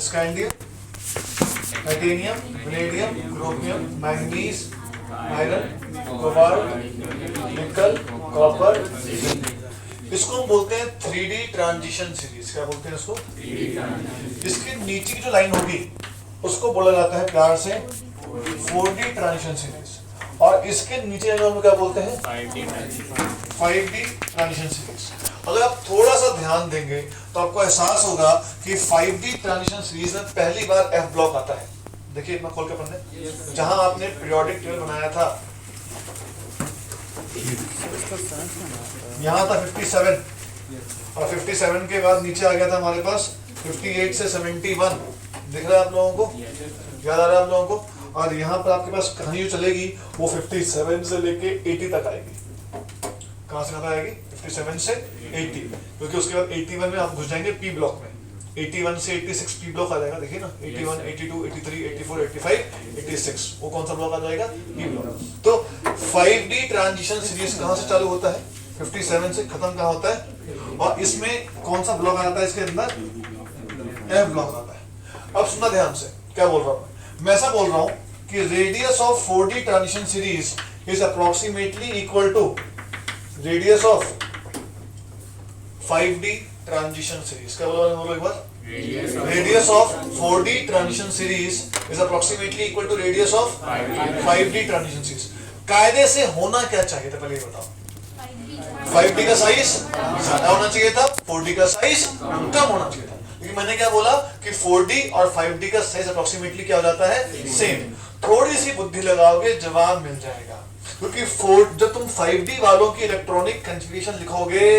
Scandium, titanium, vanadium, chromium, manganese, iron, cobalt, निकल, copper, zinc. इसको हम बोलते हैं 3D ट्रांजिशन सीरीज। क्या बोलते हैं इसको? इसके नीचे की जो लाइन होगी उसको बोला जाता है प्यार से 4D ट्रांजिशन सीरीज, और इसके नीचे हम क्या बोलते हैं? 5D transition series. अगर आप थोड़ा सा ध्यान देंगे तो आपको एहसास होगा कि 5D ट्रांजिशन सीरीज में पहली बार F ब्लॉक आता है। देखिए मैं खोल के पढ़ने, जहां आपने पीरियोडिक टेबल बनाया था यहाँ था 57, और 57 के बाद नीचे आ गया था हमारे पास 58 से 71। दिख रहा है आप लोगों को? याद आ रहा है आप लोगों को? और यहाँ पर आपके पास कहानी जो चलेगी वो 57 से लेके 80 तक आएगी। कहाँ से कहाँ आएगी? 57 से 80, क्योंकि उसके बाद 81 में आप घुस जाएंगे पी ब्लॉक में। 81 से 86 पी ब्लॉक आ जाएगा। देखिए ना, 81, 82, 83, 84, 85, 86, वो कौन सा ब्लॉक आ जाएगा? P block. तो 5D ट्रांजिशन सीरीज कहाँ से चालू होता है? 57 से खत्म कहाँ होता है? और इसमें कौन सा ब्लॉक आता है? इसके अंदर F ब्लॉक आता है। अब सुनना ध्यान से, क्या बोल रहा हूँ मैं? ऐसा बोल रहा हूँ कि radius of 4D transition series is approximately equal to radius of 5D transition series. क्या बोलो एक बार? Radius of 4D transition series is approximately equal to radius of 5D transition series. कायदे से होना क्या चाहिए था पहले ये बताओ? 5D का साइज ज्यादा होना चाहिए था, 4D का साइज कम होना चाहिए था। लेकिन मैंने क्या बोला कि 4D और 5D का साइज अप्रोक्सीमेटली क्या हो जाता है? सेम। थोड़ी सी बुद्धि लगाओगे जवाब मिल जाएगा, क्योंकि जब तुम 5D वालों की इलेक्ट्रॉनिक कॉन्फ़िगरेशन लिखोगे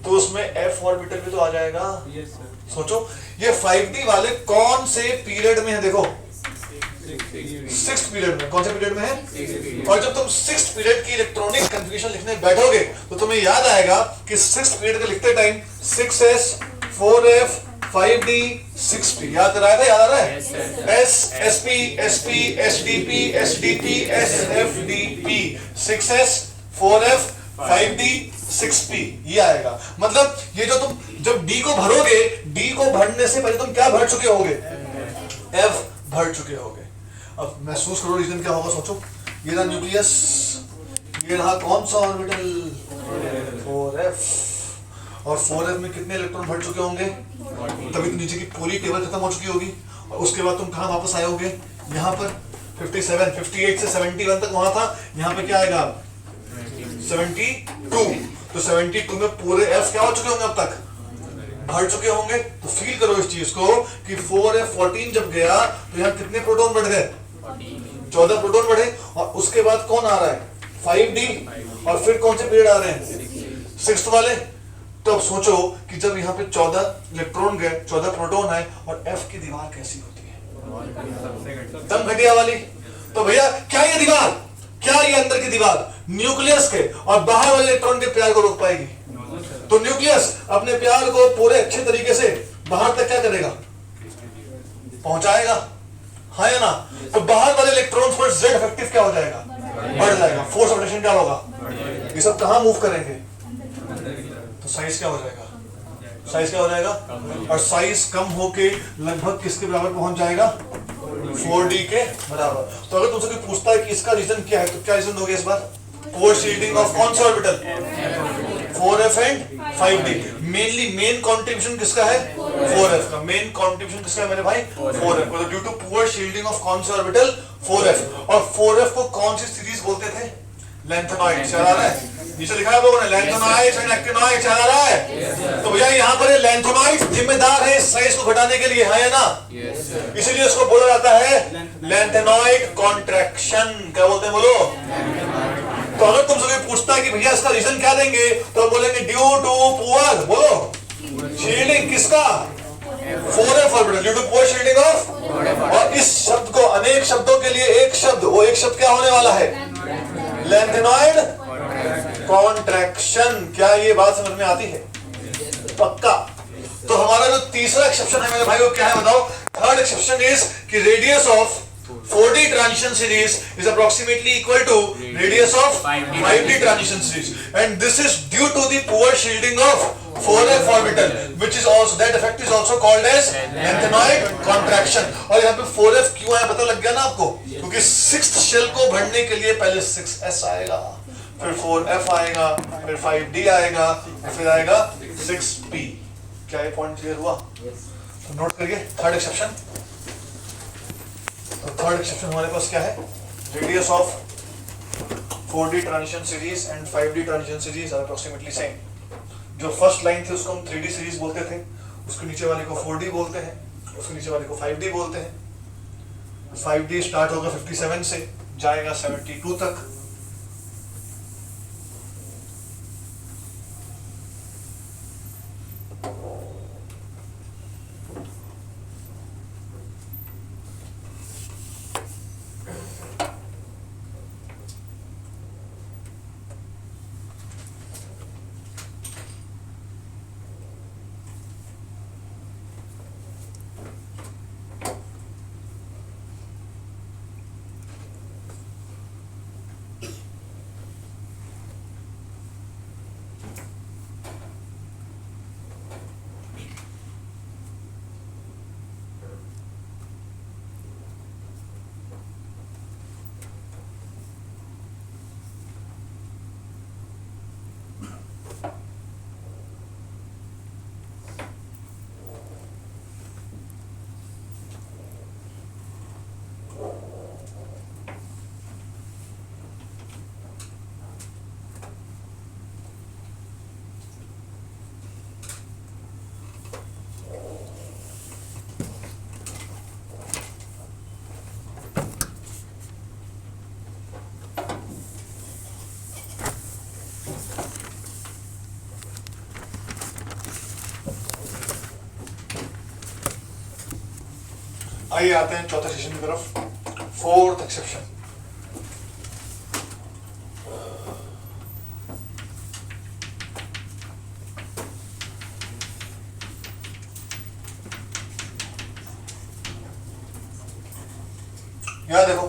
तो उसमें F ऑर्बिटल भी तो आ जाएगा। सोचो ये 5D वाले कौन से पीरियड में है? देखो 6th पीरियड में। कौन से पीरियड में है? और जब तुम 6th पीरियड की इलेक्ट्रॉनिक कॉन्फ़िगरेशन लिखने बैठोगे तो तुम्हें याद आएगा कि 6th पीरियड का लिखते time 6s 4f 5D 6p याद कराया था? याद आ रहा है? S SP SP SDP SDP SFDP 6s 4f 5D 6p ये आएगा। मतलब ये जो तुम जब D को भरोगे, D को भरने से पहले तुम क्या भर चुके होगे? F भर चुके होगे। अब महसूस करो रीजन क्या होगा। सोचो ये रहा न्यूक्लियस, ये रहा कौन सा ऑर्बिटल? 4f, और 4f में कितने इलेक्ट्रॉन भर चुके होंगे? तभी तो नीचे की पूरी टेबल खत्म हो चुकी होगी। और उसके बाद तुम कहां वापस आए होगे? यहाँ पर 57, 58 से 71 तक वहां था। यहाँ पे क्या आएगा? 72। तो 72 में पूरे F क्या हो चुके होंगे? अब तक भर चुके होंगे। तो फील करो इस चीज को कि 4f14 जब गया तो यहाँ कितने प्रोटॉन बढ़ गए? 14 प्रोटॉन बढ़े। और उसके बाद कौन आ रहा है? 5D। और फिर कौन से पीरियड आ रहे हैं? 6th वाले। तो अब सोचो कि जब यहाँ पे 14 इलेक्ट्रॉन गए, 14 प्रोटॉन आए, और F की दीवार कैसी होती है? दम घटिया वाली। तो भैया क्या ये दीवार, क्या ये अंदर की दीवार न्यूक्लियस के और बाहर वाले इलेक्ट्रॉन के प्यार को रोक पाएगी? तो न्यूक्लियस अपने प्यार को पूरे अच्छे तरीके से बाहर तक क्या करेगा? पहुंचाएगा, हाँ या ना? तो बाहर वाले इलेक्ट्रॉन पर Z इफेक्टिव क्या हो जाएगा? बढ़ जाएगा। फोर्स ऑफ अट्रैक्शन क्या होगा? ये सब कहां मूव करेंगे? तो साइज क्या हो जाएगा? साइज क्या हो जाएगा? और साइज कम होके लगभग किसके बराबर पहुंच जाएगा? 4D के बराबर। तो अगर तुमसे कोई पूछता है कि इसका रीजन क्या है, तो क्या रीजन दोगे इस बार? कोर शील्डिंग ऑफ कौन सा orbital? 4f and 5D। Mainly main contribution किसका है? 4f का। मेन कंट्रीब्यूशन किसका है मेरे भाई? 4f का। Due to poor shielding of कौन सा ऑर्बिटल? 4f। और 4f को कौन सी सीरीज बोलते थे? लैंथेनॉइड। याद आ रहा है? नीचे लिखा है लोगों ने लैंथेनॉइड्स एंड एक्टिनॉइड्स। याद आ रहा है? तो भैया यहाँ पर लैंथेनॉइड्स जिम्मेदार है इस साइज को घटाने के लिए, है या ना? इसीलिए इसको बोला जाता है लैंथेनॉइड कॉन्ट्रैक्शन। क्या बोलते हैं बोलो? तो अगर तुमसे कोई पूछता है कि भैया इसका रीजन क्या देंगे, तो हम बोलेंगे ड्यू टू पुअर, बोलो, शील्डिंग किसका? 4f orbital, due to poor shielding of. और इस शब्द को अनेक शब्दों के लिए एक शब्द, वो एक शब्द क्या होने वाला है? Lanthanoid contraction. क्या ये बात समझ में आती है? पक्का। तो हमारा जो तीसरा एक्सेप्शन है मेरे भाई वो क्या है बताओ? थर्ड एक्सेप्शन इज कि radius of 4D transition series is approximately equal to radius of 5D transition series, and this is due to the poor shielding of 4f orbital, which is also, that effect is also called as lengthenoid contraction. और यहाँ पे 4f क्यों है पता लग गया ना आपको? क्योंकि 6th शेल को भरने के लिए पहले 6s आएगा, फिर 4f आएगा, फिर 5d आएगा, फिर आएगा 6p. क्या ये पॉइंट क्लियर हुआ? तो नोट करिए थर्ड एक्सेप्शन. तो थर्ड एक्सेप्शन हमारे पास क्या है? Radius of 4D transition series and 5D transition series are approximately same. जो फर्स्ट लाइन थी उसको हम 3D सीरीज बोलते थे, उसके नीचे वाले को 4D बोलते हैं, उसके नीचे वाले को 5D बोलते हैं. 5D स्टार्ट होगा 57 से जाएगा 72 तक. आइए आते हैं चौथे सेशन की तरफ. Fourth exception. यहां देखो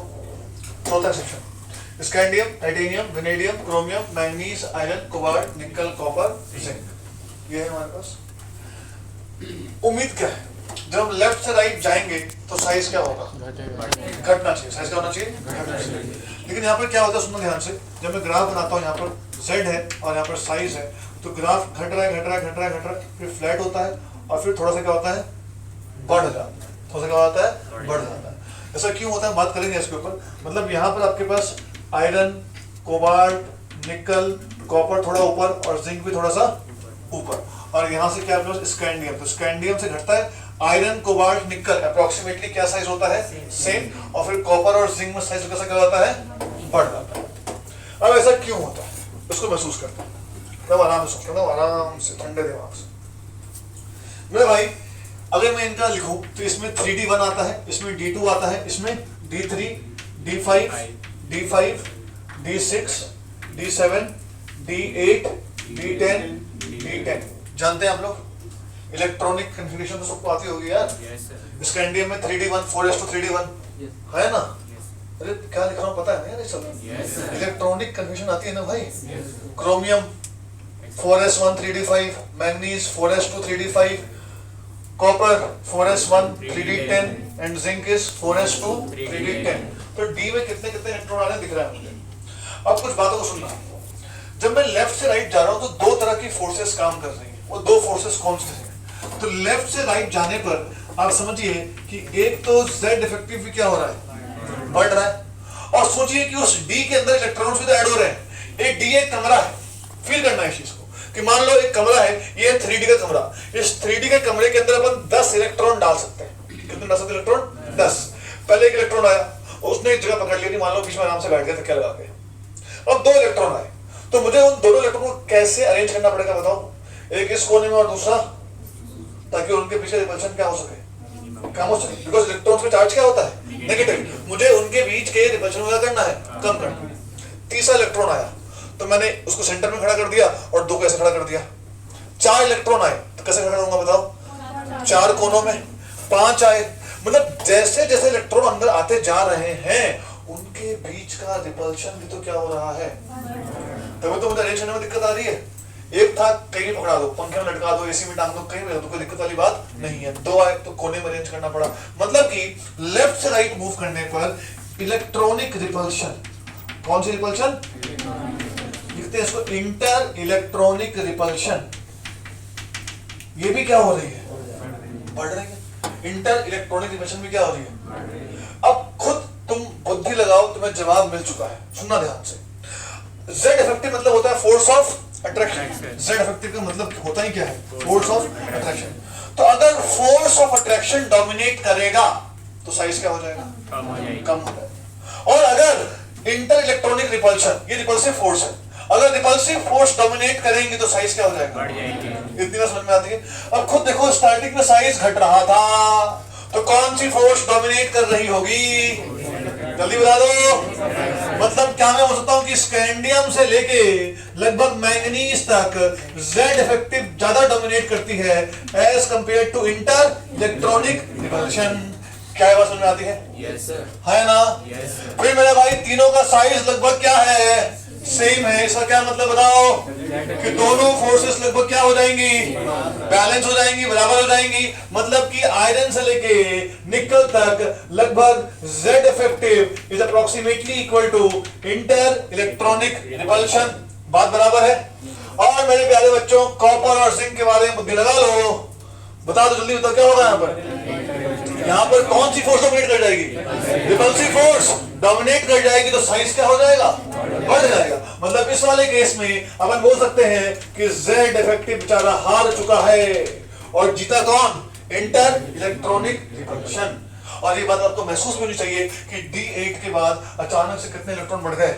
चौथा exception. Scandium, titanium, vanadium, chromium, manganese, iron, cobalt, निकल, कॉपर, जिंक. ये है हमारे पास. उम्मीद क्या है? जब हम लेफ्ट से राइट जाएंगे तो साइज क्या होगा? घटना चाहिए. साइज क्या होना चाहिए? घटना चाहिए. लेकिन यहाँ पर क्या होता है सुनना ध्यान से. जब मैं ग्राफ बनाता हूँ, यहाँ पर z है और यहाँ पर साइज है, तो ग्राफ घट रहा है, घट रहा है, घट रहा है, घट रहा है, फिर फ्लैट होता है और फिर थोड़ा सा क्या होता है? बढ़ जाता है. थोड़ा सा क्या होता है? बढ़ जाता है. ऐसा क्यों होता है बात करेंगे इसके ऊपर. मतलब यहाँ पर आपके पास आयरन, कोबाल्ट, निकल, कॉपर थोड़ा ऊपर और जिंक भी थोड़ा सा ऊपर, और यहाँ से क्या आपके पास? स्कैंडियम. तो स्कैंडियम से घटता है. आयरन, कोबाल्ट, निकल अप्रोक्सीमेटली क्या साइज होता है? सेम. और फिर कॉपर और जिंक में साइज कैसा क्या होता है? बढ़ जाता है. अब ऐसा क्यों होता है इसको महसूस करते हैं. तब आराम से सोचो, आराम से ठंडे दिमाग से. मेरे भाई अगर मैं इनका लिखूं तो इसमें 3D1 आता है, इसमें D2 आता है, इसमें D3, D5, D5, D6, D7, D8, D10, D10. जानते हैं आप लोग इलेक्ट्रॉनिक कन्फिगरेशन तो सबको आती होगी यार. स्कैंडियम में 3D1 4s2 3D1 है ना. अरे क्या लिख रहा हूँ पता है ना यार ये सब. इलेक्ट्रॉनिक कन्फिगरेशन आती है ना भाई. Chromium 4s1 3D5, manganese 4s2 3D5, copper 4s1 3D10 and zinc is 4s2 3D10. तो डी में कितने कितने इलेक्ट्रॉन आ रहे हैं दिख रहा है मुझे. अब कुछ बातों को सुनना. जब मैं लेफ्ट से राइट जा रहा हूँ तो दो तरह की फोर्सेस काम कर रही हैं. वो दो फोर्सेस कौन सी हैं? तो लेफ्ट से राइट जाने पर आप समझिए कि एक तो Z इफेक्टिव भी क्या हो रहा है? बढ़ रहा है. और सोचिए कि उस D के अंदर इलेक्ट्रॉन्स भी तो ऐड हो रहे हैं. एक D एक कमरा है. फील करना है इस चीज को कि मान लो एक कमरा है, ये 3D का कमरा. इस 3D के कमरे के अंदर अपन 10 इलेक्ट्रॉन डाल सकते हैं. कितने डाल सकते हैं इलेक्ट्रॉन? 10. पहले एक इलेक्ट्रॉन आया, उसने एक जगह पकड़ लिया, मान लो बीच में आराम से बैठ गया तकिया लगा के. अब दो इलेक्ट्रॉन आए, तो मुझे उन दोनों इलेक्ट्रॉन को कैसे अरेंज करना पड़ेगा बताओ. एक इस कोने में और दूसरा, ताकि उनके पीछे रिपल्शन क्या हो सके? कम हो सके. बिकॉज इलेक्ट्रॉन्स का चार्ज क्या होता है? नेगेटिव. मुझे उनके बीच के रिपल्शन को क्या करना है? कम करना है. तीसरा इलेक्ट्रॉन आया तो मैंने उसको सेंटर में खड़ा कर दिया और दो कैसे खड़ा कर दिया. 4 इलेक्ट्रॉन आए तो कैसे खड़ा करूंगा बताओ? 4 कोनों में. 5 आए, मतलब जैसे जैसे इलेक्ट्रॉन अंदर आते जा रहे हैं उनके बीच का रिपल्शन भी तो क्या हो रहा है, तभी तो मुझे अरेंज करने में दिक्कत आ रही है। एक था कहीं पकड़ा दो, पंखे में लटका दो, एसी में टांग दो, कहीं भी तो कोई दिक्कत वाली बात नहीं है। दो आए तो कोने में अरेंज करना पड़ा। मतलब कि लेफ्ट से राइट मूव करने पर इलेक्ट्रॉनिक रिपल्शन, कौन सी रिपल्शन लिखते हैं इसको, इंटर इलेक्ट्रॉनिक रिपल्शन, ये भी क्या हो रही है, बढ़ रही है। इंटर इलेक्ट्रॉनिक रिपल्शन भी क्या हो रही है। अब खुद तुम बुद्धि लगाओ, तुम्हें जवाब मिल चुका है, सुनना ध्यान से। Z इफेक्टिव मतलब होता है force of attraction. Z effective का मतलब होता ही क्या है, फोर्स ऑफ अट्रैक्शन। तो अगर फोर्स ऑफ अट्रैक्शन डोमिनेट करेगा तो साइज क्या हो जाएगा, कम हो जाएगा। और अगर इंटर इलेक्ट्रॉनिक रिपल्शन, ये रिपल्सिव फोर्स है, अगर रिपल्सिव फोर्स डोमिनेट करेंगे तो साइज क्या हो जाएगा, बढ़ जाएगी। इतनी बात समझ में आती है। अब खुद देखो स्टार्टिंग में साइज घट रहा था, तो कौन सी फोर्स डोमिनेट कर रही होगी, जल्दी बता दो। मतलब क्या मैं बोल सकता हूं कि स्कैंडियम से लेके लगभग मैंगनीज तक Z इफेक्टिव ज्यादा डोमिनेट करती है as compare to inter electronic repulsion. क्या बात समझ में आती है? यस सर, है ना? Yes sir. फिर मेरे भाई तीनों का साइज लगभग क्या है, सेम है। इसका क्या मतलब बताओ कि दोनों फोर्सेस लगभग क्या हो जाएंगी, बैलेंस हो जाएंगी, बराबर हो जाएंगी। मतलब कि आयरन से लेके निकल तक लगभग Z effective is approximately equal to inter electronic repulsion. बात बराबर है। और मेरे प्यारे बच्चों कॉपर और जिंक के बारे में बुद्धि लगा लो, बता दो जल्दी, बताओ क्या होगा यहाँ पर। यहाँ पर कौन सी फोर्स डोमिनेट कर जाएगी, रिपल्सिव फोर्स डोमिनेट कर जाएगी, तो साइज क्या हो जाएगा, बढ़ जाएगा। मतलब इस वाले केस में अपन बोल सकते हैं कि Z इफेक्टिव बेचारा हार चुका है और जीता कौन, इंटर इलेक्ट्रॉनिक रिपल्शन। और ये बात आपको महसूस भी होनी चाहिए कि D8 के बाद अचानक से कितने इलेक्ट्रॉन बढ़ गए,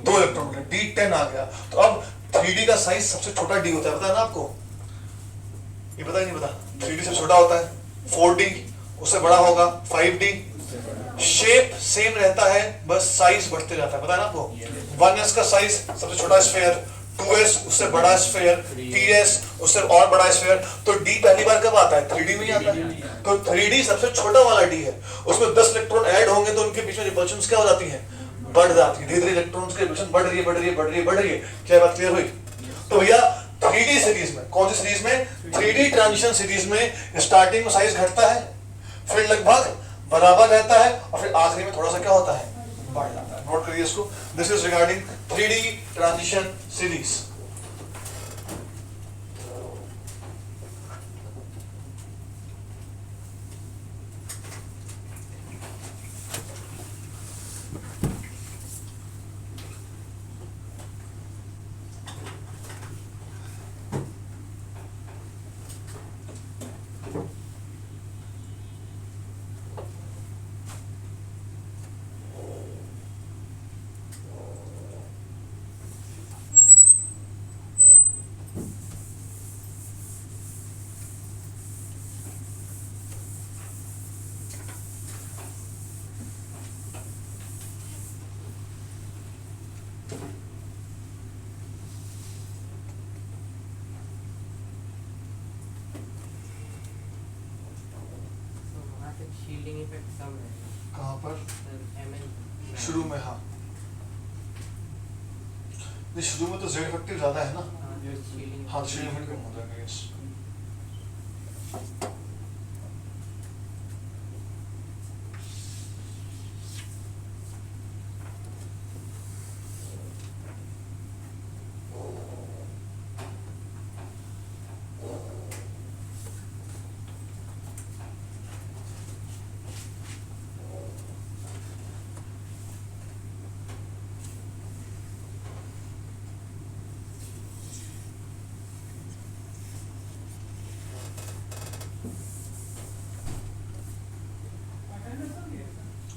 2 इलेक्ट्रॉन बढ़ गए, D10 आ गया। तो अब 3D का साइज सबसे छोटा D होता है, पता है ना आपको, ये पता ही नहीं पता। 3D से छोटा होता है 4D, उससे बड़ा होगा 5D। शेप सेम रहता है, बस साइज बढ़ते जाता है, पता है ना आपको। 1s का साइज सबसे छोटा स्फीयर, 2s उससे बड़ा स्फीयर, 3s उससे और बड़ा स्फीयर। तो D पहली बार कब आता है, 3D में ही आता है। तो 3D सबसे छोटा वाला D है, उसमें 10 इलेक्ट्रॉन ऐड होंगे तो उनके बीच में रिपल्शन क्या हो जाती है, बढ़ जाती है। धीरे-धीरे इलेक्ट्रॉन्स की रिपल्शन बढ़ रही है, बढ़ रही है, बढ़ रही है, बढ़ रही है। क्या बात क्लियर हुई? तो भैया 3D सीरीज में, कौन सी सीरीज में, 3D ट्रांजिशन सीरीज में स्टार्टिंग में साइज घटता है, फिर लगभग बराबर रहता है और फिर आखिरी में थोड़ा सा क्या होता है, बढ़ जाता है। नोट करिए इसको। This is regarding 3D transition series. Shielding effect कम है कहाँ पर, MN शुरू में। हाँ शुरू में तो Z इफेक्टिव ज्यादा है ना, हाँ शील्डिंग इफेक्ट कम हो जाएगा। यस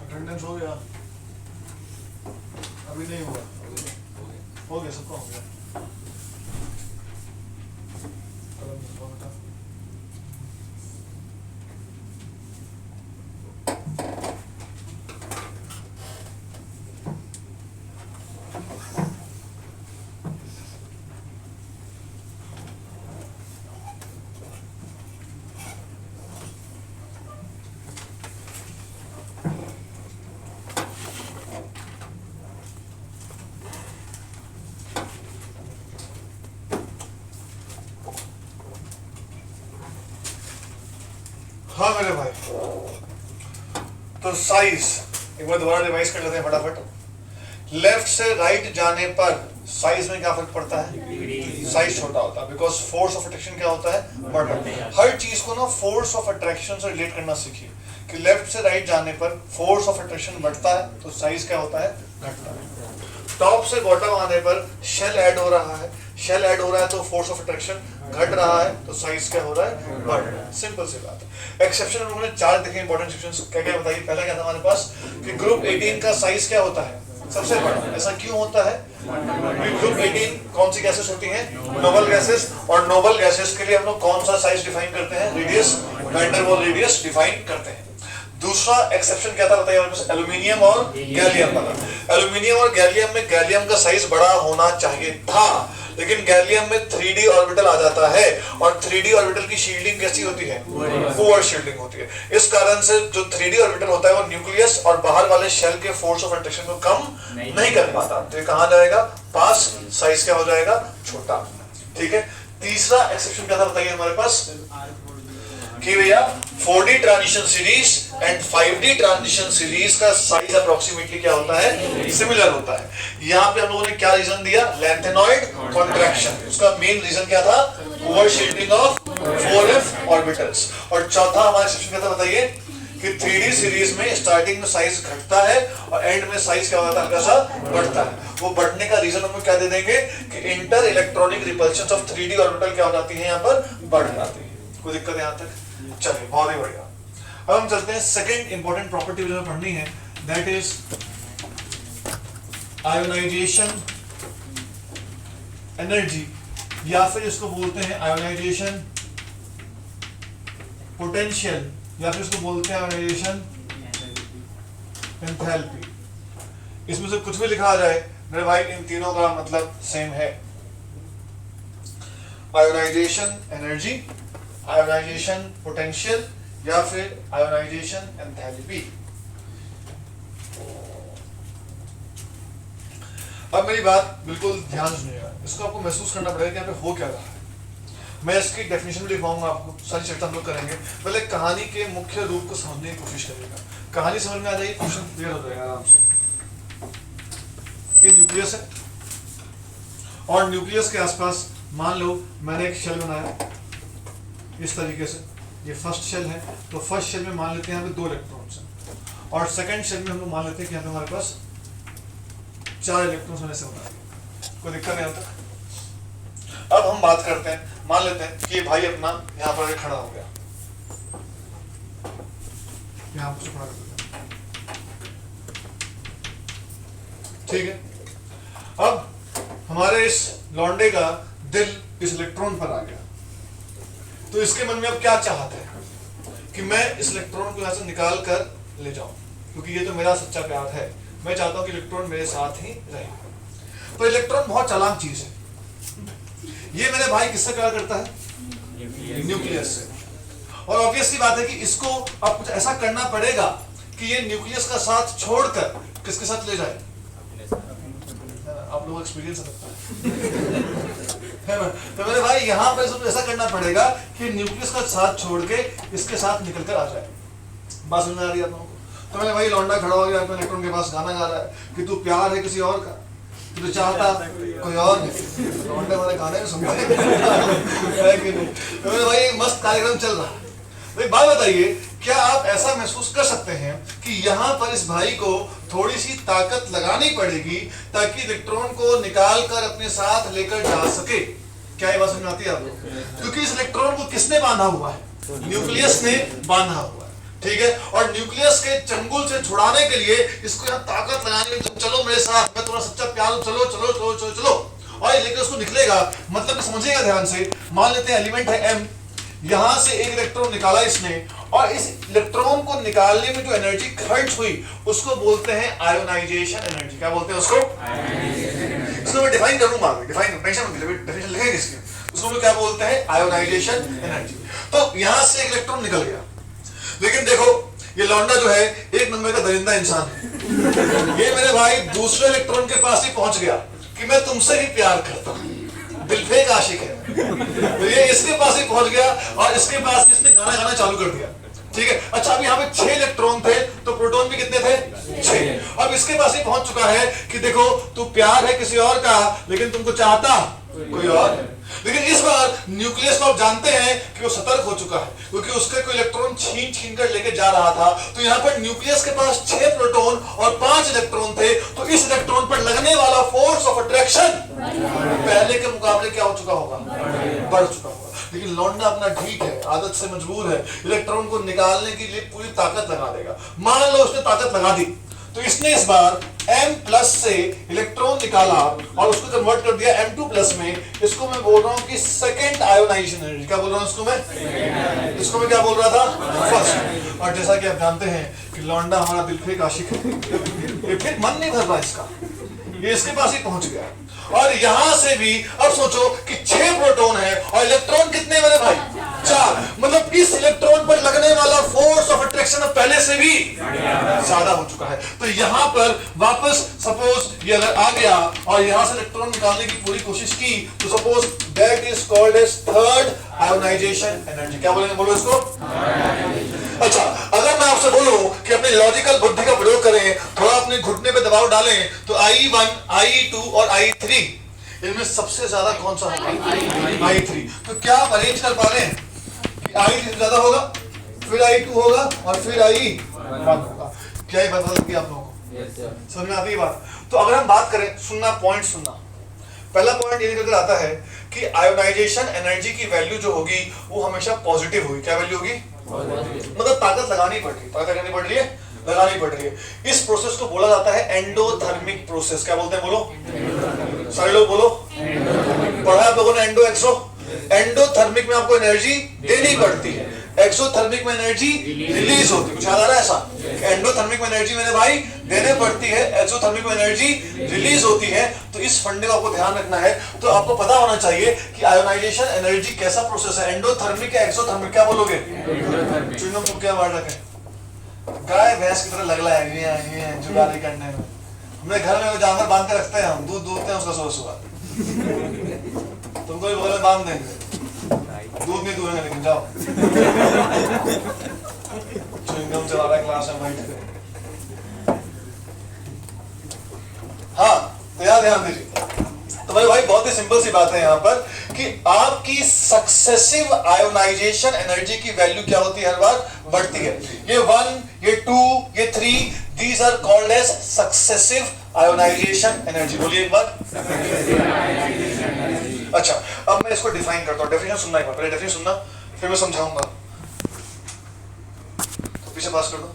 अटेंडेंस हो गया, अभी नहीं हुआ, हो गया, सबका हो गया। हाँ मेरे भाई, तो साइज एक बार दोबारा रिवाइज कर लेते हैं फटाफट। लेफ्ट से राइट जाने पर साइज में क्या फर्क पड़ता है? साइज छोटा होता है, बिकॉज फोर्स ऑफ अट्रैक्शन क्या होता है? बढ़ता है। हर चीज को ना फोर्स ऑफ अट्रैक्शन से रिलेट करना सीखिए कि लेफ्ट से राइट जाने पर फोर्स ऑफ अट्रैक्शन बढ़ता है तो साइज क्या होता है? घटता है। टॉप से बॉटम आने पर शेल ऐड हो रहा है, शेल ऐड हो रहा है तो फोर्स ऑफ अट्रैक्शन घट रहा है तो साइज क्या हो रहा है? बढ़ रहा है। सिंपल सी बात है। एक्सेप्शन हम लोगों ने 4 देखे इंपॉर्टेंट एक्सेप्शंस, क्या क्या बताइए। पहला क्या था हमारे पास कि ग्रुप 18 का साइज क्या होता है? सबसे बड़ा। ऐसा क्यों होता है? ग्रुप 18 कौन सी गैसेस होती हैं? Noble gases. और नोबल गैसेस के लिए हम लोग कौन सा साइज डिफाइन करते हैं? Radius, van der Waals radius define करते हैं। दूसरा एक्सेप्शन क्या था बताइए हमारे पास? एल्यूमिनियम और गैलियम वाला। एल्यूमिनियम और गैलियम में गैलियम का साइज बड़ा होना चाहिए था, लेकिन गैलियम में 3d ऑर्बिटल आ जाता है और 3d ऑर्बिटल की शील्डिंग कैसी होती है? पुअर शील्डिंग होती है। इस कारण से जो 3d ऑर्बिटल होता है वो न्यूक्लियस और बाहर वाले शेल के फोर्स ऑफ अट्रैक्शन को कम नहीं कर पाता, तो ये कहां जाएगा? पास। साइज क्या हो जाएगा? छोटा। ठीक है। तीसरा एक्सेप्शन क्या था बताइए हमारे पास कि भैया 4d transition series and 5d transition series का साइज अप्रोक्सीमेटली क्या होता है? सिमिलर होता है। यहाँ पे हम लोगों ने क्या रीजन दिया? Lanthanoid contraction. उसका मेन रीजन क्या था? Poor shielding of 4f orbitals. और चौथा हमारा एक्सेप्शन क्या था बताइए कि 3d सीरीज में स्टार्टिंग में साइज घटता है और एंड में साइज क्या होता है? हल्का सा बढ़ता है। वो बढ़ने का रीजन हम क्या दे देंगे कि inter electronic repulsion of 3d orbital क्या हो जाती है? यहाँ पर बढ़ जाती है। कोई दिक्कत यहाँ तक? चलिए, बहुत ही बढ़िया। अब हम चलते हैं सेकंड इंपॉर्टेंट प्रॉपर्टी जो हमें पढ़नी है, दैट इज आयोनाइजेशन एनर्जी, या फिर इसको बोलते हैं आयोनाइजेशन पोटेंशियल, या फिर इसको बोलते हैं आयोनाइजेशन एंथैल्पी। इसमें से कुछ भी लिखा आ जाए मेरे भाई, इन तीनों का मतलब सेम है। आयोनाइजेशन एनर्जी, आयोनाइजेशन पोटेंशियल या फिर आयोनाइजेशन एंथैल्पी। अब मेरी बात बिल्कुल ध्यान सुनिएगा, इसको आपको महसूस करना पड़ेगा कि यहाँ पे हो क्या रहा है। मैं इसकी डेफिनेशन भी लिखवाऊंगा आपको, सारी चर्चा हम लोग करेंगे। पहले कहानी के मुख्य रूप को समझने की कोशिश करिएगा। कहानी समझ में आ जाएगी, क्वेश्चन क्लियर हो जाएगा आराम से। ये न्यूक्लियस है और न्यूक्लियस के आसपास मान लो मैंने एक शेल बनाया इस तरीके से। ये फर्स्ट शेल है, तो फर्स्ट शेल में मान लेते हैं यहाँ पे 2 इलेक्ट्रॉन्स हैं और सेकंड शेल में हम लोग मान लेते हैं कि यहाँ पे हमारे पास 4 इलेक्ट्रॉन्स होने से बना है। कोई दिक्कत नहीं आता। अब हम बात करते हैं, मान लेते हैं कि भाई अपना यहाँ पर खड़ा हो गया, यहाँ पर खड़ा कर देते हैं। ठीक है। अब हमारे इस लौंडे का दिल इस इलेक्ट्रॉन पर आ गया, तो इसके मन में अब क्या चाहता है कि मैं इस इलेक्ट्रॉन को यहाँ से निकाल कर ले जाऊं, क्योंकि ये तो मेरा सच्चा प्यार है। मैं चाहता हूं कि इलेक्ट्रॉन मेरे साथ ही रहे। तो इलेक्ट्रॉन बहुत चालाक चीज है। ये मेरे भाई किससे प्यार करता है? न्यूक्लियस से। और ऑब्वियसली बात है कि इसको अब कुछ ऐसा करना पड़ेगा कि ये न्यूक्लियस का साथ छोड़कर किसके साथ ले जाए? आप लोगों को एक्सपीरियंस है ना? तो मेरे भाई यहाँ पर इसको ऐसा करना पड़ेगा कि न्यूक्लियस का साथ छोड़ के इसके साथ निकल कर आ जाए। बात समझ में आ रही है आप लोगों को? तो मेरे भाई लौंडा खड़ा हो गया अपने इलेक्ट्रॉन के पास, गाना गा रहा है कि तू प्यार है किसी और का, तू तो चाहता कोई और नहीं। लौंडे वाले गाने में सुनते हैं कि नहीं? तो मेरे भाई मस्त कार्यक्रम चल रहा है। भाई बात बताइए, क्या आप ऐसा महसूस कर सकते हैं कि यहाँ पर इस भाई को थोड़ी सी ताकत लगानी पड़ेगी ताकि इलेक्ट्रॉन को निकाल कर अपने साथ लेकर जा सके? क्या ये बात समझ में आती है आपको? क्योंकि इस इलेक्ट्रॉन को किसने बांधा हुआ है? न्यूक्लियस ने बांधा हुआ है। ठीक है। और न्यूक्लियस के चंगुल से छुड़ाने के लिए इसको यहाँ ताकत लगाने में, चलो मेरे साथ, मैं तुम्हारा सच्चा प्यार हूं, चलो चलो चलो चलो चलो, और लेकर उसको निकलेगा। मतलब समझिएगा ध्यान से, मान लेते हैं एलिमेंट है M, यहां से एक इलेक्ट्रॉन निकाला इसने, और इस इलेक्ट्रॉन को निकालने में जो एनर्जी खर्च हुई उसको बोलते हैं आयोनाइजेशन एनर्जी। क्या बोलते हैं उसको? इसको मैं डिफाइन करूंगा, डेफिनेशन लिखेंगे इसकी। उसको मैं क्या बोलते हैं? Ionization energy. तो यहां से एक इलेक्ट्रॉन निकल गया, लेकिन देखो ये लौंडा जो है एक नंबर का दरिंदा इंसान है। ये मेरे भाई दूसरे इलेक्ट्रॉन के पास ही पहुंच गया कि मैं तुमसे ही प्यार करता हूं, दिलफेक आशिक है। तो ये इसके पास ही पहुंच गया और इसके पास इसने गाना गाना चालू कर दिया। ठीक है। अच्छा, अभी यहाँ पे 6 इलेक्ट्रॉन थे तो प्रोटॉन भी कितने थे? 6। अब इसके पास ही पहुंच चुका है कि देखो तू प्यार है किसी और का लेकिन तुमको चाहता कोई और। लेकिन इस बार न्यूक्लियस को आप जानते हैं कि वो सतर्क हो चुका है क्योंकि उसके कोई इलेक्ट्रॉन छीन छीन कर लेके जा रहा था। तो यहाँ पर न्यूक्लियस के पास 6 प्रोटॉन और 5 इलेक्ट्रॉन थे, तो इस इलेक्ट्रॉन पर लगने वाला फोर्स ऑफ अट्रैक्शन पहले के मुकाबले क्या हो चुका होगा? बढ़ चुका होगा। लेकिन लौंडा अपना ठीक है, आदत से मजबूर है, इलेक्ट्रॉन को निकालने के लिए पूरी ताकत लगा देगा। मान लो उसने ताकत लगा दी तो इसने इस बार M+ से इलेक्ट्रॉन निकाला और उसको कन्वर्ट कर दिया M2+ में। इसको मैं बोल रहा हूं कि सेकंड आयोनाइजेशन एनर्जी। क्या बोल रहा हूं इसको मैं क्या बोल रहा था? फर्स्ट। और जैसा कि आप जानते हैं कि लौंडा हमारा दिल फेंक आशिक है, ये फिर मन नहीं भर रहा इसका, ये इसके पास ही पहुंच गया। और यहां से भी अब सोचो कि 6 प्रोटॉन है और इलेक्ट्रॉन कितने मेरे भाई? 4। मतलब इस इलेक्ट्रॉन पर लगने वाला फोर्स ऑफ अट्रैक्शन पहले से भी ज्यादा हो चुका है। तो यहां पर वापस सपोज ये अगर आ गया और यहां से इलेक्ट्रॉन निकालने की पूरी कोशिश की तो suppose that is called as third ionization energy. क्या बोलेंगे? बोलो इसको। अच्छा, अगर मैं आपसे बोलूं कि अपनी लॉजिकल बुद्धि का प्रयोग करें, थोड़ा अपने घुटने पे दबाव डालें तो I1, I2 और I3 इनमें सबसे ज्यादा कौन सा होगा? I3। तो क्या आप अरेंज कर पा रहे हैं कि I3 ज्यादा होगा, फिर I2 होगा और फिर I1 होगा? क्या ही बात होगी आप लोगों को? समझ में आती है बात? तो अगर हम बात करें, सुनना, पॉइंट सुनना। पहला पॉइंट ये निकल आता है कि आयोनाइजेशन एनर्जी की वैल्यू जो होगी वो हमेशा पॉजिटिव होगी। क्या वैल्यू होगी? मतलब ताकत लगानी पड़ रही है, ताकत लगानी पड़ रही है, लगानी पड़ रही है। इस प्रोसेस को बोला जाता है एंडोथर्मिक प्रोसेस। क्या बोलते हैं? बोलो सारे लोग बोलो। पढ़ा आप लोगों ने एंडो एक्सो? एंडोथर्मिक में आपको एनर्जी देनी पड़ती है, एक्सोथर्मिक में एनर्जी रिलीज होती है। कुछ याद आ रहा है ऐसा? एंडोथर्मिक में एनर्जी मेरे भाई देने पड़ती है, एक्सोथर्मिक में एनर्जी रिलीज होती है। तो इस फंडे को आपको ध्यान रखना है। तो आपको पता होना चाहिए कि आयोनाइजेशन एनर्जी कैसा प्रोसेस है, एंडोथर्मिक या एक्सोथर्मिक? क्या बोलोगे? चुनम तुम क्या वर्ड रखे? गाय भैंस की तरह लग रहा है जुगाली करने में। हमारे घर में जानवर बांध के रखते हैं, हम दूध दूधते हैं उसका सुबह। तुमको भी बगल में बांध देंगे, दूध नहीं दूंगे लेकिन जाओ। च्युइंगम चला रहा है क्लास में बैठ के। हाँ, तो यार ध्यान दीजिए। तो भाई बहुत ही सिंपल सी बात है यहाँ पर कि आपकी सक्सेसिव आयोनाइजेशन एनर्जी की वैल्यू क्या होती है? हर बार बढ़ती है। ये 1, ये 2, ये 3, these are called as successive ionization energy। बोलिए एक बार। अच्छा, अब मैं इसको डिफाइन करता हूँ। डेफिनेशन सुनना एक बार, पहले डेफिनेशन सुनना फिर मैं समझाऊंगा। तो पीछे पास कर दो।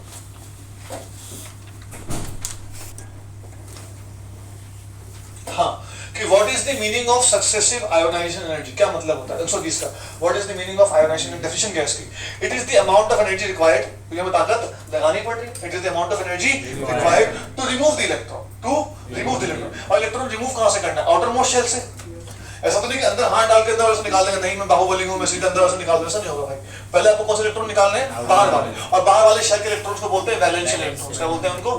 हाँ, कि what is the meaning of successive ionization energy? क्या मतलब होता है? 120 का what is the meaning of ionization? Definition क्या है इसकी? It is the amount of energy required, तो ये में ताकत लगानी पड़ रही है। It is the amount of energy required to remove the electron, और इलेक्ट्रॉन रिमूव कहां से करना है? आउटर मोस्ट शेल से। ऐसा तो नहीं कि अंदर हाथ डाल के अंदर से निकाल देंगे, नहीं मैं बाहुबली हूं, मैं सीधे अंदर से निकाल दूं, ऐसा नहीं होगा भाई। पहले आपको कौन से इलेक्ट्रॉन निकालने हैं? बाहर वाले। और बाहर वाले शेल के इलेक्ट्रॉन्स को बोलते हैं वैलेंशियल इलेक्ट्रॉन्स। क्या बोलते हैं उनको?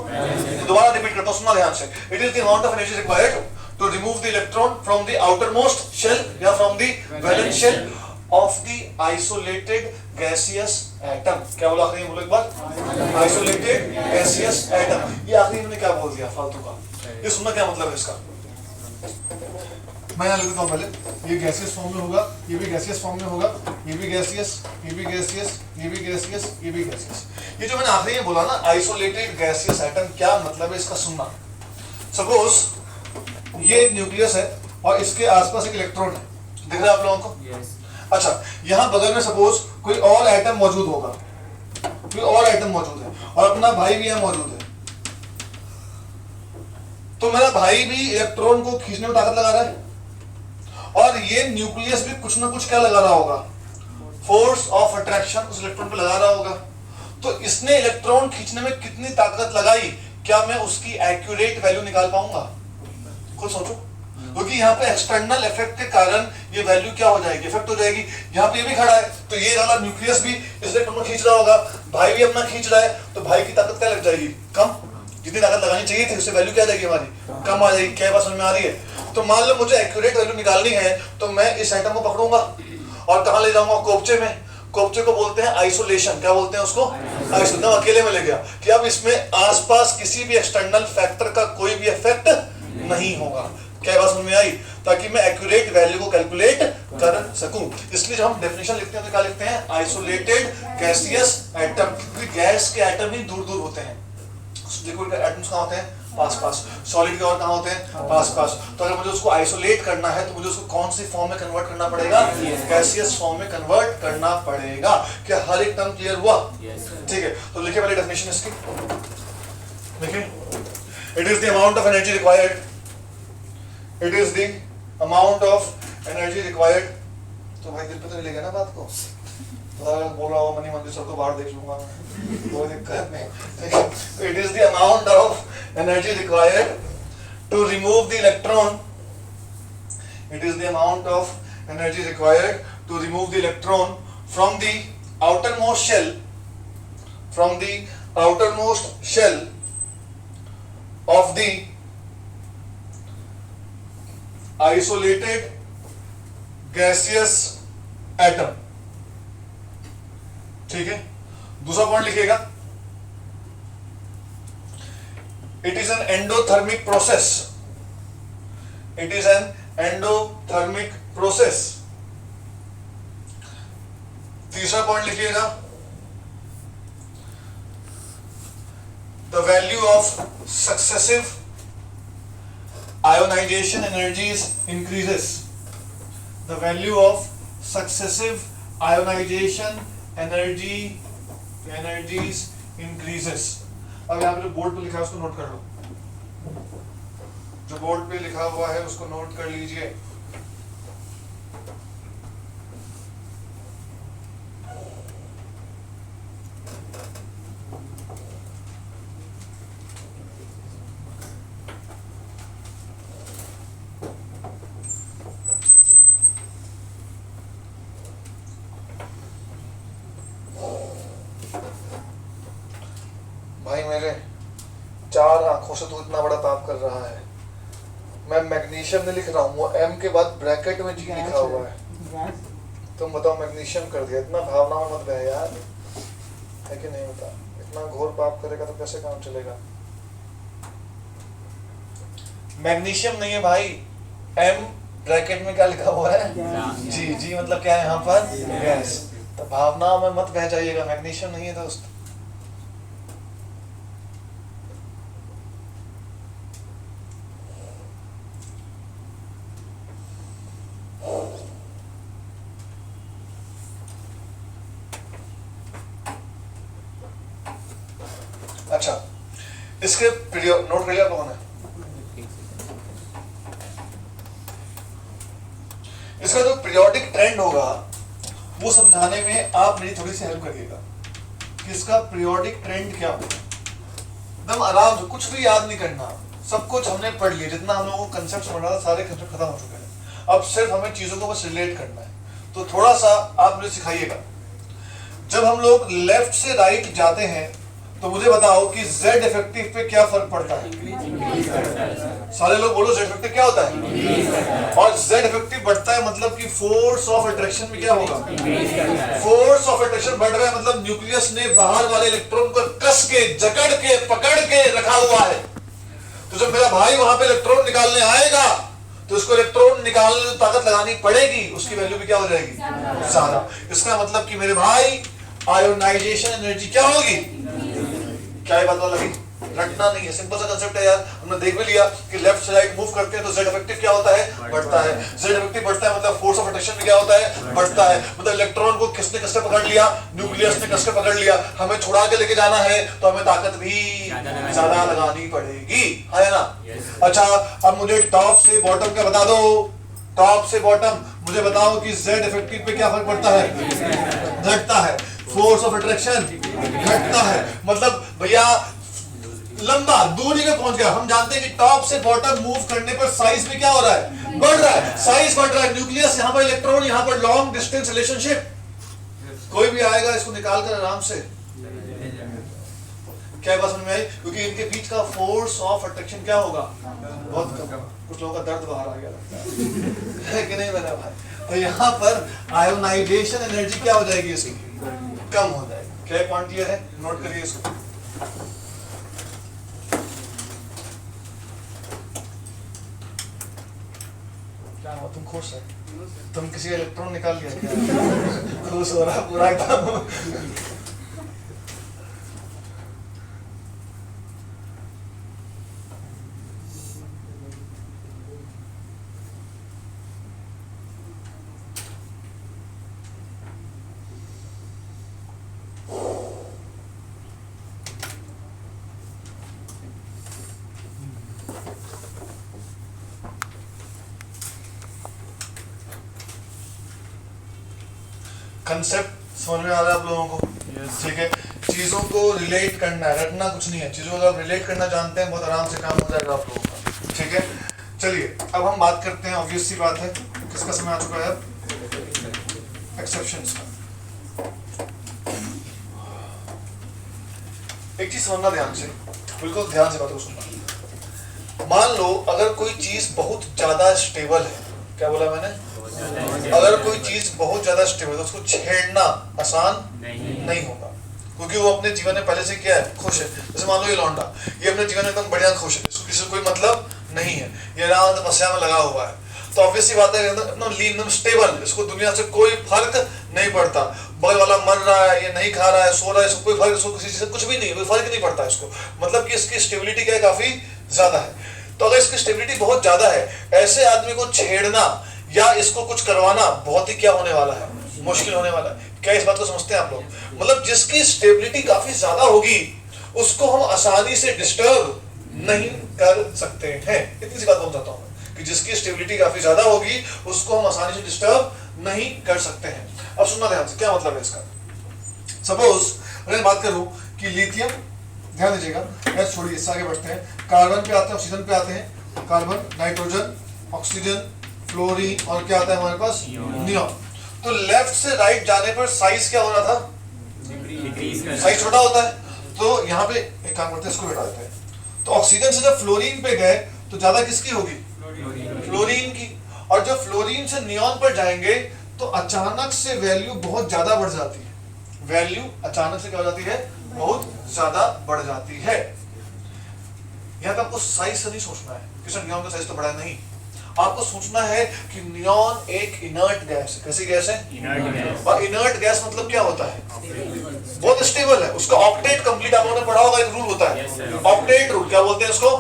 दोबारा रिपीट करता हूं, सुनना ध्यान से। It is the amount of energy required to remove the electron from the outermost shell या from the valence shell of the isolated gaseous atom। क्या बोला आखिरी में? बोलो एक बार। isolated gaseous atom। ये आखिरी में क्या बोल दिया फालतू का? ये सुनना क्या मतलब है इसका? मैं यहाँ लिख देता हूँ पहले। ये गैसियस फॉर्म में होगा, ये भी गैसियस फॉर्म में होगा, ये भी गैसियस, ये भी गैसियस, ये भी गैसियस, ये भी गैसियस। ये जो मैंने आखिरी में बोला ना आइसोलेटेड गैसियस एटम, क्या मतलब है इसका? सुनना। सपोज ये न्यूक्लियस है और इसके आसपास एक इलेक्ट्रॉन है, दिख रहा है आप लोगों को? Yes. अच्छा, यहां बगल में सपोज कोई और एटम मौजूद होगा, कोई और एटम मौजूद है और अपना भाई भी यहां मौजूद है। तो मेरा भाई भी इलेक्ट्रॉन को खींचने में ताकत लगा रहा है और ये न्यूक्लियस भी कुछ ना कुछ क्या लगा रहा होगा? फोर्स ऑफ अट्रैक्शन उस इलेक्ट्रॉन पे लगा रहा होगा। तो इसने इलेक्ट्रॉन खींचने में कितनी ताकत लगाई? क्या मैं उसकी एक्यूरेट वैल्यू निकाल पाऊंगा? खुद सोचो, क्योंकि यहाँ पे एक्सटर्नल इफेक्ट के कारण ये वैल्यू क्या हो जाएगी? इफेक्ट हो जाएगी। यहाँ पे ये भी खड़ा है तो ये वाला न्यूक्लियस भी इस इलेक्ट्रॉन को खींच रहा होगा, भाई भी अपना खींच रहा है, तो भाई की ताकत क्या लग जाएगी? कम। जितनी ताकत लगानी चाहिए थी उससे वैल्यू क्या आ जाएगी हमारी? कम आ जाएगी। क्या बात समझ में आ रही है? तो मान लो मुझे एक्यूरेट वैल्यू निकालनी है तो मैं इस एटम को पकड़ूंगा और कहाँ ले जाऊंगा? कोपचे में। ऑब्जेक्ट को बोलते हैं आइसोलेशन। क्या बोलते हैं उसको? आइसोलेशन। अकेले में ले गया कि अब इसमें आसपास किसी भी एक्सटर्नल फैक्टर का कोई भी इफेक्ट नहीं होगा। क्या बात समझ में आई? ताकि मैं एक्यूरेट वैल्यू को कैलकुलेट कर सकूं। इसलिए जब हम डेफिनेशन लिखते हैं तो क्या लिखते हैं? Isolated gaseous atom. क्योंकि गैस के एटम ही दूर दूर होते हैं। लिक्विड के एटम्स कहाँ होते हैं? पास पास। सॉलिड के और कहाँ होते हैं? पास पास। तो अगर मुझे उसको आइसोलेट करना है तो मुझे उसको कौन सी फॉर्म में कन्वर्ट करना पड़ेगा? गैसियस फॉर्म में कन्वर्ट करना पड़ेगा। क्या हर एक टर्म क्लियर हुआ? ठीक है, तो लिखिए पहले डेफिनेशन इसकी। देखिए, it is the amount of energy required, it is the amount of energy required. तो भाई दिल पे तो नहीं लेगा ना बात को? बोल रहा हूँ मनी मंदिर सबको बाहर देख लूंगा मैं, कोई दिक्कत नहीं। It is the amount of energy required to remove the electron, it is the amount of energy required to remove the electron from the outermost shell, from the outermost shell of the isolated gaseous atom। ठीक है, दूसरा point लिखिएगा, it is an endothermic process, it is an endothermic process. तीसरा point लिखिएगा, the value of successive ionization energies increases, the value of successive ionization energies increases. अब यहां पे जो बोर्ड पे लिखा है उसको नोट कर लो, जो बोर्ड पे लिखा हुआ है उसको नोट कर लीजिए। भाई मेरे चार आंखों से तो इतना बड़ा पाप कर रहा है। मैं मैग्नीशियम नहीं लिख रहा हूँ, वो एम के बाद ब्रैकेट में जी लिखा हुआ है। तुम बताओ, मैग्नीशियम कर दिया। इतना भावना में मत बह यार, है कि नहीं? बता, इतना घोर पाप करेगा तो कैसे काम चलेगा? मैग्नीशियम नहीं है भाई, एम ब्रैकेट में क्या लिखा हुआ है? जी। जी मतलब क्या है यहाँ पर? गैस। तो भावना में मत बह जाइएगा, मैग्नीशियम नहीं है दोस्त। अच्छा, इसके नोट कर लिया लोगों ने? इसका जो पीरियोडिक ट्रेंड होगा वो समझाने में आप मेरी थोड़ी सी हेल्प करिएगा कि इसका पीरियोडिक ट्रेंड क्या होगा। एकदम आराम से, कुछ भी याद नहीं करना, सब कुछ हमने पढ़ लिया। जितना हम लोगों को कंसेप्ट पढ़ा था सारे कंसेप्ट खत्म हो चुके हैं। अब सिर्फ हमें चीजों को बस रिलेट करना है। तो थोड़ा सा आप मुझे सिखाइएगा, जब हम लोग लेफ्ट से राइट जाते हैं तो मुझे बताओ कि Z इफेक्टिव पे क्या फर्क पड़ता है? सारे लोग बोलो Z इफेक्टिव क्या होता है? और Z इफेक्टिव बढ़ता है मतलब कि फोर्स ऑफ अट्रैक्शन में क्या होगा? फोर्स ऑफ अट्रैक्शन बढ़ रहा है मतलब न्यूक्लियस ने बाहर वाले इलेक्ट्रॉन को कस के, जकड़ के, पकड़ के रखा हुआ है। तो जब मेरा भाई वहां पे इलेक्ट्रॉन निकालने आएगा तो उसको इलेक्ट्रॉन निकालने में ताकत लगानी पड़ेगी, उसकी वैल्यू भी क्या हो जाएगी? ज्यादा। इसका मतलब कि मेरे भाई आयोनाइजेशन एनर्जी क्या होगी? क्या ये बात लगी? रटना नहीं है, सिंपल सा कंसेप्ट है यार। हमने देख भी लिया कि लेफ्ट से राइट मूव करते हैं तो Z इफेक्टिव क्या होता है? बढ़ता है। Z इफेक्टिव बढ़ता है मतलब फोर्स ऑफ अट्रैक्शन में क्या होता है? बढ़ता है। मतलब इलेक्ट्रॉन को किसने कसके पकड़ लिया? न्यूक्लियस ने कसके पकड़ लिया। हमें छुड़ा के लेके जाना है तो हमें ताकत भी ज्यादा लगानी पड़ेगी, है ना? अच्छा, अब मुझे टॉप से बॉटम का बता दो। टॉप से बॉटम मुझे बताओ कि Z इफेक्टिव पे क्या फर्क पड़ता है? घटता है। फोर्स ऑफ अट्रैक्शन घटता है। मतलब भैया लंबा दूरी में पहुंच गया। हम जानते हैं कि टॉप से बॉटम मूव करने पर साइज में क्या हो रहा है? बढ़ रहा है। साइज बढ़ रहा है। न्यूक्लियस यहाँ पर इलेक्ट्रॉन, यहाँ पर लॉन्ग डिस्टेंस रिलेशनशिप। कोई भी आएगा इसको निकाल कर आराम से। क्या बात समझ में आई? क्योंकि इनके बीच का फोर्स ऑफ अट्रैक्शन क्या होगा? बहुत कम। कुछ लोगों का दर्द बाहर आ गया लगता है कि नहीं मेरा भाई? तो यहाँ पर आयोनाइजेशन एनर्जी क्या हो जाएगी इसकी? कम हो जाएगा। क्या पॉइंट क्लियर है? नोट करिए इसको। क्या हुआ, तुम खुश है? तुम किसी इलेक्ट्रॉन निकाल लिया क्या? खुश हो रहा पूरा एकदम। कंसेप्ट समझ में आ रहा है आप लोगों को? ठीक है, चीजों को रिलेट करना है, रटना कुछ नहीं है। चीजों को आप रिलेट करना जानते हैं, बहुत आराम से काम हो जाएगा आप लोगों का। ठीक है, चलिए अब हम बात करते हैं, ऑब्वियस सी बात है, किसका समय आ चुका है अब? एक्सेप्शंस का। एक चीज समझना ध्यान से, बिल्कुल ध्यान से बात को सुनना। मान लो अगर कोई चीज बहुत ज्यादा स्टेबल है, क्या बोला मैंने? अगर कोई चीज बहुत ज्यादा स्टेबल है तो उसको छेड़ना आसान नहीं होगा, क्योंकि वो अपने जीवन में पहले से क्या है, खुश है। जैसे मान लो ये लौंडा, ये अपने जीवन में एकदम बढ़िया खुश है, इसको किसी से कोई मतलब नहीं है, ये राम तपस्या में लगा हुआ है, तो ऑब्वियस सी बात है एकदम लीन, एकदम स्टेबल, इसको दुनिया से कोई फर्क नहीं पड़ता। बगल वाला मर रहा है, ये नहीं खा रहा है, सो रहा है, इसको कोई फर्क, इसको किसी चीज से कुछ भी नहीं, कोई फर्क नहीं पड़ता इसको। मतलब कि इसकी स्टेबिलिटी क्या है, काफी ज्यादा है। तो अगर इसकी स्टेबिलिटी बहुत ज्यादा है, ऐसे आदमी को छेड़ना या इसको कुछ करवाना बहुत ही क्या होने वाला है, मुश्किल होने वाला है। क्या इस बात को समझते हैं आप लोग? मतलब जिसकी स्टेबिलिटी काफी ज्यादा होगी उसको हम आसानी से डिस्टर्ब नहीं कर सकते हैं। इतनी सी बात बोलना चाहता हूं कि जिसकी स्टेबिलिटी काफी ज्यादा होगी उसको हम आसानी से डिस्टर्ब नहीं कर सकते हैं। अब सुनना ध्यान से, क्या मतलब है इसका? सपोज अगर बात करूं कि लिथियम, ध्यान दीजिएगा, एस छोड़िए, इससे आगे बढ़ते हैं, कार्बन पे आते हैं, ऑक्सीजन पे आते हैं, कार्बन, नाइट्रोजन, ऑक्सीजन, फ्लोरीन और क्या आता है हमारे पास, नियॉन। तो लेफ्ट से राइट जाने पर साइज क्या हो रहा था, साइज छोटा होता है। तो यहाँ पे एक काम करते हैं, इसको हटा देते हैं। तो ऑक्सीजन से जब फ्लोरीन पे गए तो ज्यादा किसकी होगी, फ्लोरीन की। और जब फ्लोरीन से नियॉन पर जाएंगे तो अचानक से वैल्यू बहुत ज्यादा बढ़ जाती है, वैल्यू अचानक से क्या हो जाती है, बहुत ज्यादा बढ़ जाती है। यहाँ पे आपको साइज से नहीं सोचना है कि सर नियॉन का साइज तो बड़ा नहीं, आपको सोचना है कि नियॉन एक इनर्ट गैस है। कैसी गैस है, इनर्ट गैस। और इनर्ट गैस मतलब क्या होता है, बहुत स्टेबल है। उसका ऑक्टेट कंप्लीट आप लोगों ने पढ़ा होगा, एक रूल होता है ऑक्टेट रूल, क्या बोलते हैं इसको?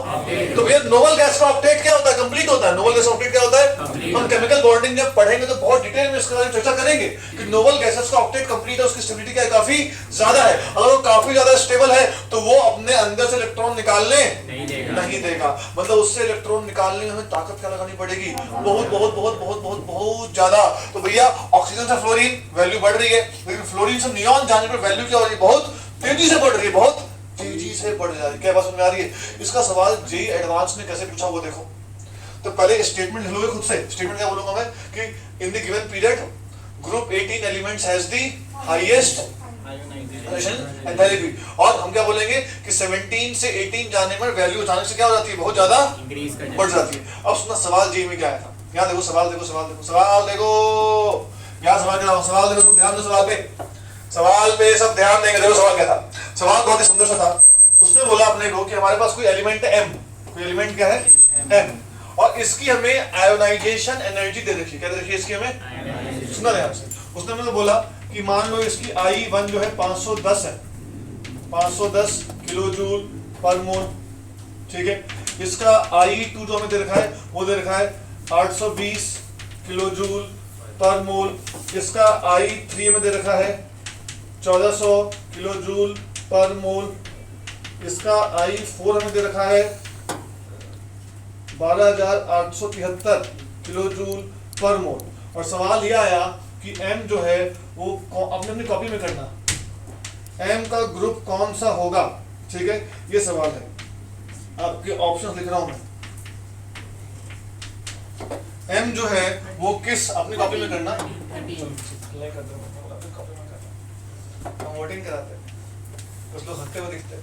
तो भैया नोबल गैस का ऑक्टेट क्या होता है, कंप्लीट होता है। नोबल गैस ऑक्टेट क्या होता है, हम केमिकल बॉन्डिंग जब पढ़ेंगे तो बहुत डिटेल में इसके बारे में चर्चा करेंगे कि नोबल गैसेस का ऑक्टेट कंप्लीट है, उसकी स्टेबिलिटी क्या है, काफी ज्यादा है। अगर वो काफी ज्यादा स्टेबल है तो वो अपने अंदर से इलेक्ट्रॉन निकालने नहीं देगा। मतलब उससे इलेक्ट्रॉन निकालने में हमें ताकत क्या लगानी पड़ेगी, बहुत बहुत बहुत बहुत बहुत बहुत ज्यादा। तो भैया ऑक्सीजन से फ्लोरीन वैल्यू बढ़ रही है, लेकिन फ्लोरीन से नियॉन जाने पर वैल्यू क्या हो रही है, बहुत तेजी से बढ़ रही है, बहुत तेजी से बढ़ जा रही है। क्या बात समझ में आ रही है? इसका सवाल जेईई एडवांस ने कैसे पूछा वो देखो। तो पहले स्टेटमेंट लिख लोगे खुद से। स्टेटमेंट क्या बोलूंगा मैं कि in the given period group 18 elements has the highest enthalpy. और हम क्या बोलेंगे कि 17 से 18 जाने पर वैल्यू अचानक से क्या हो जाती है, बहुत ज्यादा बढ़ जाती है। अब सुना सवाल जेईई में क्या आया था, यहाँ देखो सवाल देखो, सवाल देखो, सवाल देखो, यहाँ सवाल क्या, सवाल देखो, ध्यान दो सवाल पे, सवाल पे सब ध्यान देंगे। देखो सवाल क्या था, सवाल बहुत ही सुंदर सा था। उसने बोला अपने को कि हमारे पास कोई एलिमेंट है M, कोई एलिमेंट क्या है M, और इसकी हमें आयोनाइजेशन एनर्जी दे रखी है। क्या दे रखी है इसकी हमें, सुना ध्यान से। उसने मुझे बोला कि मान लो इसकी I1 जो है 510 है, 510 किलोजूल पर मोल, ठीक है। इसका I2 जो हमें दे रखा है वो दे रखा है 820 किलोजूल पर मोल। इसका I3 में दे रखा है 1400 किलोजूल पर मोल। इसका I4 हमें दे रखा है 12873 किलोजूल पर मोल। और सवाल यह आया कि M जो है वो अपने अपनी कॉपी में करना, M का ग्रुप कौन सा होगा, ठीक है, ये सवाल है। आपके ऑप्शंस लिख रहा हूं मैं। M जो है वो किस, अपनी कॉपी में करना, हम वोटिंग कराते हैं, कुछ लोग हंसते हुए दिखते हैं,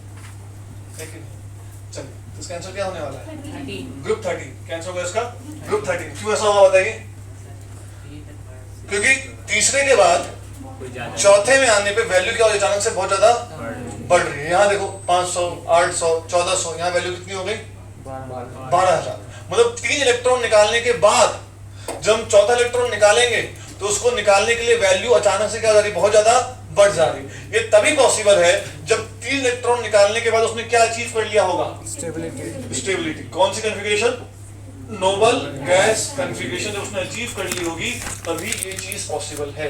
लेकिन चलिए तो इसका आंसर क्या होने वाला है, ग्रुप 13। क्या आंसर होगा इसका, ग्रुप 13। क्यों ऐसा होगा बताइए? क्योंकि तीसरे के बाद चौथे में आने पे वैल्यू क्या हो रही है अचानक से बहुत ज्यादा बढ़ रही है। यहाँ देखो 500, 800, 1400, यहाँ वैल्यू कितनी हो गई 12,000। मतलब 3 इलेक्ट्रॉन निकालने के बाद जब हम चौथा इलेक्ट्रॉन निकालेंगे तो उसको निकालने के लिए वैल्यू अचानक से क्या हो जा रही है बहुत ज्यादा बढ़ जा रही है। ये तभी पॉसिबल है जब 3 इलेक्ट्रॉन निकालने के बाद उसने क्या अचीव कर लिया होगा स्टेबिलिटी। कौन सी कॉन्फ़िगरेशन नोबल गैस कॉन्फ़िगरेशन जब उसने अचीव कर ली होगी तभी ये चीज पॉसिबल है।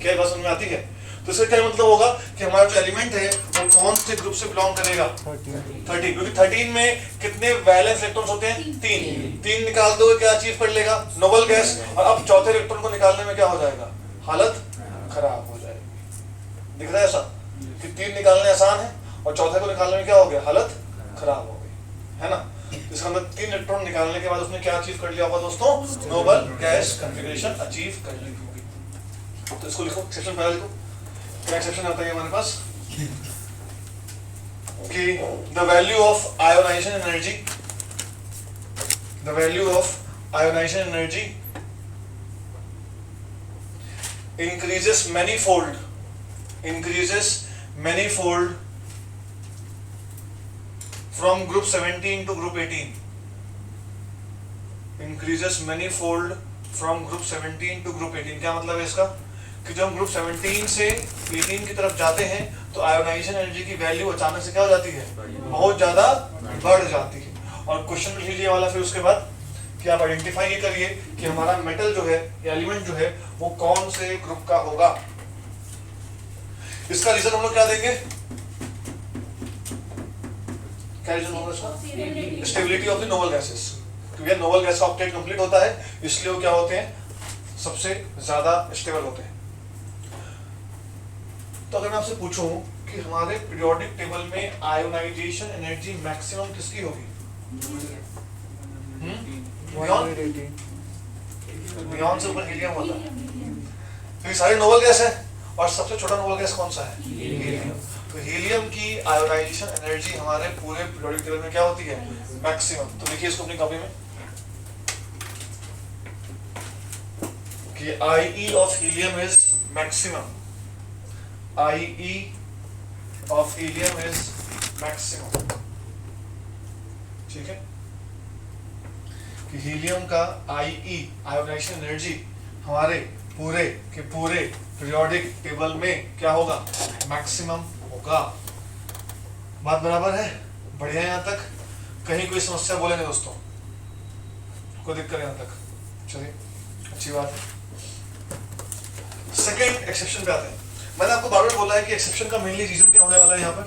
क्या बात समझ में आती है? तो इसका क्या मतलब होगा कि हमारा जो एलिमेंट है वो कौन से ग्रुप से बिलोंग करेगा 13, क्योंकि 13 में कितने वैलेंस इलेक्ट्रॉन्स होते हैं 3 निकाल दोगे क्या अचीव कर लेगा नोबल गैस। और अब चौथे इलेक्ट्रॉन को निकालने में क्या हो जाएगा हालत खराब हो जाएगी। दिख रहा है ऐसा कि 3 निकालने आसान है और चौथे को निकालने में क्या हो गया हालत खराब हो गई है ना। इसका मतलब 3 इलेक्ट्रॉन निकालने के बाद उसने क्या अचीव कर लिया होगा दोस्तों नोबल गैस कॉन्फ़िगरेशन अचीव कर ली होगी। तो इसको लिखो एक्सेप्शन पहले लिखो क्या एक्सेप्शन आता है हमारे पास कि the value of ionization energy increases manifold from group 17 to group 18 increases manifold from group 17 to group 18। क्या मतलब है इसका कि जब हम ग्रुप 17 से 18 की तरफ जाते हैं तो आयोनाइजेशन एनर्जी की वैल्यू अचानक से क्या हो जाती है बहुत ज्यादा बढ़ जाती है। और क्वेश्चन लिख लीजिए वाला फिर उसके बाद कि आप आइडेंटिफाई ये करिए कि हमारा मेटल जो है एलिमेंट जो है वो कौन से ग्रुप का होगा। इसका रीजन हम लोग क्या देंगे क्या रीजन होगा इसका stability of the noble gases. क्योंकि नोबल गैस का ऑक्टेट कंप्लीट होता है इसलिए वो क्या होते हैं सबसे ज्यादा स्टेबल होते हैं। तो अगर मैं आपसे पूछूं कि हमारे पीरियोडिक टेबल में आयोनाइजेशन एनर्जी मैक्सिमम किसकी होगी नियॉन से ऊपर हीलियम होता है। तो ये सारे नोबल गैस है और सबसे छोटा नोबल गैस कौन सा है हीलियम। तो हीलियम की आयोनाइजेशन एनर्जी हमारे पूरे पीरियोडिक टेबल में क्या होती है मैक्सिमम। तो लिखिए इसको अपनी कॉपी में कि IE of helium is maximum. IE of helium is maximum। ठीक है कि हीलियम का IE आयोनाइजेशन एनर्जी हमारे पूरे के पूरे पीरियोडिक टेबल में क्या होगा मैक्सिमम होगा। बात बराबर है बढ़िया यहाँ तक कहीं कोई समस्या बोले नहीं दोस्तों कोई दिक्कत यहाँ तक चलिए अच्छी बात है। सेकेंड एक्सेप्शन पे आते हैं। मैंने आपको बार बार बोला है कि एक्सेप्शन का मेनली रीजन क्या होने वाला है यहाँ पर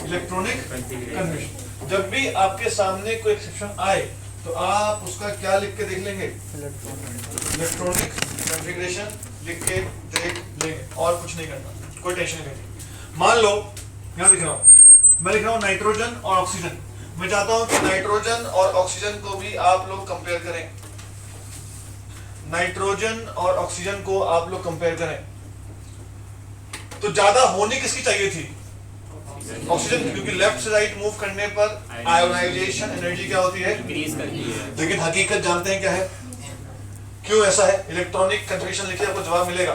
इलेक्ट्रॉनिक कन्फिगरेशन। जब भी आपके सामने कोई एक्सेप्शन आए तो आप उसका क्या लिख के देख लेंगे इलेक्ट्रॉनिक कन्फिगरेशन लिख के देख लेंगे और कुछ नहीं करना कोई टेंशन नहीं लेनी। मान लो यहाँ लिख रहा हूँ मैं लिख रहा हूँ नाइट्रोजन और ऑक्सीजन। मैं चाहता हूँ कि नाइट्रोजन और ऑक्सीजन को भी आप लोग कंपेयर करें। नाइट्रोजन और ऑक्सीजन को आप लोग कंपेयर करें तो ज्यादा होनी किसकी चाहिए थी ऑक्सीजन की, क्योंकि लेफ्ट से राइट मूव करने पर आयोनाइजेशन एनर्जी क्या होती है इंक्रीज करती है। लेकिन हकीकत जानते हैं क्या है क्यों ऐसा है। इलेक्ट्रॉनिक कन्फिगरेशन लिखिए आपको जवाब मिलेगा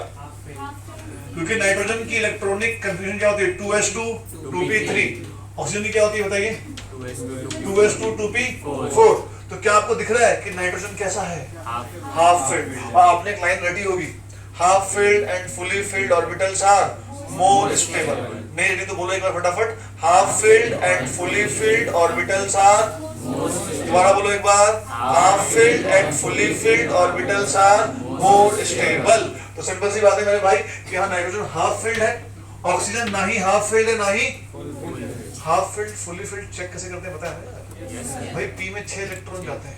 क्योंकि नाइट्रोजन की इलेक्ट्रॉनिक कन्फिगरेशन क्या होती है 2s2 2p3। ऑक्सीजन की क्या होती है बताइए 2s2 2p4। तो क्या आपको दिख रहा है कि नाइट्रोजन कैसा है हाफ फिल्ड। और आपने एक लाइन रटी होगी half filled and fully filled orbitals are more stable. नहीं रेडी तो बोलो एक बार फटाफट half filled and fully filled orbitals are. दोबारा बोलो एक बार half filled and fully filled orbitals are more stable. तो सिंपल सी बात है मेरे भाई कि यहाँ नाइट्रोजन हाफ फिल्ड है ऑक्सीजन ना ही हाफ फिल्ड है ना ही half filled. Fully filled check कैसे करते हैं पता है भाई पी में 6 इलेक्ट्रॉन जाते हैं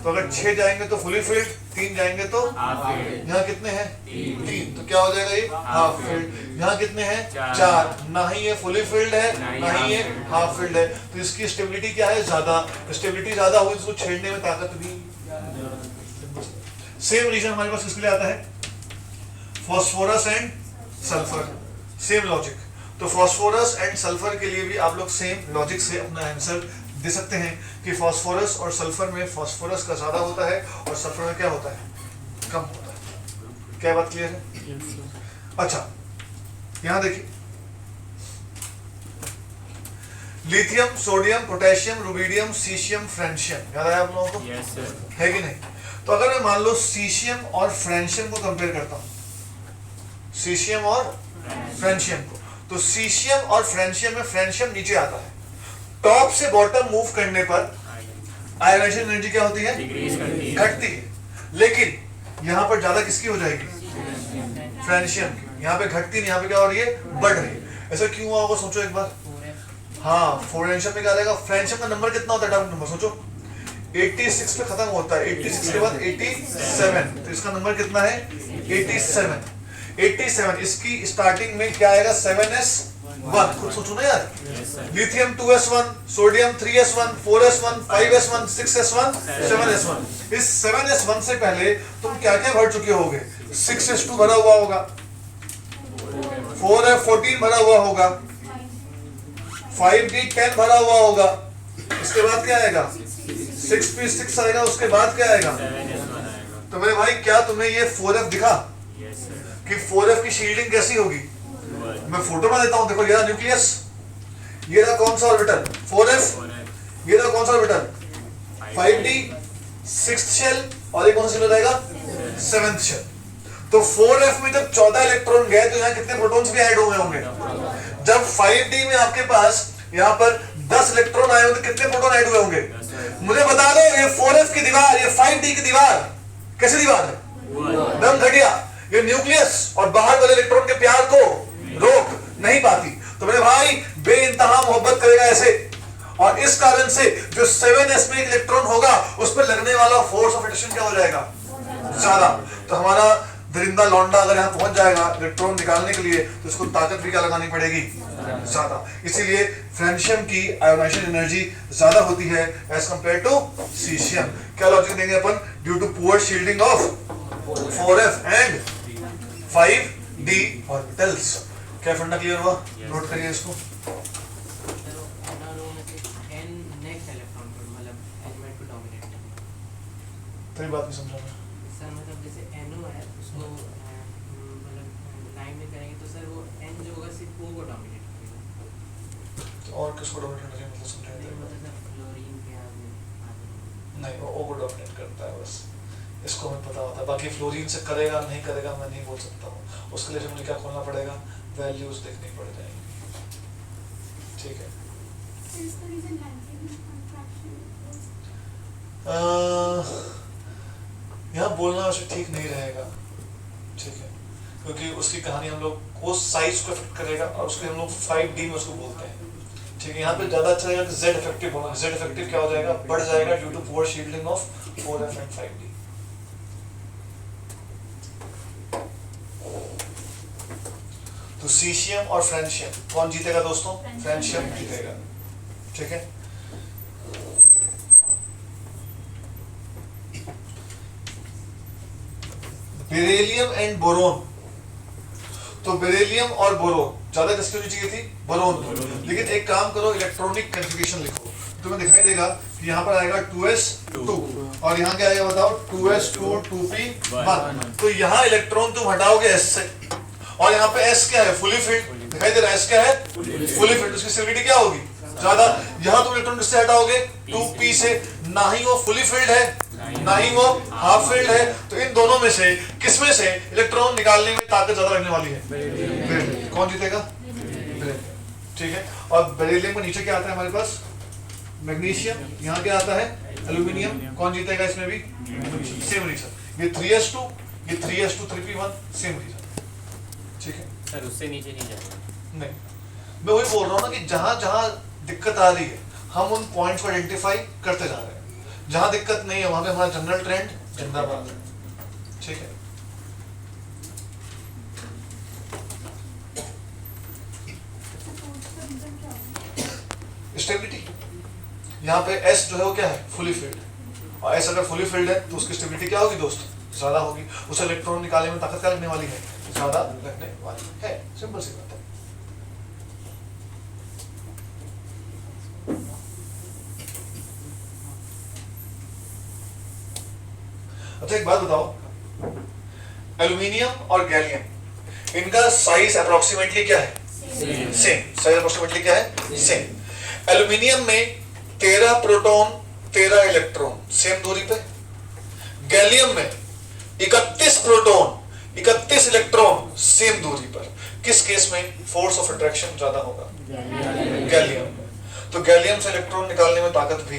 तो अगर 6 जाएंगे तो फुली फिल्ड 3 जाएंगे तो यहाँ कितने हैं 3 तो क्या हो जाएगा ये हाफ फिल्ड। यहाँ कितने हैं 4 ना ही ये फुली फिल्ड है ना ही ये हाफ फिल्ड है। तो इसकी स्टेबिलिटी क्या है ज्यादा। स्टेबिलिटी ज्यादा हुई इसको छेड़ने में ताकत भी। सेम रीजन हमारे पास किसके लिए आता है phosphorus and sulphur. Same logic. तो फास्फोरस एंड सल्फर के लिए भी आप लोग सेम लॉजिक से अपना आंसर दे सकते हैं कि फास्फोरस और सल्फर में फास्फोरस का ज्यादा होता है और सल्फर में क्या होता है कम होता है। क्या बात क्लियर है अच्छा यहां देखिए, lithium, sodium, potassium, rubidium, caesium, francium, याद आया आप लोगों को? Yes sir. है कि नहीं? तो अगर मैं मान लो सीशियम और फ्रेंशियम को कंपेयर करता हूं, सीशियम और फ्रेंशियम को, तो सीशियम और फ्रेंशियम में फ्रेंशियम नीचे आता है, टॉप से बॉटम मूव करने पर आयोनाइजेशन एनर्जी क्या होती है? डिक्रीज करती है। घटती है। लेकिन यहां पर ज्यादा किसकी हो जाएगी? फ्रेंशियम की। यहां पे घटती नहीं, यहां पे क्या हो रही है? बढ़ रही है। ऐसा क्यों हुआ होगा सोचो एक बार। हाँ, फ्रेंशियम में क्या रहेगा? फ्रेंशियम का नंबर कितना होता है? डाउन नंबर सोचो, 86 पे खत्म होता है, 86 के बाद 87, तो इसका नंबर कितना है? 87। 87, इसकी स्टार्टिंग में क्या आएगा? 7s1। खुद सोचो ना यार, lithium 2s1, sodium 3s1, 4s1, 5s1, 6s1, 7s1। इस 7s1 से पहले तुम क्या क्या भर चुके होगे? 6s2 भरा हुआ होगा, 4f14 भरा हुआ होगा, 5d10 भरा हुआ होगा, इसके बाद क्या आएगा? 6p6 आएगा, उसके बाद क्या आएगा? तो मेरे भाई क्या तुम्हें ये 4f दिखा कि 4f की शील्डिंग कैसी होगी? मैं फोटो में देता हूं, देखो ये रहा न्यूक्लियस, ये रहा कौन सा ऑर्बिटल? 4f, ये रहा कौन सा ऑर्बिटल? 5d, 6th शेल, और ये कौन सा शेल रहेगा? 7th shell. तो 4f में जब 14 इलेक्ट्रॉन गए तो यहाँ कितने प्रोटॉन्स भी ऐड हुए होंगे? जब 5d में आपके पास यहाँ पर 10 इलेक्ट्रॉन आए होंगे तो कितने प्रोटॉन ऐड हुए होंगे? मुझे बता दो, ये 4f की दीवार, ये 5d की दीवार कैसी दीवार है? दम घटिया। ये न्यूक्लियस और बाहर वाले इलेक्ट्रॉन के प्यार को रोक नहीं पाती। तो मेरे भाई बेइंतहा मोहब्बत करेगा ऐसे, और इस कारण से जो 7s में एक इलेक्ट्रॉन होगा उस पर लगने वाला फोर्स ऑफ अट्रैक्शन क्या हो जाएगा? ज्यादा। तो हमारा दरिंदा लौंडा अगर यहाँ पहुंच जाएगा इलेक्ट्रॉन निकालने के लिए तो उसको ताकत भी क्या लगानी पड़ेगी? ज्यादा। इसीलिए फ्रेंशियम की आयोनाइजेशन एनर्जी ज्यादा होती है एज कंपेयर टू सीशियम। क्या लॉजिक देंगे अपन? Due to poor shielding of 4f and 5d orbitals. क्या फंडा क्लियर हुआ? नोट करिए इसको। तेरी बात नहीं समझा मैं। सर मतलब जैसे NO है उसको मतलब लाइन में करेंगे तो सर वो N जो होगा सिर्फ O को डोमिनेट करेगा। तो और किसको डोमिनेट करना चाहिए? मतलब समझाया नहीं जाएगा। मतलब सर क्लोरीन के आगे नहीं, वो O को डोमिनेट करता है बस, इसको हमें पता होता है। बाकी फ्लोरीन से करेगा नहीं करेगा मैं नहीं बोल सकता हूँ। उसके लिए मुझे क्या खोलना पड़ेगा? वैल्यूज देखनी पड़ जाएंगी। ठीक है, यहाँ बोलना वैसे ठीक नहीं रहेगा, ठीक है, क्योंकि उसकी कहानी हम लोग उस साइज को इफेक्ट करेगा और उसके हम लोग 5D में उसको बोलते हैं। ठीक है, यहाँ पे ज्यादा अच्छा रहेगा कि Z इफेक्टिव होगा। Z इफेक्टिव क्या हो जाएगा? बढ़ जाएगा due to poor shielding of 4f and 5D। तो सीशियम और फ्रेंशियम कौन जीतेगा दोस्तों? फ्रेंशियम जीतेगा। ठीक है, बेरिलियम एंड बोरोन। तो बेरिलियम और बोरोन ज्यादा किसकी होनी चाहिए थी? बोरोन की। लेकिन एक काम करो, इलेक्ट्रॉनिक कॉन्फ़िगरेशन लिखो, तुम्हें दिखाई देगा कि यहाँ पर आएगा 2s2 और यहाँ क्या आएगा बताओ? 2s2 2p1। तो यहाँ इलेक्ट्रॉन तुम हटाओगे s से, और यहाँ पे s क्या है? Fully filled. दिखाई दे रहा है s क्या है? Fully filled. उसकी स्टेबिलिटी क्या होगी? ज्यादा। यहाँ तुम इलेक्ट्रॉन किससे हटाओगे? 2p से। ना ही वो फुली फिल्ड है ना ही वो हाफ फील्ड है, तो इन दोनों में से किसमें से इलेक्ट्रॉन निकालने में ताकत ज्यादा लगने वाली है? बेरिलियम। कौन जीतेगा? बेरिलियम। ठीक है, और बेरिलियम के नीचे क्या आता है हमारे पास? मैग्नीशियम। यहाँ क्या आता है? एल्यूमिनियम। कौन जीतेगा इसमें भी? Same reason. ये 3s2, ये 3s2 3p1, सेम रीजन। ठीक है सर, उससे नीचे नहीं जाएगा। नहीं, मैं वही बोल रहा हूँ ना कि जहां जहां दिक्कत आ रही है हम उन पॉइंट्स को आइडेंटिफाई करते जा रहे हैं। जहां दिक्कत नहीं है वहां पे हमारा जनरल ट्रेंड जिंदाबाद है। ठीक है, स्टेबिलिटी। यहाँ पे S जो है वो क्या है? Fully filled. और S अगर फुली फिल्ड है तो उसकी स्टेबिलिटी क्या होगी दोस्त? ज्यादा होगी। उसे इलेक्ट्रॉन निकालने में ताकत क्या लगने वाली है? ज्यादा लगने वाली है। सिंपल सी बात है। अच्छा एक बात बताओ, एल्यूमिनियम और गैलियम इनका साइज अप्रोक्सीमेटली क्या है? सेम। साइज अप्रोक्सीमेटली क्या है? सेम। एल्यूमिनियम में 13 प्रोटॉन 13 इलेक्ट्रॉन सेम दूरी पे। गैलियम में 31 प्रोटॉन 31 इलेक्ट्रॉन सेम दूरी पर। किस केस में फोर्स ऑफ अट्रैक्शन ज्यादा होगा? गैलियम में। तो गैलियम से इलेक्ट्रॉन निकालने में ताकत भी,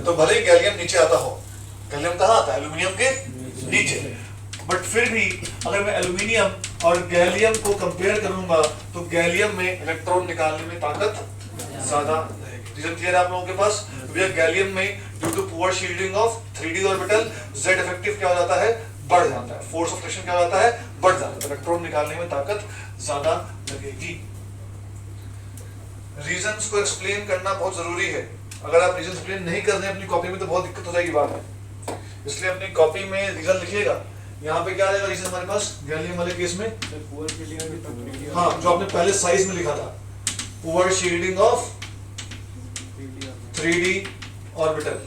तो भले ही गैलियम नीचे आता हो, गैलियम कहाँ आता है? एल्यूमिनियम के नीचे। बट फिर भी अगर मैं एल्यूमिनियम और गैलियम को कंपेयर करूंगा तो गैलियम में इलेक्ट्रॉन निकालने में ताकत ज्यादा रहेगी। रीजन क्लियर है आप लोगों के पास? गैलियम में due to poor shielding of 3d orbital z effective क्या हो जाता है? बढ़ जाता है। फोर्स ऑफ फ्रिक्शन क्या हो जाता है? बढ़ जाता है। इलेक्ट्रॉन निकालने में ताकत ज्यादा लगेगी। रीजंस को एक्सप्लेन करना बहुत जरूरी है। अगर आप रीजन एक्सप्लेन नहीं कर रहे हैं अपनी कॉपी में तो बहुत दिक्कत हो जाएगी बाद में। इसलिए अपनी कॉपी में रीजन लिखिएगा। यहाँ पे क्या रहेगा रीजन हमारे पास गैलियम वाले केस में? हाँ, जो आपने पहले साइज में लिखा था, poor shielding of 3d orbital.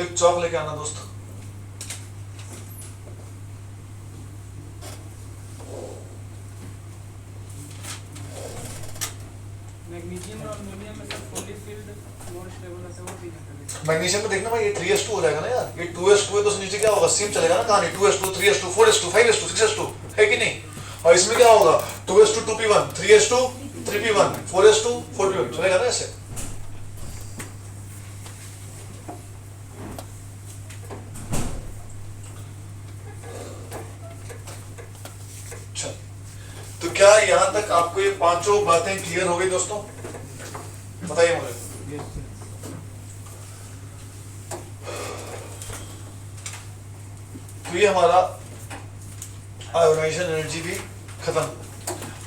एक चौक लेके आना दोस्त। मैग्नीशियम और अमोनियम में सब फुली फील्ड मोर स्टेबल है, वो भी है। मैग्नीशियम में देखना भाई ये 3s2 हो जाएगा ना यार, ये 2s2 है तो उसके नीचे क्या होगा? सेम चलेगा ना कहानी, 2s2 3s2 4s2 5s2 6s2 है कि नहीं? और इसमें क्या होगा? 2s2 2p1 3s2 3p1 4s2 4p1 चलेगा ना ऐसे। अच्छा, तो क्या यहां तक आपको ये पांचों बातें क्लियर हो गई दोस्तों? बताइए मुझे। तो ये हमारा आयोनाइजेशन एनर्जी भी खत्म।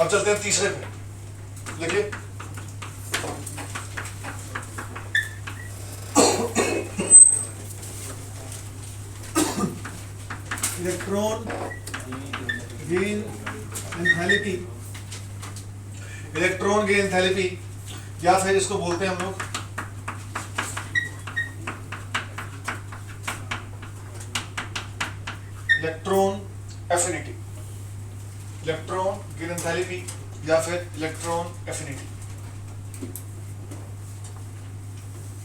अब चलते हैं तीसरे पे। देखिए electron gain enthalpy, electron gain enthalpy या फिर इसको बोलते हैं हम लोग electron affinity. Electron gain enthalpy या फिर इलेक्ट्रॉन एफिनिटी।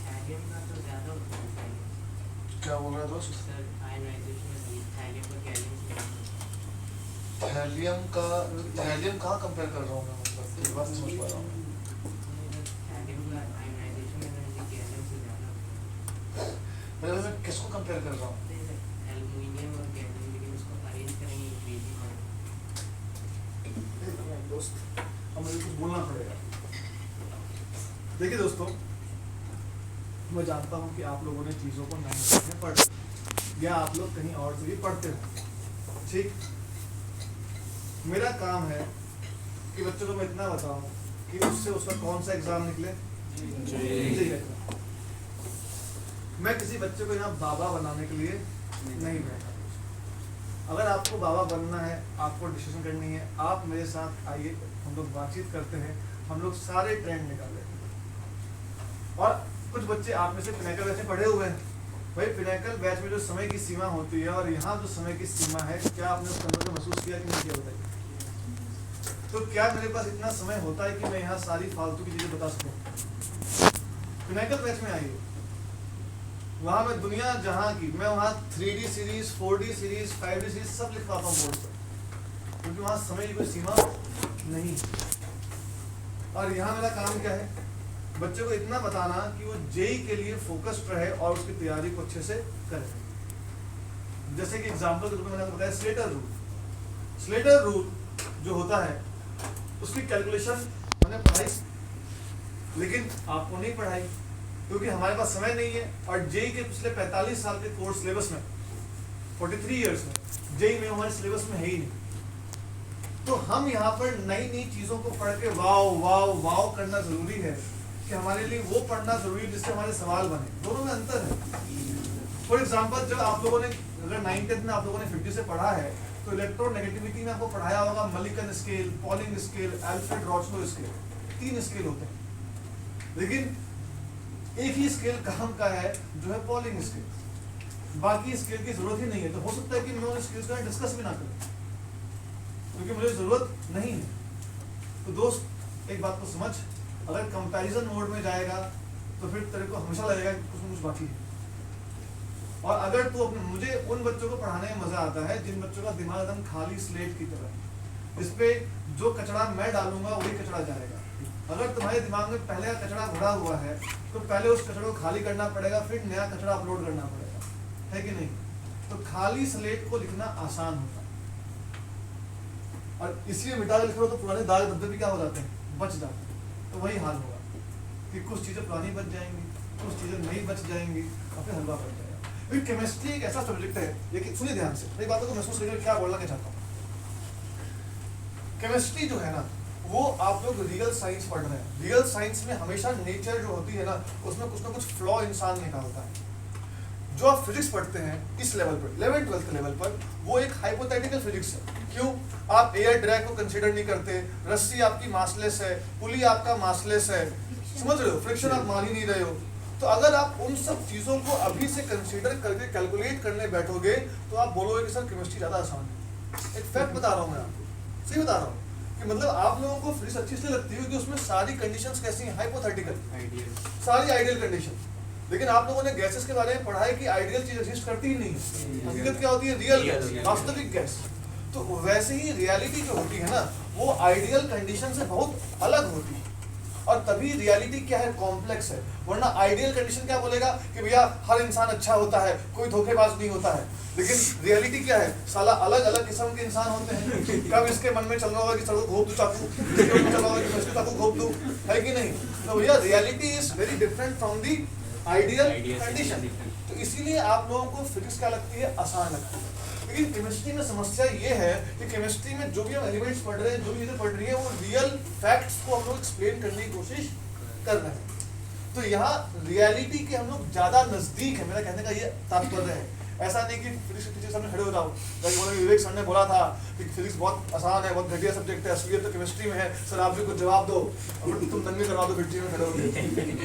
थैलियम का तो ज्यादा होता है क्या बोल रहे हैं दोस्त? सर, आयनाइजेशन में थैलियम का गैलियम से थैलियम का, थैलियम कहाँ कंपेयर कर रहा हूँ मैं? मतलब ये बात नहीं समझ पा रहा हूँ। थैलियम का आयनाइजेशन एनर्जी गैलियम से ज्यादा होता मतलब मैं किसको कंपेयर कर रहा हूँ? है। एल्युमिनियम और गैलियम, लेकिन उसको अरेंज करेंगे इक्वेशन में। दोस्त अब मुझे कुछ बोलना पड़ेगा। देखिए दोस्तों, मैं जानता हूँ कि आप लोगों ने चीज़ों को 9th में पढ़ा या आप लोग कहीं और से भी पढ़ते हो, ठीक। मेरा काम है कि बच्चों को मैं इतना बताऊं कि उससे उसका कौन सा एग्जाम निकले, जी। मैं किसी बच्चे को यहाँ बाबा बनाने के लिए नहीं बैठा। अगर आपको बाबा बनना है, आपको डिसीजन करनी है, आप मेरे साथ आइए, हम लोग बातचीत करते हैं, हम लोग सारे ट्रेंड निकालेंगे। और कुछ बच्चे आप में से पिनाकल बैच में पढ़े हुए हैं। भाई पिनाकल बैच में जो समय की सीमा होती है और यहाँ जो समय की सीमा है, क्या आपने उस अंदर को महसूस किया कि नहीं किया? बताइए। तो क्या मेरे पास इतना समय होता है कि मैं यहाँ सारी फालतू की चीजें बता सकूँ? पिनाकल बैच में आइए, वहाँ मैं दुनिया जहाँ की, मैं वहाँ 3D series 4D series 5D series सब लिखवाता हूँ बोर्ड पर, क्योंकि वहाँ समय की कोई सीमा नहीं। और यहाँ मेरा काम क्या है? बच्चे को इतना बताना कि वो जेई के लिए फोकस्ड रहे और उसकी तैयारी को अच्छे से करे। जैसे कि एग्जाम्पल के रूप में मैंने आपको बताया स्लेटर रूल। स्लेटर रूल जो होता है उसकी कैलकुलेशन मैंने पढ़ाई, लेकिन आपको नहीं पढ़ाई क्योंकि हमारे पास समय नहीं है। और जेई के पिछले 45 साल के कोर्स सिलेबस में, 43 इयर्स में जेई में हमारे सिलेबस में है ही नहीं। तो हम यहाँ पर नई नई चीजों को पढ़ के वाव वाव वाव करना जरूरी है कि हमारे लिए वो पढ़ना जरूरी है जिससे हमारे सवाल बने। दोनों में अंतर है। फॉर एग्जाम्पल, जब आप लोगों ने अगर 9th में आप लोगों ने 50 से पढ़ा है तो इलेक्ट्रोनेगेटिविटी में आपको पढ़ाया होगा Mulliken scale, Pauling scale, Allred Rochow scale, 3 scale होते हैं। लेकिन एक ही स्केल काम का है जो है पॉलिंग स्केल। बाकी स्किल की जरूरत ही नहीं है, तो हो सकता है कि मैं उन स्किल्स का डिस्कस भी ना करूं क्योंकि मुझे जरूरत नहीं है। तो दोस्त एक बात को समझ, अगर कंपैरिजन मोड में जाएगा तो फिर तेरे को हमेशा लगेगा कि कुछ न कुछ बाकी है। और अगर तू अपने, मुझे उन बच्चों को पढ़ाने में मजा आता है जिन बच्चों का दिमाग एकदम खाली स्लेट की तरह है, इस पे जो कचरा मैं डालूंगा वही कचरा जाएगा। अगर तुम्हारे दिमाग में पहले का कचरा भरा हुआ है तो पहले उस कचरे को खाली करना पड़ेगा, फिर नया कचरा अपलोड करना पड़ेगा, है कि नहीं? तो खाली स्लेट को लिखना आसान होता है और इसलिए मिटा के लिखो तो पुराने दाग धब्बे भी क्या हो जाते हैं, बच जाते हैं। तो वही हाल होगा कि कुछ चीजें पुरानी बच जाएंगी, कुछ चीजें नई बच जाएंगी और फिर हलवा बच जाएगा। फिर केमिस्ट्री एक ऐसा सब्जेक्ट है, लेकिन सुनिए ध्यान से, मेरी बातों को महसूस करके क्या बोलना चाहता हूँ। केमिस्ट्री जो है ना, वो आप लोग रियल साइंस पढ़ रहे हैं। रियल साइंस में हमेशा नेचर जो होती है ना, उसमें कुछ ना कुछ फ्लॉ इंसान निकालता है। जो आप फिजिक्स पढ़ते हैं इस लेवल पर, 11th-12th लेवल पर, वो एक हाइपोथेटिकल फिजिक्स है। क्यों? आप एयर ड्रैग को कंसीडर नहीं करते, रस्सी आपकी मासलेस है, पुली आपका मासलेस है, समझ रहे हो, फ्रिक्शन आप मान ही नहीं रहे हो। तो अगर आप उन सब चीजों को अभी से कंसीडर करके कैलकुलेट करने बैठोगे तो आप बोलोगे कि सर केमिस्ट्री ज्यादा आसान है। एक फैक्ट बता रहा हूँ मैं आपको, सही बता रहा हूँ कि मतलब आप लोगों को फिजिक्स अच्छी इसलिए लगती है कि उसमें सारी कंडीशंस कैसी हैं, हाइपोथेटिकल, सारी आइडियल कंडीशन। लेकिन आप लोगों ने गैसेस के बारे में पढ़ा है कि आइडियल चीज एग्जिस्ट करती ही नहीं है, हकीकत क्या होती है, रियल, वास्तविक गैस। तो वैसे ही रियलिटी जो होती है ना, वो आइडियल कंडीशन से बहुत अलग होती है और तभी रियलिटी क्या है, कॉम्प्लेक्स है। वरना आइडियल कंडीशन क्या बोलेगा कि भैया हर इंसान अच्छा होता है, कोई धोखेबाज नहीं होता है। लेकिन रियलिटी क्या है, साला अलग अलग किस्म के इंसान होते हैं। कब इसके मन में चल रहा होगा कि चलो घोप दूं चाकू, इसके मन में चल रहा होगा कि मैं इसको चाकू घोप दूं, है कि नहीं? तो भैया reality is very different from the ideal condition. तो इसीलिए आप लोगों को फिजिक्स क्या लगती है, आसान लगती है। लेकिन केमिस्ट्री में समस्या ये है कि केमिस्ट्री में जो भी हम एलिमेंट्स पढ़ रहे हैं, जो भी चीजें पढ़ रही है, वो रियल फैक्ट्स को हम लोग एक्सप्लेन करने की कोशिश कर रहे हैं। तो यहाँ रियलिटी के हम लोग ज्यादा नजदीक है, मेरा कहने का ये तात्पर्य है। ऐसा नहीं कि फिजिक्स टीचर सामने खड़े हो जाओ, विवेक सर ने बोला था कि फिजिक्स बहुत आसान है, बहुत घटिया सब्जेक्ट है, असलियत तो केमिस्ट्री में है, सर आप भी कुछ जवाब दो और तुम दंगे करवा दो फिजिक्स में खड़े हो।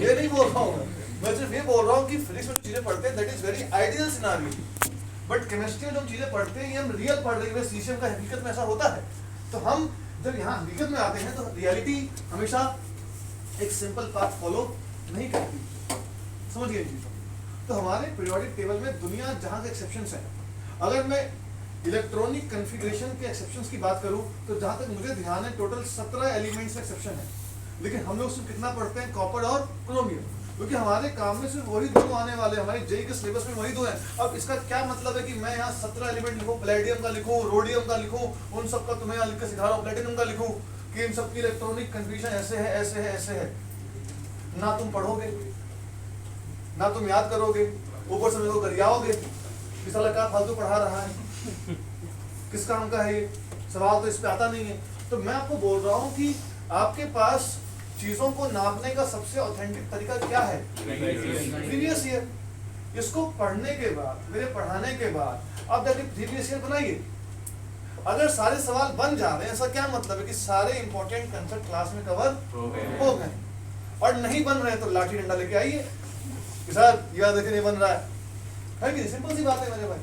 ये नहीं बोल रहा हूँ मैं सिर्फ ये बोल रहा हूँ कि फिजिक्स में चीजें पढ़ते हैं that is very ideal scenario, but chemistry में जो चीजें पढ़ते हैं ये हम रियल पढ़ रहे हैं, सीसीएम का हकीकत में ऐसा होता है। तो हम जब यहाँ हकीकत में आते हैं तो रियलिटी हमेशा एक सिंपल पाथ फॉलो नहीं करती, समझिए चीजों। तो हमारे पीरियोडिक टेबल में दुनिया जहाँ के एक्सेप्शंस हैं, अगर मैं इलेक्ट्रॉनिक कॉन्फ़िगरेशन के एक्सेप्शंस की बात करूँ तो जहाँ तक मुझे ध्यान है टोटल 17 एलिमेंट्स एक्सेप्शन है। लेकिन हम लोग सिर्फ कितना पढ़ते हैं, कॉपर और क्रोमियम, क्योंकि हमारे काम में सिर्फ वही दो आने वाले, हमारे जेई के सिलेबस में वही दो हैं। अब इसका क्या मतलब है कि मैं यहाँ 17 एलिमेंट लिखूँ, प्लेटियम का लिखूँ, रोडियम का लिखूँ, उन सब का तुम्हें यहाँ लिख के सिखा रहा हूँ, प्लेटिनम का लिखूँ कि इन सब की इलेक्ट्रॉनिक कन्फ्यूजन ऐसे है, ऐसे है, ऐसे है। ना तुम पढ़ोगे, ना तुम याद करोगे, ऊपर से मेरे को गरियाओगे कि साला क्या फालतू पढ़ा रहा है, किस काम का है ये, सवाल तो इस पे आता नहीं है। तो मैं आपको बोल रहा हूँ कि आपके पास चीजों को नापने का सबसे ऑथेंटिक तरीका क्या है, प्रीवियस ईयर। इसको पढ़ने के बाद, मेरे पढ़ाने के बाद आप जाके प्रीवियस ईयर बनाइए। अगर सारे सवाल बन जा रहे हैं, ऐसा क्या मतलब है कि सारे इंपॉर्टेंट कंसेप्ट क्लास में कवर हो गए, और नहीं बन रहे तो लाठी डंडा लेके आइए कि सर यह देखिए नहीं बन रहा है कि सिंपल सी बात है मेरे भाई।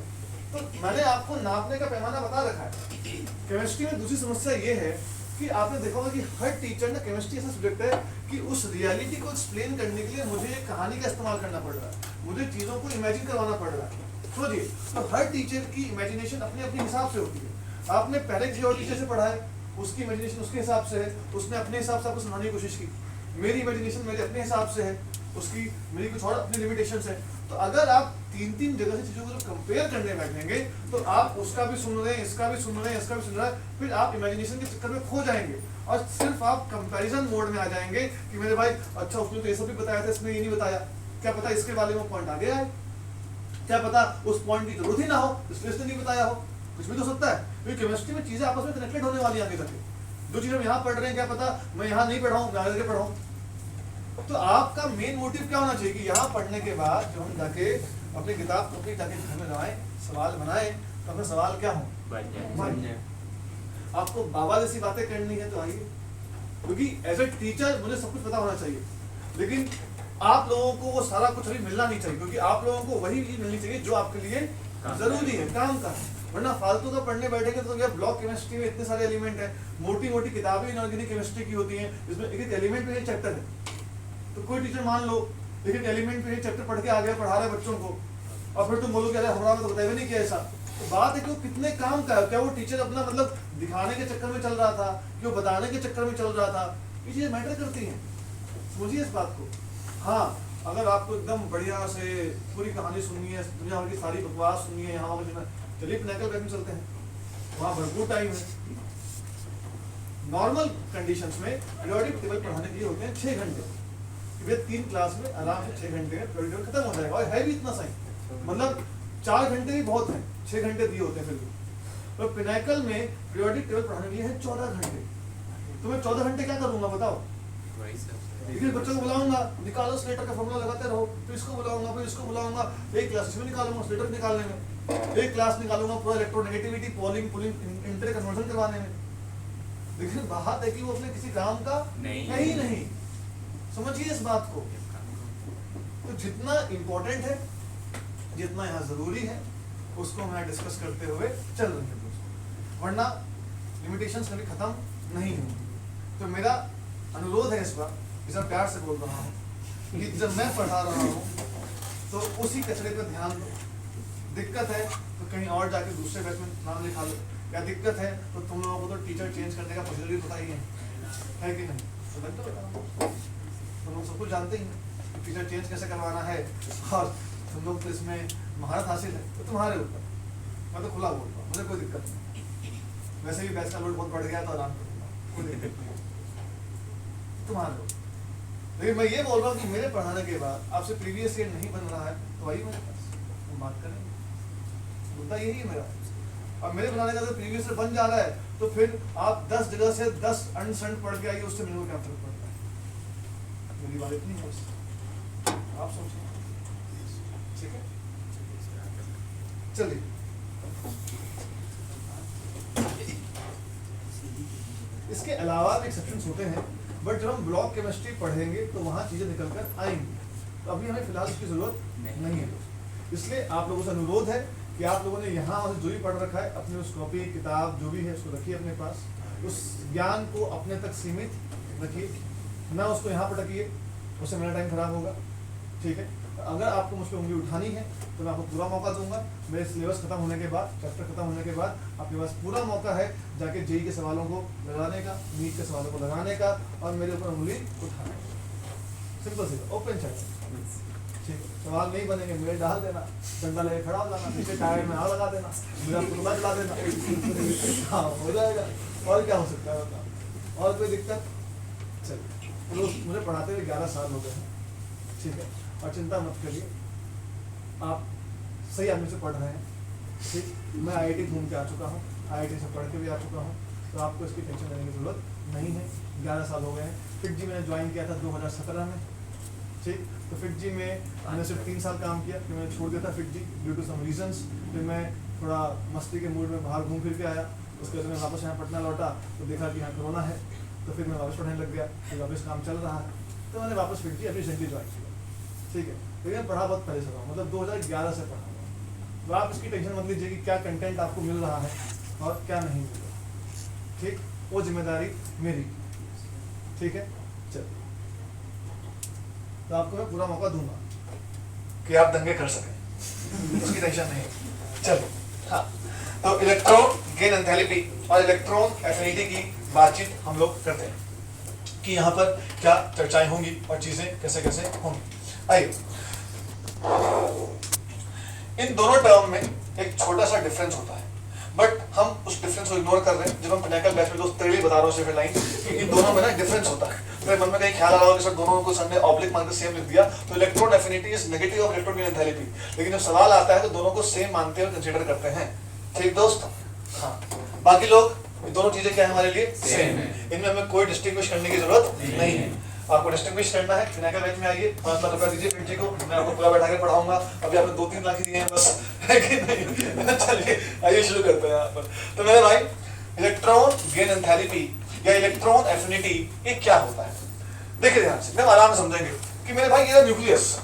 तो मैंने आपको नापने का पैमाना बता रखा है। केमिस्ट्री में दूसरी समस्या ये है कि आपने देखा होगा कि हर टीचर ने, केमिस्ट्री ऐसा सब्जेक्ट है कि उस रियलिटी को एक्सप्लेन करने के लिए मुझे एक कहानी का इस्तेमाल करना पड़ रहा है, मुझे चीज़ों को इमेजिन करवाना पड़ रहा है। समझिए, तो हर टीचर की इमेजिनेशन अपने अपने हिसाब से होती है। आपने पहले किसी और टीचर से पढ़ा है, उसकी इमेजिनेशन उसके हिसाब से है, उसने अपने हिसाब से आपको समझाने की कोशिश की। मेरी इमेजिनेशन मेरे अपने हिसाब से है, उसकी मेरी कुछ और अपनी लिमिटेशंस है। तो अगर आप तीन जगह से चीजों को कंपेयर करने बैठेंगे तो आप उसका भी सुन रहे हैं, इसका भी सुन रहे हैं, इसका भी सुन रहे हैं, फिर आप इमेजिनेशन के चक्कर में खो जाएंगे और सिर्फ आप कंपैरिजन मोड में आ जाएंगे कि मेरे भाई अच्छा उसने तो ये सब भी बताया था, इसने ये नहीं बताया, क्या पता इसके बारे में पॉइंट आ गया है, क्या पता उस पॉइंट की जरूरत ही ना हो इसलिए इसने नहीं बताया हो, कुछ भी तो सकता है। क्योंकि केमिस्ट्री में चीजें आपस में कनेक्टेड होने वाली आगे तक। जो चीज हम यहाँ पढ़ रहे हैं, क्या पता मैं यहाँ नहीं पढ़ाऊँ, मैं आगे पढ़ाऊँ। तो आपका मेन मोटिव क्या होना चाहिए कि यहाँ पढ़ने के बाद जो हम जाके अपनी किताब अपनी जाके घर में लाएं, सवाल बनाएं, तो अपने सवाल क्या हो, बन जाए। आपको बाबा जैसी बातें करनी है तो आइए, क्योंकि एज ए टीचर मुझे सब कुछ पता होना चाहिए, लेकिन आप लोगों को वो सारा कुछ अभी मिलना नहीं चाहिए, क्योंकि आप लोगों को वही चीज मिलनी चाहिए जो आपके लिए जरूरी है, काम का है। वरना फालतू का पढ़ने बैठेंगे तो यार ब्लॉक केमिस्ट्री में इतने सारे एलिमेंट है, मोटी मोटी किताबें इनऑर्गेनिक केमिस्ट्री की होती हैं, जिसमें एक एक एलिमेंट पे एक चैप्टर है। तो कोई टीचर मान लो एक एक एलिमेंट पे एक चैप्टर पढ़ के आ गया, पढ़ा रहे बच्चों को, और फिर तुम बोलो कि अरे हमारा तो बताया भी नहीं किया ऐसा। तो बात है कि वो कितने काम का है, क्या वो टीचर अपना मतलब दिखाने के चक्कर में चल रहा था, क्यों बताने के चक्कर में चल रहा था, ये चीजें मैटर करती हैं, समझिए इस बात को। हाँ, अगर आपको एकदम बढ़िया से पूरी कहानी सुननी है, दुनिया भर की सारी बकवास सुननी है, यहाँ पर चलिए पिनाकल बैच में चलते हैं, वहाँ भरपूर टाइम है। नॉर्मल कंडीशंस में पीरियोडिक टेबल पढ़ाने के लिए होते हैं 6 घंटे, वे 3 क्लास में आराम से 6 घंटे में पीरियोडिक टेबल खत्म हो जाएगा, और है भी इतना सही, मतलब 4 घंटे भी बहुत है, 6 घंटे दिए होते हैं फिर भी। तो पिनाकल में पीरियोडिक टेबल पढ़ाने के लिए है 14 घंटे। तो मैं 14 घंटे क्या करूंगा बताओ? लेकिन बच्चों को बुलाऊंगा, निकालो स्लेटर का फॉर्मूला लगाते रहो, फिर इसको बुलाऊंगा, फिर इसको बुलाऊंगा, एक क्लास इसमें निकालूंगा स्लेटर निकालने में, एक क्लास निकालूंगा पूरा electronegativity polling pulling inter conversion करवाने में। लेकिन बात है कि वो अपने किसी काम का नहीं। समझिए इस बात को। तो जितना इम्पोर्टेंट है, जितना यहाँ जरूरी है, उसको मैं डिस्कस करते हुए चल रहे हैं दोस्तों, वरना लिमिटेशंस कभी खत्म नहीं होंगी। तो मेरा अनुरोध है इस बार, इसे प्यार से बोल रहा हूँ कि जब मैं पढ़ा रहा हूँ तो उसी कचरे पर ध्यान दो। दिक्कत है तो कहीं और जाके दूसरे बैच में नाम लिखा लो, या दिक्कत है तो तुम लोगों को तो टीचर चेंज करने का प्रोसीजर भी पता ही है कि नहीं? तो मैं तो बताऊँ, तुम लोग सब कुछ जानते ही हैं टीचर चेंज कैसे करवाना है, और तुम लोग तो इसमें महारत हासिल है, तो तुम्हारे ऊपर। मैं तो खुला बोल रहा हूँ, मुझे कोई दिक्कत नहीं। वैसे भी बैच का लोड बहुत बढ़ गया तो आराम करूँगा, कोई दिक्कत नहीं तुम्हारे। लेकिन मैं ये बोल रहा हूँ कि मेरे पढ़ाने के बाद आपसे प्रीवियस ईयर नहीं बन रहा है तो वही मेरे पास हम बात करेंगे, मुद्दा यही है मेरा। और मेरे बनाने का अगर प्रीवियस ईयर बन जा रहा है तो फिर आप 10 जगह से 10 अनसंट पढ़ के आइए, उससे मेरे को क्या फर्क पड़ता है? मेरी बात इतनी है, आप सोचिए। ठीक है, चलिए इसके अलावा भी एक्सेप्शंस होते हैं, बट जब हम ब्लॉक केमिस्ट्री पढ़ेंगे तो वहाँ चीज़ें निकल कर आएंगी। तो अभी हमें फिलहाल उसकी ज़रूरत नहीं है। इसलिए आप लोगों से अनुरोध है कि आप लोगों ने यहाँ जो भी पढ़ रखा है अपने उस कॉपी किताब जो भी है उसको रखिए अपने पास, उस ज्ञान को अपने तक सीमित रखिए, ना उसको यहाँ पर रखिए, उससे मेरा टाइम खराब होगा। ठीक है, अगर आपको मुझ पर उंगली उठानी है तो मैं आपको पूरा मौका दूंगा। मेरे सिलेबस खत्म होने के बाद, चैप्टर खत्म होने के बाद आपके पास पूरा मौका है जाके जेई के सवालों को लगाने का, नीट के सवालों को लगाने का, और मेरे ऊपर उंगली उठाने का। सिंपल सी ओपन चैप्टर। ठीक है, सवाल नहीं बनेंगे मेरे डाल देना, डंडा लेके खड़ा हो जाना, पीछे टायर में आग लगा देना, मेरा पुतला जला देना, हाँ हो जाएगा। और क्या हो सकता है बताओ? और कोई दिक्कत? चलिए, मुझे पढ़ाते हुए 11 साल हो गए हैं। ठीक है, और चिंता मत करिए, आप सही आदमी से पढ़ रहे हैं। ठीक, मैं आईआईटी घूम के आ चुका हूँ, आईआईटी से पढ़ के भी आ चुका हूँ, तो आपको इसकी टेंशन लेने की ज़रूरत नहीं है। 11 साल हो गए हैं। फिट जी मैंने ज्वाइन किया था 2017 में। ठीक, तो फिट जी में मैंने सिर्फ 3 साल काम किया, फिर मैंने छोड़ दिया था फिट जी ड्यू टू सम रीजंस। फिर मैं थोड़ा मस्ती के मूड में बाहर घूम फिर के आया, उसके बाद मैं वापस यहाँ पटना लौटा तो देखा कि यहाँ कोरोना है, तो फिर मैं वापस पढ़ने लग गया, फिर वापस काम चल रहा है, तो मैंने वापस फिट जी अभी रिसेंटली ज्वाइन किया। ठीक है, लेकिन पढ़ा बहुत पहले से रहा हूँ, मतलब 2011 से पढ़ा हुआ। तो आप इसकी टेंशन मत लीजिए कि क्या कंटेंट आपको मिल रहा है और क्या नहीं मिल रहा। ठीक, वो जिम्मेदारी मेरी। ठीक है, चलिए, तो आपको मैं पूरा मौका दूंगा कि आप दंगे कर सकें, उसकी टेंशन नहीं। चलो, हाँ, तो इलेक्ट्रॉन गेन एंथैल्पी और इलेक्ट्रॉन एफिनिटी की बातचीत हम लोग करते हैं कि यहाँ पर क्या चर्चाएं होंगी और चीजें कैसे कैसे होंगी। आइए, इन दोनों टर्म में एक छोटा सा डिफरेंस होता है, बट हम उस डिफरेंस को इग्नोर कर रहे हैं। जब हम पिनाकल बैच में दोस्त तेरे बता रहा हूँ सिर्फ लाइन कि इन दोनों में ना डिफरेंस होता है। मेरे मन में कहीं ख्याल आ रहा हो कि सर दोनों को सर ने ऑब्लिक मान के सेम लिख दिया, तो electron affinity is negative of electron enthalpy. लेकिन जब सवाल आता है तो दोनों को सेम मानते हैं और कंसीडर करते हैं। ठीक दोस्त, हाँ, बाकी लोग ये दोनों चीजें क्या है हमारे लिए सेम है, इनमें हमें कोई डिस्टिंग्विश करने की जरूरत नहीं है। आपको डिस्टिंग्विश करना है, पिनाकल बैच में आइए, 5 लाख रुपया दीजिए फिट जी को, मैं आपको पूरा बैठा के पढ़ाऊंगा। अभी आपने 2-3 लाख ही दिए हैं बस, है कि नहीं? चलिए आइए शुरू करते हैं यहाँ पर। तो मेरे भाई, इलेक्ट्रॉन गेन एंथैल्पी या इलेक्ट्रॉन एफिनिटी ये क्या होता है? देखिए ध्यान से, एकदम आराम से समझेंगे। कि मेरे भाई ये न्यूक्लियस,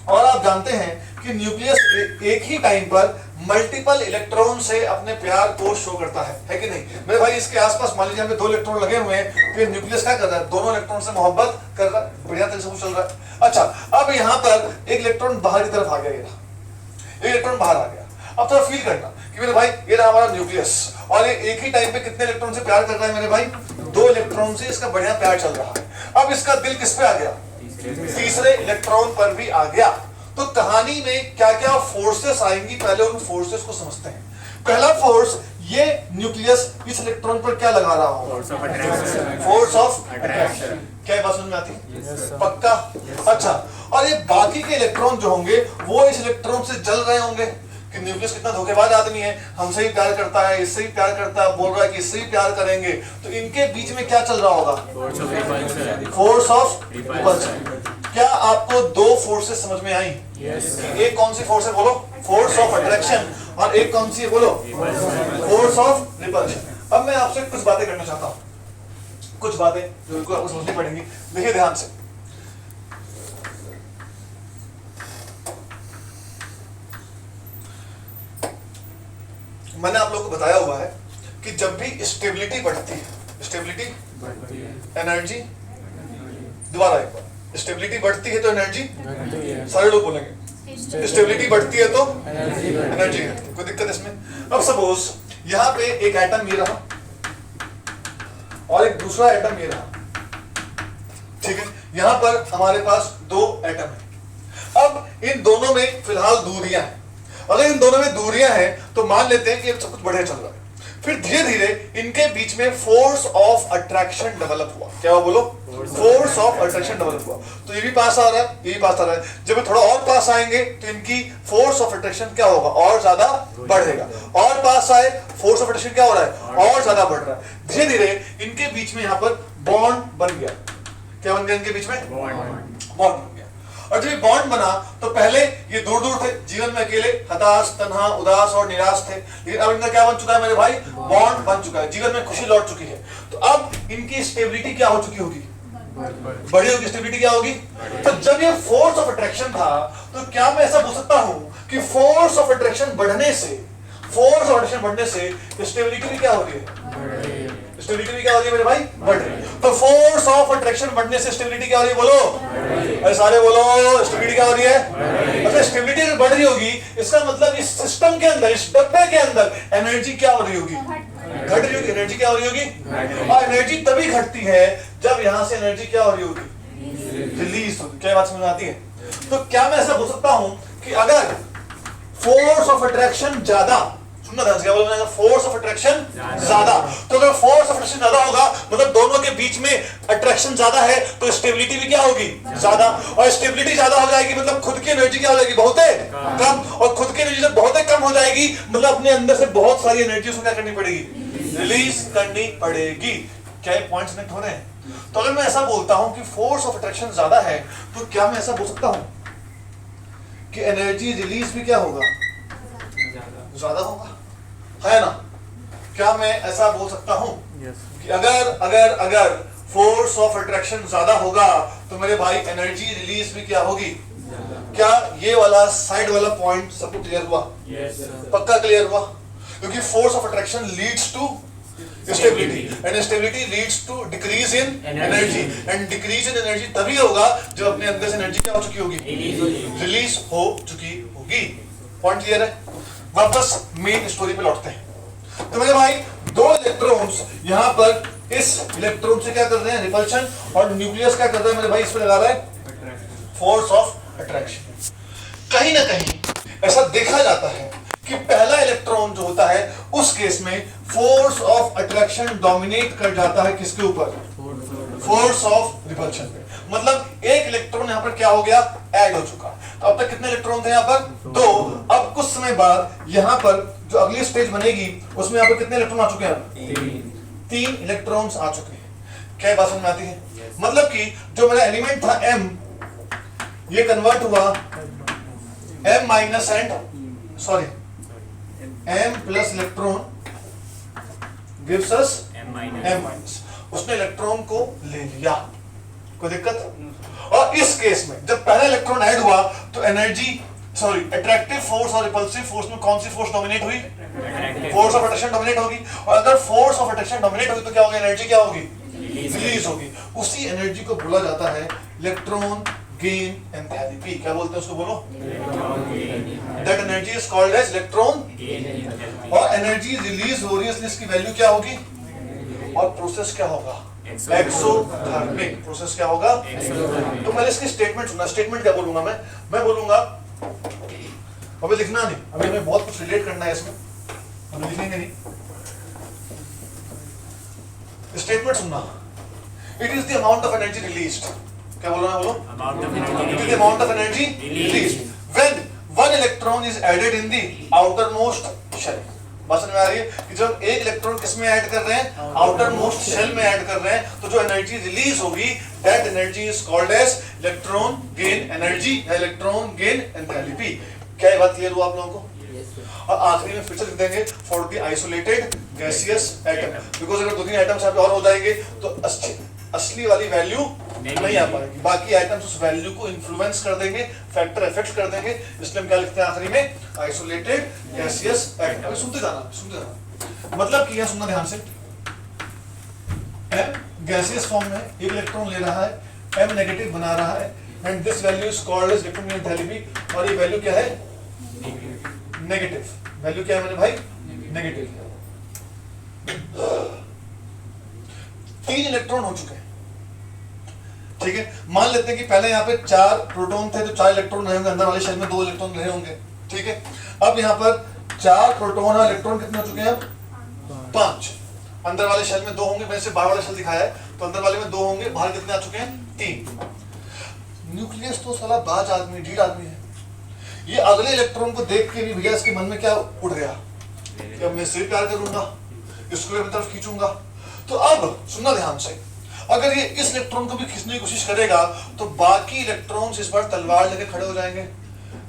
और आप जानते हैं कि न्यूक्लियस एक ही टाइम पर मल्टीपल इलेक्ट्रॉन से अपने प्यार को शो करता है कि नहीं मेरे भाई। इसके आसपास मान लीजिए हमें 2 इलेक्ट्रॉन लगे हुए हैं, तो ये न्यूक्लियस क्या कर रहा है, दोनों इलेक्ट्रॉन से मोहब्बत कर रहा है, बढ़िया तरीके से चल रहा है। अच्छा, अब यहाँ पर एक इलेक्ट्रॉन बाहर की तरफ आ गया, एक इलेक्ट्रॉन बाहर आ गया। अब थोड़ा फील करना कि मेरे भाई ये रहा हमारा न्यूक्लियस, और ये एक ही टाइम पे कितने इलेक्ट्रॉन से प्यार कर रहा है मेरे भाई, 2 इलेक्ट्रॉन से इसका बढ़िया प्यार चल रहा है। अब इसका दिल किस पे आ गया, तीसरे इलेक्ट्रॉन पर भी आ गया। तो कहानी में क्या क्या फोर्सेस आएंगी, पहले उन फोर्सेस को समझते हैं। पहला फोर्स, ये न्यूक्लियस इस इलेक्ट्रॉन पर क्या लगा रहा होगा, फोर्स ऑफ अट्रैक्शन। क्या बात समझ में आती है, पक्का। अच्छा, और ये बाकी के इलेक्ट्रॉन जो होंगे वो इस इलेक्ट्रॉन से जल रहे होंगे कि न्यूक्लियस कितना धोखेबाज आदमी है, हमसे ही प्यार करता है, इससे ही प्यार करता है, बोल रहा है कि इससे ही प्यार करेंगे। तो इनके बीच में क्या चल रहा होगा, फोर्स ऑफ रिपल्शन। क्या आपको 2 फोर्सेस समझ में आई? एक कौन सी फोर्स है बोलो, फोर्स ऑफ अट्रैक्शन, और एक कौन सी है बोलो, फोर्स ऑफ रिपल्शन। अब मैं आपसे कुछ बातें करना चाहता हूँ, कुछ बातें जो बिल्कुल आपको समझनी पड़ेंगी। देखिए ध्यान से, मैंने आप लोगों को बताया हुआ है कि जब भी स्टेबिलिटी बढ़ती है, स्टेबिलिटी एनर्जी, दोबारा एक बार, स्टेबिलिटी बढ़ती है तो एनर्जी, सारे लोग बोलेंगे स्टेबिलिटी बढ़ती है तो एनर्जी, कोई दिक्कत इसमें? अब सपोज यहाँ पे एक एटम ये रहा और एक दूसरा एटम ये रहा, ठीक है। यहाँ पर हमारे पास 2 एटम है। अब इन दोनों में फिलहाल दूरियां हैं। अगर इन दोनों में दूरियां हैं तो मान लेते हैं कि सब कुछ बढ़िया चल रहा है। फिर धीरे धीरे इनके बीच में फोर्स ऑफ अट्रैक्शन डेवलप हुआ। क्या हुआ बोलो, फोर्स ऑफ अट्रैक्शन डेवलप हुआ। तो ये भी पास आ रहा है, ये भी पास आ रहा है। जब ये थोड़ा और पास आएंगे तो इनकी फोर्स ऑफ अट्रैक्शन क्या होगा, और ज्यादा बढ़ेगा। और पास आए, फोर्स ऑफ अट्रैक्शन क्या हो रहा है, और ज्यादा बढ़ रहा है। धीरे धीरे इनके बीच में यहाँ पर बॉन्ड बन गया। क्या बन गया इनके बीच में, बॉन्ड बन गया। और जब ये बॉन्ड बना तो पहले ये दूर दूर थे, जीवन में अकेले, हताश, तन्हा, उदास और निराश थे। लेकिन अब इनका क्या बन चुका है मेरे भाई, बॉन्ड बन चुका है, जीवन में खुशी लौट चुकी है। तो अब इनकी स्टेबिलिटी क्या हो चुकी होगी, बड़ी होगी। स्टेबिलिटी क्या होगी, तो जब ये फोर्स ऑफ अट्रैक्शन था तो क्या मैं ऐसा बोल सकता हूं कि फोर्स ऑफ अट्रैक्शन बढ़ने से, फोर्स ऑफ अट्रैक्शन बढ़ने से स्टेबिलिटी भी क्या हो रही है, स्टेबिलिटी भी क्या हो रही है मेरे भाई, बढ़ रही है। तो फोर्स ऑफ अट्रैक्शन बढ़ने से स्टेबिलिटी क्या हो रही है बोलो, अरे सारे बोलो, स्टेबिलिटी क्या हो रही है। अच्छा, स्टेबिलिटी अगर बढ़ रही होगी इसका मतलब इस सिस्टम के अंदर, इस डब्बे के अंदर एनर्जी क्या हो रही होगी, घट रही होगी। एनर्जी क्या हो रही होगी, और एनर्जी तभी घटती है जब यहां से एनर्जी क्या हो रही होगी, रिलीज होगी। क्या बात समझ आती है? तो क्या मैं ऐसा बोल सकता हूं कि अगर फोर्स ऑफ अट्रैक्शन ज्यादा, सुनना ध्यान से, क्या बोला, फोर्स ऑफ अट्रैक्शन ज्यादा, तो अगर फोर्स ऑफ अट्रैक्शन ज्यादा होगा मतलब दोनों के बीच में अट्रैक्शन ज्यादा है तो स्टेबिलिटी भी क्या होगी, ज्यादा। और स्टेबिलिटी ज्यादा हो जाएगी मतलब खुद की एनर्जी क्या हो जाएगी, बहुत कम। और खुद की एनर्जी जब बहुत कम हो जाएगी मतलब अपने अंदर से बहुत सारी एनर्जी उसको क्या करनी पड़ेगी, रिलीज करनी पड़ेगी। क्या ये पॉइंट्स कनेक्ट हो रहे हैं? तो अगर मैं ऐसा बोलता हूं कि फोर्स ऑफ अट्रैक्शन ज्यादा है तो क्या मैं ऐसा बोल सकता हूं कि एनर्जी रिलीज भी क्या होगा, ज्यादा होगा, है ना? क्या मैं ऐसा बोल सकता हूं कि अगर अगर अगर फोर्स ऑफ अट्रैक्शन ज्यादा होगा तो मेरे भाई एनर्जी रिलीज भी क्या होगी? क्या ये वाला साइड वाला पॉइंट सबको क्लियर हुआ? पक्का क्लियर हुआ? क्योंकि force of attraction leads to stability and stability leads to decrease in energy, and decrease in energy तभी होगा जब अपने अंदर से एनर्जी क्या हो चुकी होगी, रिलीज हो चुकी होगी। पॉइंट क्लियर है? वापस मेन स्टोरी पे लौटते हैं। तो मेरे भाई 2 इलेक्ट्रॉन्स यहाँ पर इस इलेक्ट्रॉन से क्या कर रहे हैं, रिपल्शन, और न्यूक्लियस क्या कर रहा है मेरे भाई, इस पे लगा रहा है फोर्स ऑफ अट्रैक्शन। कहीं ना कहीं ऐसा देखा जाता है कि पहला इलेक्ट्रॉन जो होता है उस केस में फोर्स ऑफ अट्रैक्शन डोमिनेट कर जाता है किसके ऊपर, फोर्स ऑफ रिपल्शन पे। मतलब एक इलेक्ट्रॉन यहाँ पर क्या हो गया, ऐड हो चुका। तो अब तक कितने इलेक्ट्रॉन थे यहाँ पर, 2। अब कुछ समय बाद यहाँ पर जो अगली स्टेज बनेगी उसमें यहाँ पर कितने इलेक्ट्रॉन आ चुके हैं, 3 इलेक्ट्रॉन्स आ चुके हैं। क्या बात समझ में आती है? मतलब कि जो मेरा एलिमेंट था M, ये कन्वर्ट हुआ M minus and sorry M plus electron gives us M minus. उसने इलेक्ट्रॉन को ले लिया, कोई दिक्कत? और इस केस में जब पहला इलेक्ट्रॉन ऐड हुआ तो एनर्जी सॉरी अट्रैक्टिव फोर्स और रिपल्सिव फोर्स में कौन सी फोर्स डोमिनेट हुई? फोर्स ऑफ अट्रैक्शन डोमिनेट होगी। और अगर फोर्स ऑफ अट्रैक्शन डोमिनेट होगी तो क्या होगी? एनर्जी क्या होगी? रिलीज होगी। उसी एनर्जी को बोला जाता है इलेक्ट्रॉन गेन एंथैल्पी। क्या बोलते हैं उसको? बोलो। That energy is called as electron gain. और एनर्जी रिलीज हो रही है इसलिए इसकी वैल्यू क्या होगी? और प्रोसेस क्या होगा? एक्सोथर्मिक। प्रोसेस क्या होगा? तो पहले इसकी स्टेटमेंट सुनना। स्टेटमेंट क्या बोलूंगा मैं बोलूंगा, अभी लिखना नहीं, अभी हमें बहुत कुछ रिलेट करना है इसमें, हम लिखेंगे नहीं। स्टेटमेंट सुनना। It is the amount of energy released. क्या बोल रहा है? बोलो। It is the amount of energy released when one electron is added in the outer most shell. बात समझ में आ रही है कि जब एक इलेक्ट्रॉन किस में ऐड कर रहे हैं? आउटर मोस्ट शेल में ऐड कर रहे हैं, तो जो एनर्जी रिलीज होगी that energy is called as electron gain energy या इलेक्ट्रॉन गेन एंथैल्पी। क्या ये बात क्लियर हुआ आप लोगों को? और आखिरी में फिर से लिख देंगे for the isolated gaseous atom, because अगर 2-3 आइटम्स यहाँ पे और हो जाएंगे तो असली वाली वैल्यू नहीं आ पाएगी। बाकी आइटम्स उस वैल्यू को इन्फ्लुएंस कर देंगे, फैक्टर इफेक्ट कर देंगे। इसलिए हम क्या लिखते हैं आखिरी में? Isolated gaseous atom. अभी सुनते जाना। मतलब कि यह सुनना ध्यान से, M गैसियस फॉर्म में एक इलेक्ट्रॉन ले रहा है, M नेगेटिव बना रहा है, and this value is called as electron enthalpy. और ये वैल्यू क्या है? नेगेटिव। वैल्यू क्या है मेरे भाई? नेगेटिव। 3 इलेक्ट्रॉन हो चुके हैं, ठीक है। मान लेते हैं कि पहले यहाँ पे 4 प्रोटॉन थे तो 4 इलेक्ट्रॉन रहे होंगे, अंदर वाले शेल में 2 इलेक्ट्रॉन रहे होंगे, ठीक है। अब यहाँ पर 4 प्रोटॉन और इलेक्ट्रॉन कितने हो चुके हैं? 5। अंदर वाले शेल में 2 होंगे, मैंने से बाहर वाला शेल दिखाया है, तो अंदर वाले में 2 होंगे, बाहर कितने आ चुके हैं? 3। न्यूक्लियस तो साला बाज आदमी, ढीठ आदमी है। ये अगले इलेक्ट्रॉन को देख के भी भैया इसके मन में क्या उठ गया कि अब मैं इससे प्यार करूंगा, इसको अपनी तरफ खींचूंगा। तो अब सुनना ध्यान से, अगर ये इस इलेक्ट्रॉन को भी खींचने की कोशिश करेगा तो बाकी इलेक्ट्रॉन्स इस बार तलवार लेके खड़े हो जाएंगे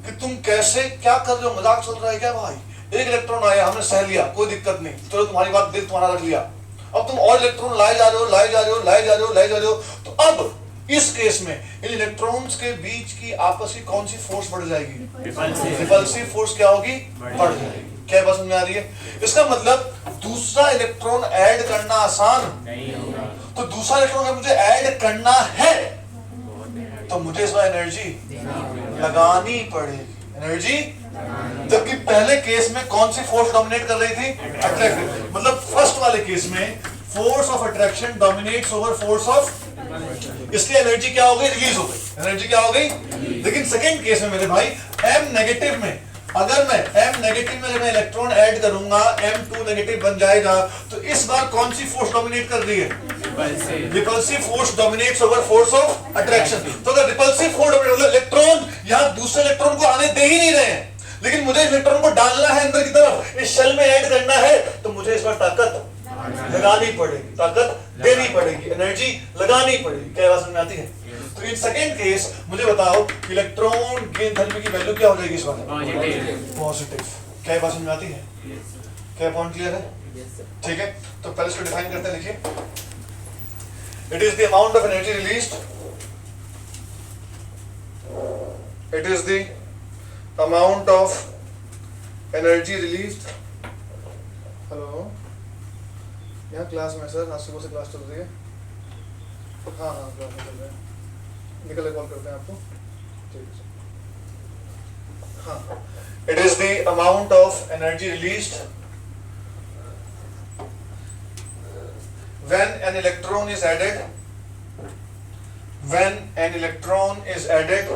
कि तुम कैसे, क्या कर रहे हो, मजाक चल रहा है क्या भाई? एक इलेक्ट्रॉन आया, हमने सह लिया, कोई दिक्कत नहीं, चलो तुम्हारी बात दिल तुम्हारा रख लिया। अब तुम और इलेक्ट्रॉन लाए जा रहे हो, लाए जा रहे हो, लाए जा रहे हो, लाए जा रहे हो। तो अब इस केस में इन इलेक्ट्रॉन्स के बीच की आपस की कौन सी फोर्स बढ़ जाएगी? रिपल्सिव फोर्स क्या होगी? बढ़ जाएगी। क्या बात समझ में आ रही है? इसका मतलब दूसरा इलेक्ट्रॉन ऐड करना आसान नहीं होगा। तो दूसरा इलेक्ट्रॉन अगर मुझे ऐड करना है तो मुझे इसमें एनर्जी लगानी पड़ेगी। एनर्जी, जबकि पहले केस में कौन सी फोर्स डोमिनेट कर रही थी? अट्रैक्टिव। मतलब फर्स्ट वाले केस में force of attraction dominates over force of, इसलिए एनर्जी क्या हो गई? रिलीज हो गई। एनर्जी क्या हो गई? लेकिन सेकंड केस में मेरे भाई M नेगेटिव में, अगर मैं M नेगेटिव में मैं इलेक्ट्रॉन ऐड करूंगा, M2 नेगेटिव बन जाएगा, तो इस बार कौन सी फोर्स डोमिनेट कर रही है? Repulsive force dominates over force of attraction. तो अगर रिपल्सिव फोर्स डोमिनेट, इलेक्ट्रॉन यहां दूसरे इलेक्ट्रॉन को आने दे ही नहीं रहे हैं, लेकिन मुझे इलेक्ट्रॉन को डालना है अंदर की तरफ, इस शेल में ऐड करना है, तो मुझे इस बार ताकत लगानी पड़ेगी, ताकत देनी पड़ेगी, एनर्जी लगानी पड़ेगी। क्या बात समझ में आती है? तो इन सेकंड केस मुझे बताओ इलेक्ट्रॉन गेन एंथैल्पी की वैल्यू क्या हो जाएगी इस बार? पॉजिटिव। क्या बात समझ में आती है? क्या पॉइंट क्लियर है? ठीक है, तो पहले इसको डिफाइन करते हैं। लिखिए, it is the amount of energy released, it is the amount of energy released. Hello, यहाँ क्लास में सर, आज सुबह से क्लास चल रही है। हाँ हाँ, क्लास में चल रहा है, निकल के कॉल करते हैं आपको। ठीक है सर। हाँ, it is the amount of energy released when an electron is added, when an electron is added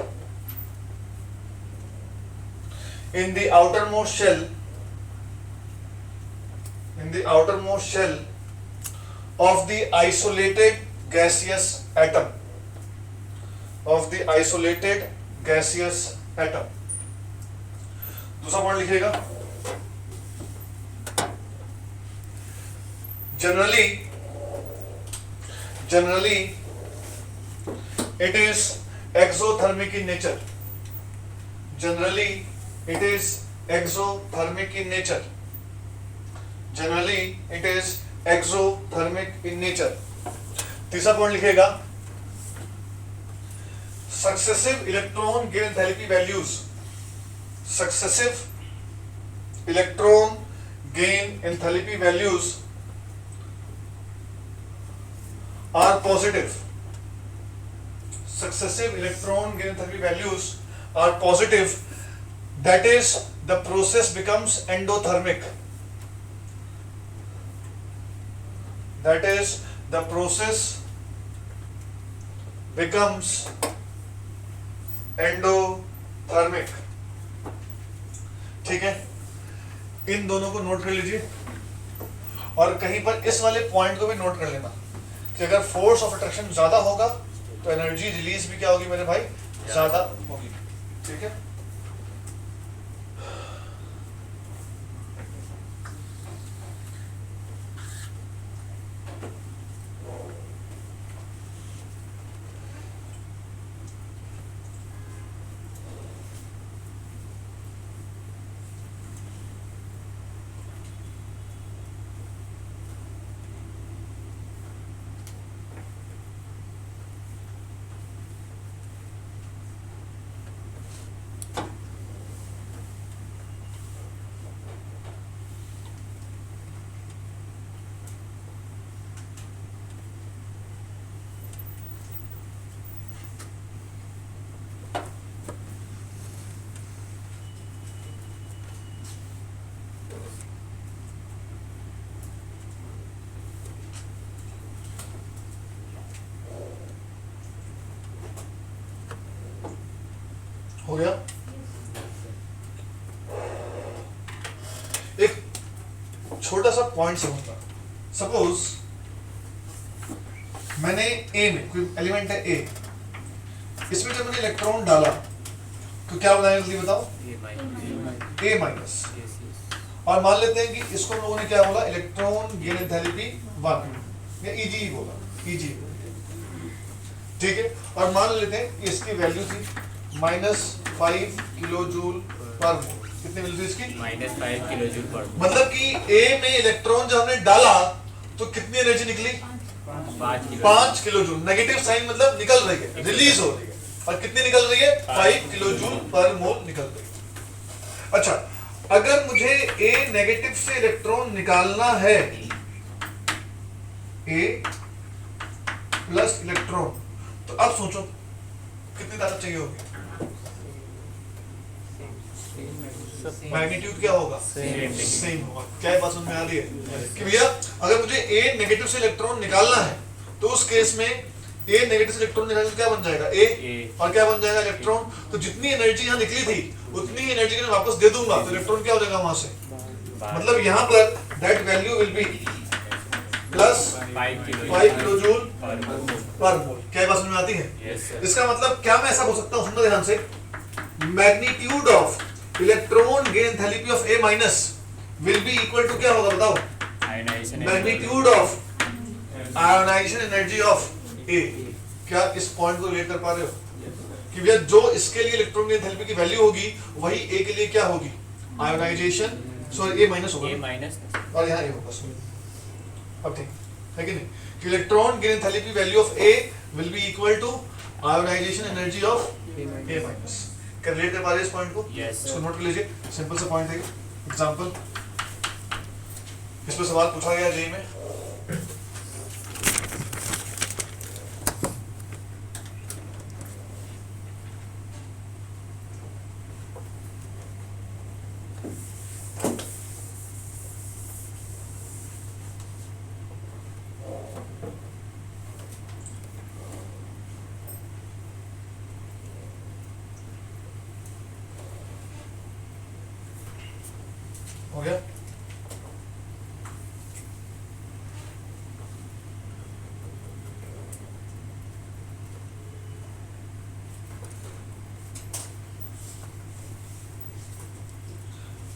in the outermost shell, in the outermost shell of the isolated gaseous atom, of the isolated gaseous atom. दूसरा point लिखिएगा, generally it is exothermic in nature. Generally it is exothermic in nature. Generally it is exothermic in nature. तीसरा point लिखिएगा, successive electron gain enthalpy values, successive electron gain enthalpy values are positive. Successive electron gain enthalpy values are positive. That is, the process becomes endothermic. That is, the process becomes endothermic. ठीक है, इन दोनों को note कर लीजिए और कहीं पर इस वाले पॉइंट को भी नोट कर लेना कि अगर फोर्स ऑफ अट्रैक्शन ज्यादा होगा तो एनर्जी रिलीज भी क्या होगी मेरे भाई, ज्यादा होगी. ठीक है, हो गया. एक छोटा सा पॉइंट समझना. सपोज मैंने ए में कोई एलिमेंट है ए, इसमें जब मैंने इलेक्ट्रॉन डाला तो क्या बनाया जल्दी बताओ, ए माइनस. और मान लेते हैं कि इसको हम लोगों ने क्या बोला, इलेक्ट्रॉन गेन एंथैल्पी 1 या ईजी बोला, ईजी. ठीक है, और मान लेते हैं कि इसकी वैल्यू थी -5 किलो जूल पर मोल. कितनी वैल्यू थी इसकी, -5 किलो जूल पर मोल. मतलब कि ए में इलेक्ट्रॉन जब हमने डाला तो कितनी एनर्जी निकली, 5 किलो जूल. नेगेटिव साइन मतलब निकल रही है, रिलीज हो रही है. और कितनी निकल रही है, 5 किलो जूल पर मोल निकल रही है. अच्छा, अगर मुझे ए नेगेटिव से इलेक्ट्रॉन निकालना है, ए प्लस इलेक्ट्रॉन, तो अब सोचो कितनी ताकत चाहिए होगी. मैग्नीट्यूड क्या होगा, सेम होगा. क्या बात समझ में आ रही है कि भैया अगर मुझे ए नेगेटिव से इलेक्ट्रॉन निकालना है तो उस केस में ए नेगेटिव से इलेक्ट्रॉन निकालने से क्या बन जाएगा, ए और क्या बन जाएगा, इलेक्ट्रॉन. तो जितनी एनर्जी यहाँ निकली थी उतनी एनर्जी मैं वापस दे दूंगा तो इलेक्ट्रॉन क्या हो जाएगा वहां से. मतलब यहाँ पर that value will be plus 5 kilo joule per mole. क्या बात समझ में आती है. इसका मतलब क्या मैं ऐसा बोल सकता हूँ, सुनना ध्यान से, magnitude of electron gain enthalpy of A minus will be equal to क्या होगा बताओ, magnitude of ionization energy of a. क्या इस पॉइंट को रिलेट कर पा रहे हो कि भैया जो इसके लिए इलेक्ट्रॉन गेन एंथैल्पी की वैल्यू होगी वही ए के लिए क्या होगी, आयोनाइजेशन, सॉरी ए माइनस होगा, ए माइनस और यहाँ ए होगा. अब ठीक है कि नहीं, कि electron gain enthalpy value of A will be equal to ionisation energy of A minus. क्या रिलेट कर पा रहे हैं इस पॉइंट को, इसको नोट कर लीजिए. सिंपल सा पॉइंट है. एग्जांपल, इस पर सवाल पूछा गया जेई में. हो गया.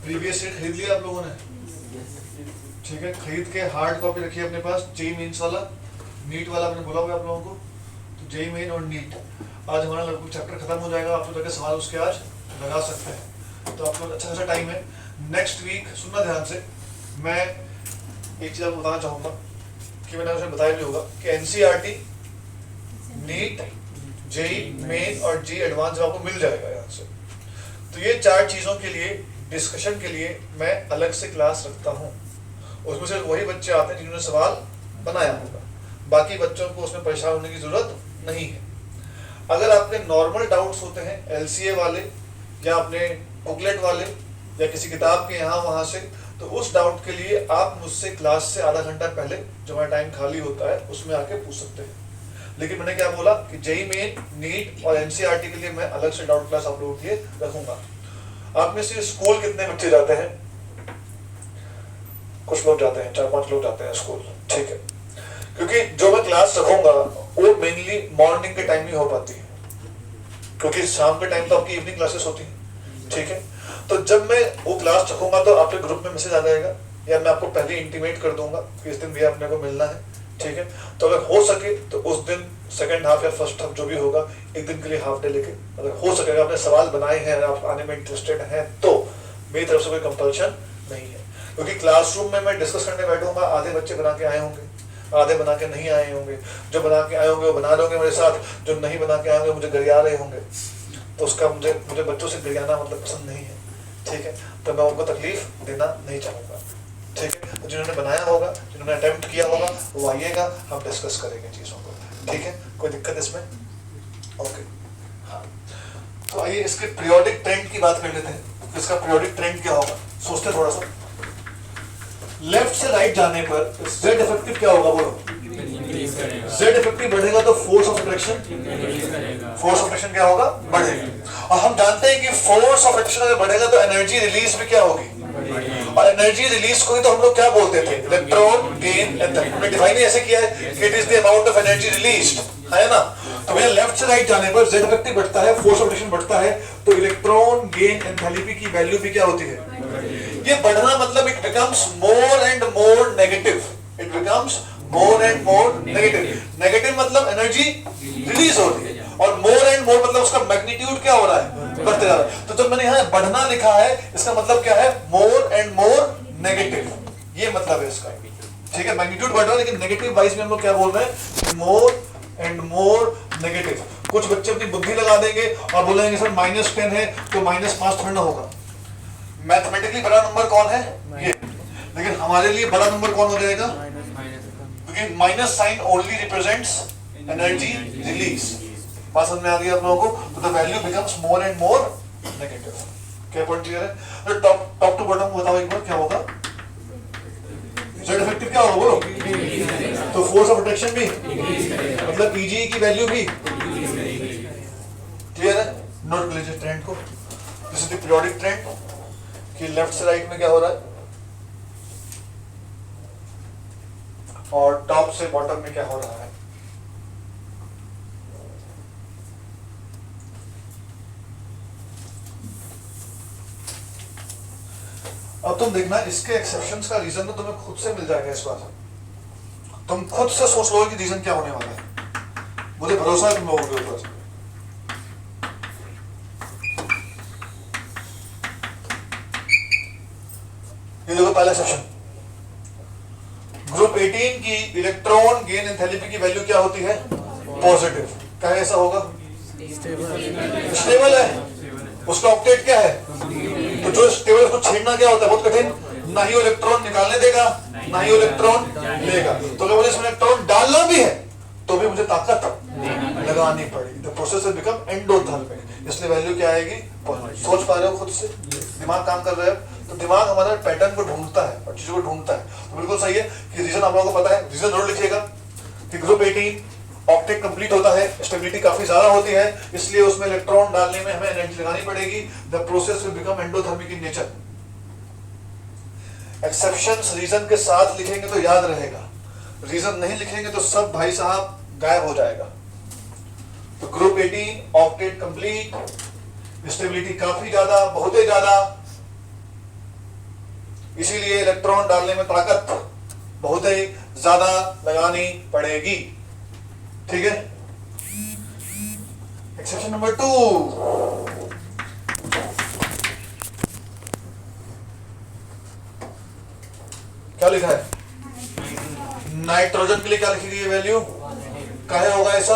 प्रीवियस सेट खरीद लिया आप लोगों ने, ठीक है. खरीद के हार्ड कॉपी रखी है अपने पास. जेई मेंस वाला, नीट वाला मैंने बोला होगा आप लोगों को. तो जेई मेन और नीट आज हमारा लगभग चैप्टर खत्म हो जाएगा. आप लोग जाके सवाल उसके आज लगा सकते हैं. तो आप लोग अच्छा खासा टाइम है. नेक्स्ट वीक सुनना ध्यान से, मैं एक चीज आपको बताना चाहूंगा कि मैंने उसे बताया भी होगा कि एनसीईआरटी, नीट जेई मेन और जी एडवांस आपको मिल जाएगा यहाँ से। तो ये 4 चीज़ों के लिए डिस्कशन के लिए मैं अलग से क्लास रखता हूँ। उसमें से वही बच्चे आते हैं जिन्होंने सवाल बनाया होगा, बाकी बच्चों को उसमें परेशान होने की ज़रूरत नहीं है। अगर आपके नॉर्मल डाउट्स होते हैं LCA वाले या अपने बुकलेट वाले या किसी किताब के यहाँ वहाँ से, तो उस डाउट के लिए आप मुझसे क्लास से आधा घंटा पहले जो हमारा टाइम खाली होता है उसमें आके पूछ सकते हैं। लेकिन मैंने क्या बोला कि जेई मेन, नीट और NCERT के लिए मैं अलग से डाउट क्लास आप लोगों के लिए रखूंगा। आप में से स्कूल कितने बच्चे जाते हैं? कुछ लोग जाते हैं, 4-5 लोग जाते हैं स्कूल, ठीक है। क्योंकि जो मैं क्लास रखूंगा वो मेनली मॉर्निंग के टाइम ही हो पाती है, क्योंकि शाम के टाइम तो आपकी इवनिंग क्लासेस होती है, ठीक है। तो जब मैं वो क्लास रखूंगा तो आपके ग्रुप में मैसेज आ जाएगा या मैं आपको पहले इंटीमेट कर दूंगा कि इस दिन भी अपने को मिलना है, ठीक है। तो अगर हो सके तो उस दिन सेकंड हाफ या फर्स्ट हाफ जो भी होगा, एक दिन के लिए हाफ डे लेके, अगर हो सकेगा, आपने सवाल बनाए हैं, आप आने में इंटरेस्टेड हैं, तो मेरी तरफ से कोई कंपल्शन नहीं है। क्योंकि क्लासरूम में मैं डिस्कस करने बैठूंगा, आधे बच्चे बना के आए होंगे, आधे बना के नहीं आए होंगे। जो बना के आए होंगे वो बना लोगे मेरे साथ, जो नहीं बना के आए होंगे मुझे गरिया रहे होंगे, तो उसका मुझे बच्चों से गरियाना मतलब पसंद नहीं है, ठीक है। तो मैं उनको तकलीफ देना नहीं चाहूँगा, ठीक है। तो जिन्होंने बनाया होगा, जिन्होंने अटेम्प्ट किया होगा, वो आइएगा, हम डिस्कस करेंगे चीज़ों को, ठीक है। कोई दिक्कत इसमें? ओके, हाँ। तो आइए इसके पीरियोडिक ट्रेंड की बात कर लेते हैं। इसका पीरियोडिक ट्रेंड क्या होगा, सोचते थोड़ा सा। लेफ्ट से राइट जाने पर जेड इफेक्टिव क्या होगा, बोलो? जेड इफेक्टिव बढ़ेगा तो force of attraction, force of attraction क्या होगा? बढ़ेगा। और हम जानते हैं कि फोर्स ऑफ अट्रैक्शन अगर बढ़ेगा तो एनर्जी रिलीज भी क्या होगी? और एनर्जी रिलीज को ही तो हम लोग क्या बोलते थे? Electron gain enthalpy. हमने डिफाइन ऐसे किया है कि it is the amount of energy released, है ना। तो भैया लेफ्ट से राइट जाने पर जेड इफेक्टिव बढ़ता है, फोर्स ऑफ अट्रैक्शन बढ़ता है, तो इलेक्ट्रॉन गेन एंथैल्पी की वैल्यू भी क्या होती है? ये बढ़ना मतलब it becomes more and more negative, it becomes more and more negative. Negative मतलब एनर्जी रिलीज हो रही है, और मोर एंड मोर मतलब उसका मैग्नीट्यूड क्या हो रहा है? बढ़ते जा रहा है। तो जब मैंने यहाँ बढ़ना लिखा है, इसका मतलब क्या है? मोर एंड मोर नेगेटिव, ये मतलब है इसका, ठीक है। मैग्नीट्यूड बढ़ रहा है, लेकिन नेगेटिव वाइज में हम लोग क्या बोल रहे हैं? मोर एंड मोर नेगेटिव। कुछ बच्चे अपनी बुद्धि लगा देंगे और बोलेंगे सर -10 है तो -5 थोड़ा होगा। मैथमेटिकली बड़ा नंबर कौन है? ये। लेकिन हमारे लिए बड़ा नंबर कौन हो जाएगा? क्योंकि minus sign only represents energy release. बात समझ में आ गई आप लोगों को? तो the value becomes more and more negative. क्या पॉइंट क्लियर है? तो टॉप टू बॉटम बताओ एक बार क्या होगा? जेड इफेक्टिव क्या होगा बोलो? तो फोर्स ऑफ अट्रैक्शन भी, मतलब पीजी की वैल्यू भी क्लियर है। नोट कर लीजिए ट्रेंड को। This is the periodic trend कि लेफ्ट से राइट में क्या हो रहा है और टॉप से बॉटम में क्या हो रहा है। अब तुम देखना इसके एक्सेप्शंस का रीजन तो तुम्हें खुद से मिल जाएगा। इस बार तुम खुद से सोच लो कि रीजन क्या होने वाला है। मुझे भरोसा है तुम लोगों के ऊपर। ये देखो पहला सेक्शन, ग्रुप 18 की इलेक्ट्रॉन गेन एंथैल्पी की वैल्यू क्या होती है? पॉजिटिव। क्या ऐसा होगा? स्टेबल है। उसका ऑक्टेट क्या है? तो जो स्टेबल को छेड़ना क्या होता है? बहुत कठिन। ना ही इलेक्ट्रॉन निकालने देगा, ना ही इलेक्ट्रॉन लेगा। तो अगर मुझे इसमें इलेक्ट्रॉन डालना भी है तो भी मुझे ताकत लगानी पड़ेगी। The process will become endothermic. इसलिए वैल्यू क्या आएगी? पॉजिटिव। सोच पा रहे हो खुद से? दिमाग काम कर रहे हो? तो दिमाग हमारा पैटर्न को ढूंढता है और चीजों को ढूंढता है। तो बिल्कुल सही है कि रीजन आप लोगों को पता है। रीजन जरूर लिखिएगा कि ग्रुप 18 ऑक्टेट कंप्लीट होता है, स्टेबिलिटी काफी ज्यादा होती है, इसलिए उसमें इलेक्ट्रॉन डालने में हमें एनर्जी लगानी पड़ेगी। The process will become endothermic in nature. Exceptions reason के साथ लिखेंगे तो याद रहेगा, रीजन नहीं लिखेंगे तो सब भाई साहब गायब हो जाएगा। तो ग्रुप 18 ऑक्टेट कंप्लीट, स्टेबिलिटी काफी ज्यादा, बहुत ही ज्यादा, इसीलिए इलेक्ट्रॉन डालने में ताकत बहुत ही ज्यादा लगानी पड़ेगी। ठीक है। एक्सेप्शन नंबर 2, क्या लिखा है? नाइट्रोजन के लिए क्या लिखी गई है वैल्यू? काहे होगा ऐसा?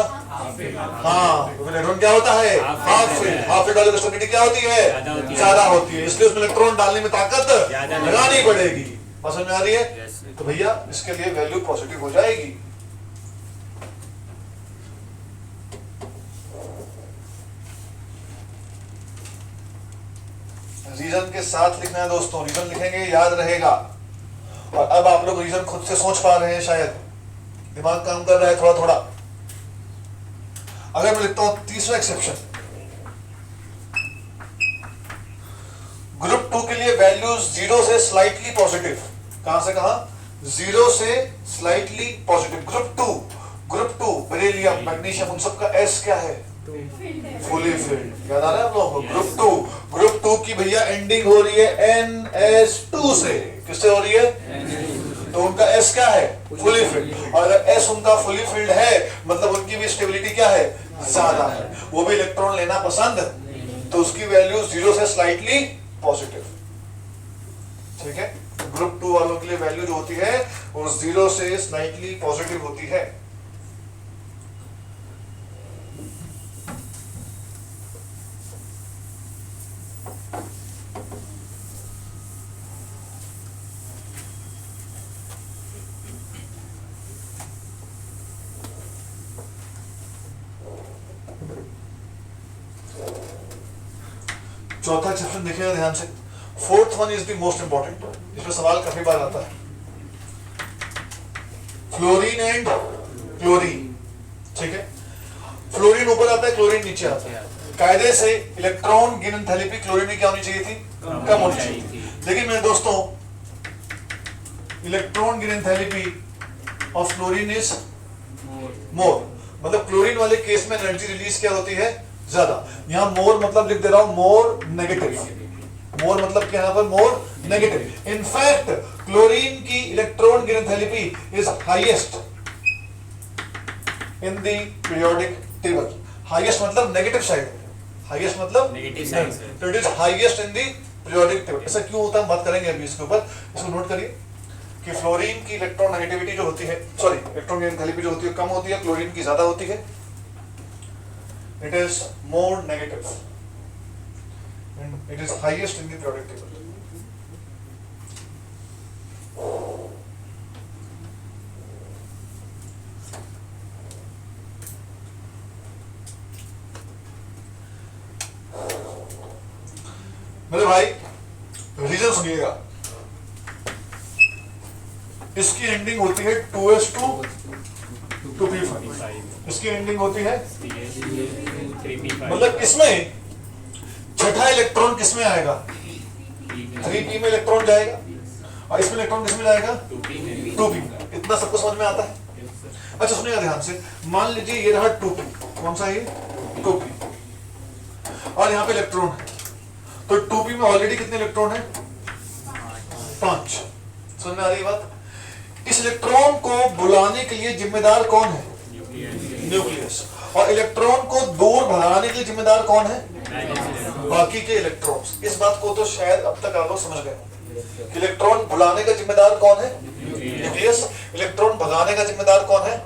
हाँ, तो इलेक्ट्रॉन क्या होता है? Half field. हाफ फील्ड वाली स्टेबिलिटी क्या होती है? ज्यादा होती है, इसलिए उसमें इलेक्ट्रॉन डालने में ताकत लगानी पड़ेगी। बात समझ में आ रही है? तो भैया इसके लिए वैल्यू पॉजिटिव हो जाएगी। रीजन के साथ लिखना है दोस्तों, रीजन लिखेंगे याद रहेगा। और अब आप लोग रीजन खुद से सोच पा रहे हैं, शायद दिमाग काम कर रहा है थोड़ा थोड़ा। अगर मैं लिखता हूं तीसरा एक्सेप्शन, ग्रुप 2 के लिए वैल्यूज 0 से स्लाइटली पॉजिटिव। कहां से कहां? 0 से slightly positive. Group 2 beryllium, magnesium, उन सबका एस क्या है? Fully filled. याद आ रहा है आप लोगों को? ग्रुप 2 की भैया एंडिंग हो रही है NS2 से। किससे हो रही है? तो उनका S क्या है? Fully filled. और अगर S उनका फुली फिल्ड है मतलब उनकी भी स्टेबिलिटी क्या है? ज्यादा है। वो भी इलेक्ट्रॉन लेना पसंद, तो उसकी वैल्यू 0 से स्लाइटली पॉजिटिव। ठीक है, ग्रुप 2 वालों के लिए वैल्यू जो होती है वो 0 से स्लाइटली पॉजिटिव होती है। चौथा एक्सेप्शन देखिएगा ध्यान से। Fourth one is the most important, इसमें सवाल काफी बार आता है। Fluorine and chlorine. ठीक है, फ्लोरीन ऊपर आता है, क्लोरीन नीचे आता है। कायदे से इलेक्ट्रॉन गिन एंथैल्पी क्लोरीन की क्या होनी चाहिए थी? कम होनी चाहिए थी। लेकिन मेरे दोस्तों इलेक्ट्रॉन गिन enthalpy of fluorine is more. मतलब क्लोरीन वाले केस में एनर्जी रिलीज क्या होती है? ज्यादा। यहां मोर मतलब लिख दे रहा हूं मोर नेगेटिव। मोर मतलब क्या? यहां पर मोर नेगेटिव। इनफैक्ट क्लोरीन की इलेक्ट्रॉन गिन enthalpy is highest in the periodic table. Highest मतलब नेगेटिव साइड, हाईएस्ट मतलब नेगेटिव साइड, तो it is highest in the periodic table. ऐसा क्यों होता है हम बात करेंगे अभी इसके ऊपर। इसको नोट करिए कि फ्लोरीन की इलेक्ट्रॉन नेगेटिविटी जो होती है, सॉरी इलेक्ट्रॉन गिन एंथैल्पी जो होती है कम होती है, क्लोरीन की ज्यादा होती है। It is more negative and it is highest in the periodic table. मेरे भाई रीजन सुनिएगा। इसकी एंडिंग होती है 2s2 2p5। इसकी एंडिंग होती है, मतलब इसमें छठा इलेक्ट्रॉन किसमें आएगा? 3p में इलेक्ट्रॉन जाएगा और इसमें इलेक्ट्रॉन किसमें जाएगा? 2p। इतना सबको समझ में आता है? अच्छा सुनिएगा ध्यान से। मान लीजिए ये रहा 2p, कौन सा ये? 2p। और यहाँ पे इलेक्ट्रॉन है, तो 2p में ऑलरेडी कितने इलेक्ट्रॉन है? 5। समझ में आ रही है बात? इस इलेक्ट्रॉन को बुलाने के लिए जिम्मेदार कौन है? न्यूक्लियस। और इलेक्ट्रॉन को दूर भगाने के लिए जिम्मेदार कौन है? बाकी के इलेक्ट्रॉन्स। इस बात को तो शायद अब तक आप लोग समझ गए। इलेक्ट्रॉन बुलाने का जिम्मेदार कौन है? न्यूक्लियस। इलेक्ट्रॉन भगाने का जिम्मेदार कौन है?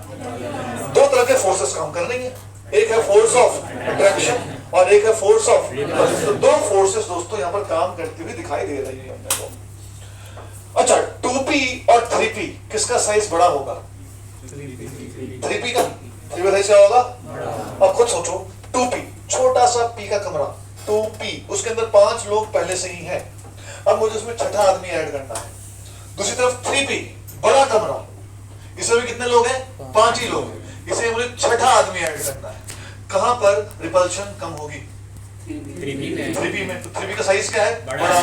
दो तरह के फोर्सेस काम कर रही है, एक है फोर्स ऑफ अट्रैक्शन और एक है फोर्स ऑफ रिपल्शन। तो दो फोर्सेस दोस्तों यहाँ पर काम करती हुई दिखाई दे रही है अपने को। अच्छा 2p और 3p किसका साइज बड़ा होगा? 3p का। 3p साइज क्या होगा? अब खुद सोचो, 2p छोटा सा p का कमरा, 2p उसके अंदर 5 लोग पहले से ही हैं। अब मुझे उसमें छठा आदमी ऐड करना है। दूसरी तरफ 3p बड़ा कमरा, इसमें भी कितने लोग हैं? 5 ही लोग हैं। इसे मुझे छठा आदमी ऐड करना है। कहां पर रिपल्शन कम होगी? 3p में। तो 3p का साइज क्या है? बड़ा।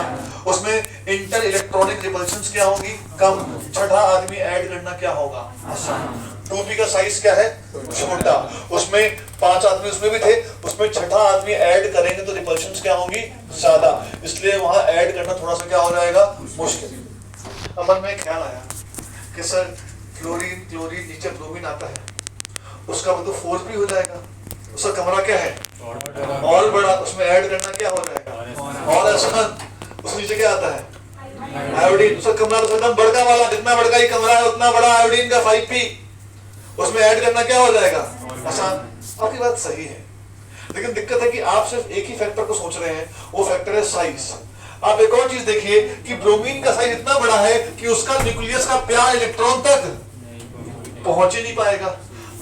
उसमें इंटर इलेक्ट्रॉनिक रिपल्शंस क्या होगी? कम। छठा आदमी ऐड करना क्या होगा? आसान। 2p का साइज क्या है? छोटा। उसमें 5 आदमी उसमें भी थे, उसमें छठा आदमी ऐड करेंगे तो रिपल्शंस क्या होगी? ज्यादा। इसलिए वहां ऐड करना थोड़ा सा क्या हो जाएगा? मुश्किल। अब मन में ख्याल आया कि सर फ्लोरीन क्लोरीन नीचे ब्रोमीन आता है, उसका मतलब 4p हो जाएगा। उसका कमरा क्या है? और बड़ा। उसमें ऐड करना क्या हो जाएगा? और एसोनन। उस नीचे क्या आता है? आयोडीन। उसका कमरा तो एकदम बड़का वाला, जितना बड़का ही कमरा है उतना बड़ा आयोडीन का 5p। उसमें ऐड करना क्या हो जाएगा, आसान। आपकी बात सही है, लेकिन दिक्कत है कि आप सिर्फ एक ही फैक्टर को सोच रहे हैं, वो फैक्टर है साइज। आप एक और चीज देखिए कि ब्रोमीन का साइज इतना बड़ा है कि उसका न्यूक्लियस का प्यार इलेक्ट्रॉन तक पहुंच ही नहीं पाएगा।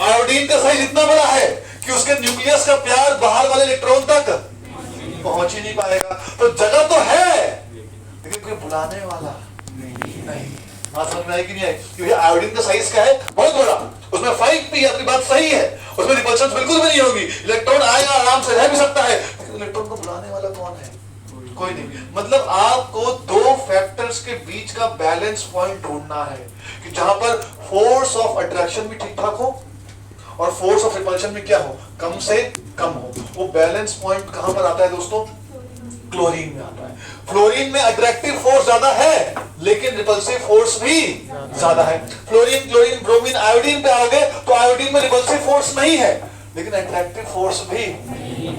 आयोडीन का साइज इतना बड़ा है कि उसके न्यूक्लियस का प्यार बाहर वाले इलेक्ट्रॉन तक पहुंच ही नहीं पाएगा। तो जगह तो है, लेकिन कोई बुलाने वाला नहीं। बात समझ में आई कि नहीं आई? क्योंकि आयोडीन का साइज क्या है, बहुत बड़ा, उसमें 5p, आपकी बात सही है, उसमें रिपल्शन बिल्कुल भी नहीं होगी, इलेक्ट्रॉन आएगा आराम से रह भी सकता है, लेकिन इलेक्ट्रॉन को बुलाने वाला कौन है, कोई नहीं। मतलब आपको दो फैक्टर्स के बीच का बैलेंस पॉइंट ढूंढना है कि जहां पर फोर्स ऑफ अट्रैक्शन भी ठीक ठाक हो और फोर्स ऑफ रिपल्शन भी क्या हो, कम से कम हो। वो बैलेंस पॉइंट कहां पर आता है दोस्तों, क्लोरीन में आता है। फ्लोरीन में अट्रैक्टिव फोर्स ज्यादा है लेकिन रिपल्सिव फोर्स भी ज्यादा है। फ्लोरीन, क्लोरीन, ब्रोमीन, आयोडीन पे आओगे तो आयोडीन में रिपल्सिव फोर्स नहीं है लेकिन अट्रैक्टिव फोर्स भी नहीं।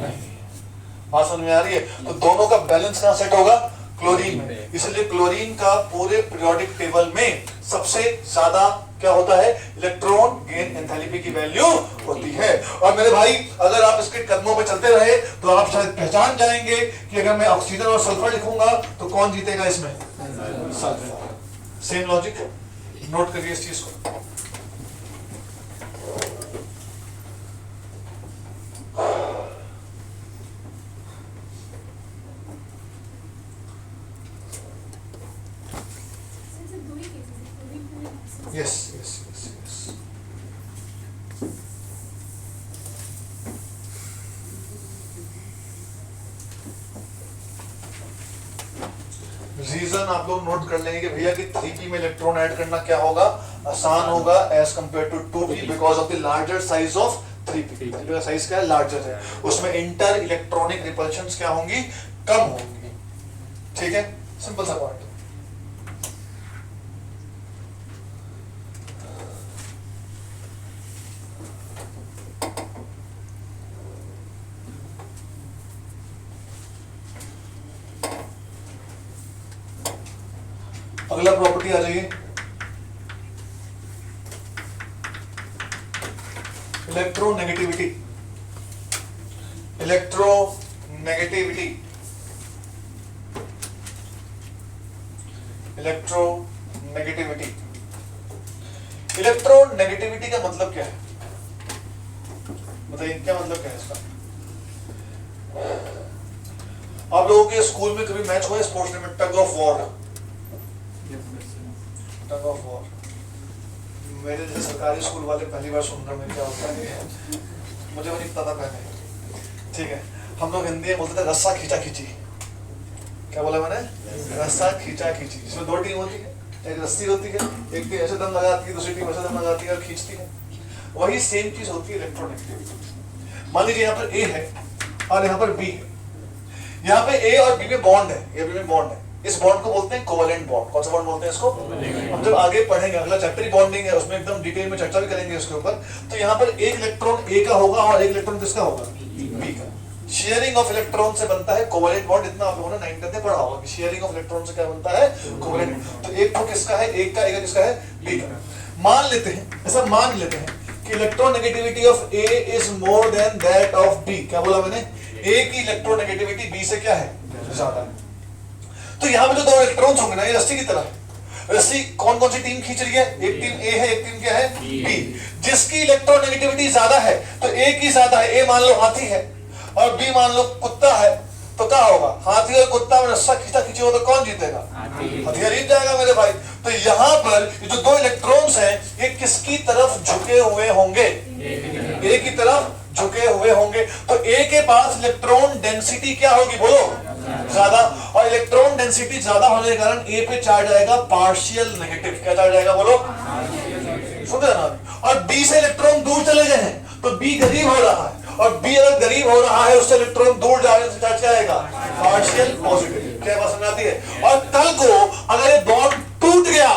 बात समझ में आ रही है? तो दोनों का बैलेंस कहां सेट होगा, क्लोरीन में। इसलिए क्लोरीन का पूरे पीरियोडिक टेबल में सबसे ज्यादा क्या होता है, इलेक्ट्रॉन गेन एंथैल्पी की वैल्यू होती है। और मेरे भाई अगर आप इसके कदमों पे चलते रहे तो आप शायद पहचान जाएंगे कि अगर मैं ऑक्सीजन और सल्फर लिखूंगा तो कौन जीतेगा इसमें, सल्फर। सेम लॉजिक, नोट करिए इस चीज को। Yes, yes, yes, yes. Reason आप लोग नोट कर लेंगे कि भैया कि 3p में इलेक्ट्रॉन ऐड करना क्या होगा, आसान होगा as compare to 2p because of the larger size of 3p। 3p का साइज क्या है, लार्जर है, उसमें इंटर इलेक्ट्रॉनिक रिपल्शंस क्या होंगी, कम होंगी। ठीक है, सिंपल सा पॉइंट। अगला प्रॉपर्टी आ जाइए, इलेक्ट्रोनेगेटिविटी। इलेक्ट्रोनेगेटिविटी, इलेक्ट्रोनेगेटिविटी, इलेक्ट्रोनेगेटिविटी का मतलब क्या है, बताइए क्या मतलब क्या है इसका। आप लोगों के स्कूल में कभी मैच हुआ है स्पोर्ट्स में, tug of war, tug of war. मेरे जैसे सरकारी स्कूल वाले पहली बार सुन रहे हैं क्या होता है, मुझे भी नहीं पता था पहले। ठीक है, हम लोग हिंदी में बोलते थे रस्सा खींचा खींची। क्या बोला मैंने, रस्सा खींचा खींची। इसमें दो टीम होती है, एक रस्सी होती है, एक टीम ऐसे दम लगाती है, दूसरी टीम ऐसे दम लगाती है और खींचती है। वही सेम चीज होती है इलेक्ट्रोनेगेटिविटी। मान लीजिए यहाँ पर ए है और यहाँ पर बी है, यहाँ पे ए और बी में बॉन्ड है, ए बी में बॉन्ड है, इस बॉन्ड को बोलते हैं कोवेलेंट बॉन्ड। कौन सा बॉन्ड बोलते हैं इसको, हम जब आगे पढ़ेंगे, अगला चैप्टर ही बॉन्डिंग है, उसमें एकदम डिटेल में चर्चा भी करेंगे इसके ऊपर। तो यहाँ पर एक इलेक्ट्रॉन ए का होगा और एक इलेक्ट्रॉन किसका होगा, बी का। शेयरिंग ऑफ इलेक्ट्रॉन से बनता है कोवेलेंट बॉन्ड। इतना आप लोगों ने 9th में पढ़ा होगा कि शेयरिंग ऑफ इलेक्ट्रॉन से क्या बनता है, कोवेलेंट। तो एक तो किसका है, एक का, एक किसका है, बी का। मान लेते हैं, ऐसा मान लेते हैं कि electronegativity of A is more than that of B. क्या बोला मैंने, ए की इलेक्ट्रोनेगेटिविटी बी से क्या है, ज्यादा है। तो यहाँ पे जो दो इलेक्ट्रॉन्स होंगे ना, ये रस्सी की तरह है। रस्सी कौन कौन सी टीम खींच रही है, एक टीम ए है, एक टीम क्या है, बी। जिसकी इलेक्ट्रोनेगेटिविटी ज्यादा है तो ए की ज्यादा है। ए मान लो हाथी है और बी मान लो कुत्ता है, तो क्या होगा, हाथी और कुत्ता में रस्सा खींचा खींची हो तो कौन जीतेगा, हाथी जीत जाएगा मेरे भाई। तो यहाँ पर ये जो दो इलेक्ट्रॉन्स हैं ये किसकी तरफ झुके हुए होंगे, ए की तरफ झुके हुए होंगे। तो ए के पास इलेक्ट्रॉन डेंसिटी क्या होगी, बोलो, ज्यादा। और इलेक्ट्रॉन डेंसिटी ज्यादा होने के कारण ए पे चार्ज आएगा पार्शियल नेगेटिव। क्या चार्ज आएगा, बोलो, सुन रहे ना। और बी से इलेक्ट्रॉन दूर चले गए हैं तो बी गरीब हो रहा है, और बी अगर गरीब हो रहा है उससे इलेक्ट्रॉन दूर जाने से चार्ज क्या आएगा, पार्शियल पॉजिटिव। क्या बात समझ आती है। और कल को अगर ये बॉन्ड टूट गया,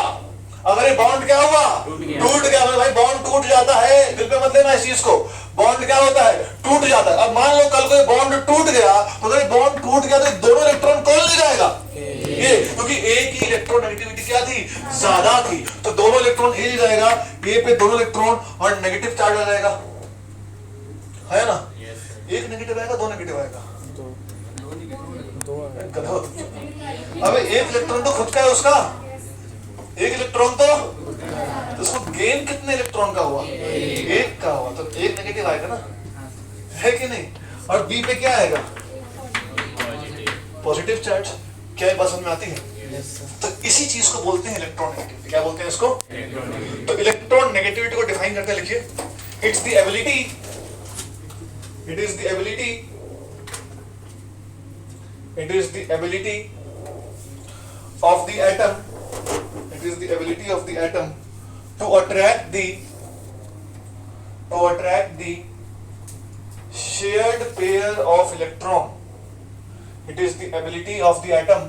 अगर ये बॉन्ड क्या हुआ, टूट गया, मेरे भाई बॉन्ड टूट जाता है, दिल पे मत लेना इस चीज को, बॉन्ड क्या होता है, टूट जाता है। अब मान लो कल को बॉन्ड टूट गया, तो अगर बॉन्ड टूट गया तो दोनों इलेक्ट्रॉन कौन ले जाएगा, ये, क्योंकि ए की इलेक्ट्रोनेगेटिविटी क्या थी, ज्यादा थी, तो दोनों इलेक्ट्रॉन ए ले जाएगा, ए पे दोनों इलेक्ट्रॉन और नेगेटिव चार्ज आ जाएगा, है ना। एक नेगेटिव आएगा, दो नेगेटिव आएगा, अब एक इलेक्ट्रॉन तो खुद का है उसका, एक इलेक्ट्रॉन तो उसको गेन कितने इलेक्ट्रॉन का हुआ, एक का हुआ, तो एक नेगेटिव आएगा ना, है कि नहीं। और बी पे क्या आएगा, पॉजिटिव चार्ज। क्या ये बात समझ में आती है? तो इसी चीज को बोलते हैं इलेक्ट्रॉन नेगेटिविटी। क्या बोलते हैं इसको? तो इलेक्ट्रॉन नेगेटिविटी को डिफाइन करते हैं, लिखिए, it's the ability, it is the ability, it is the ability of the atom, it is the ability of the atom to attract the shared pair of electron, it is the ability of the atom,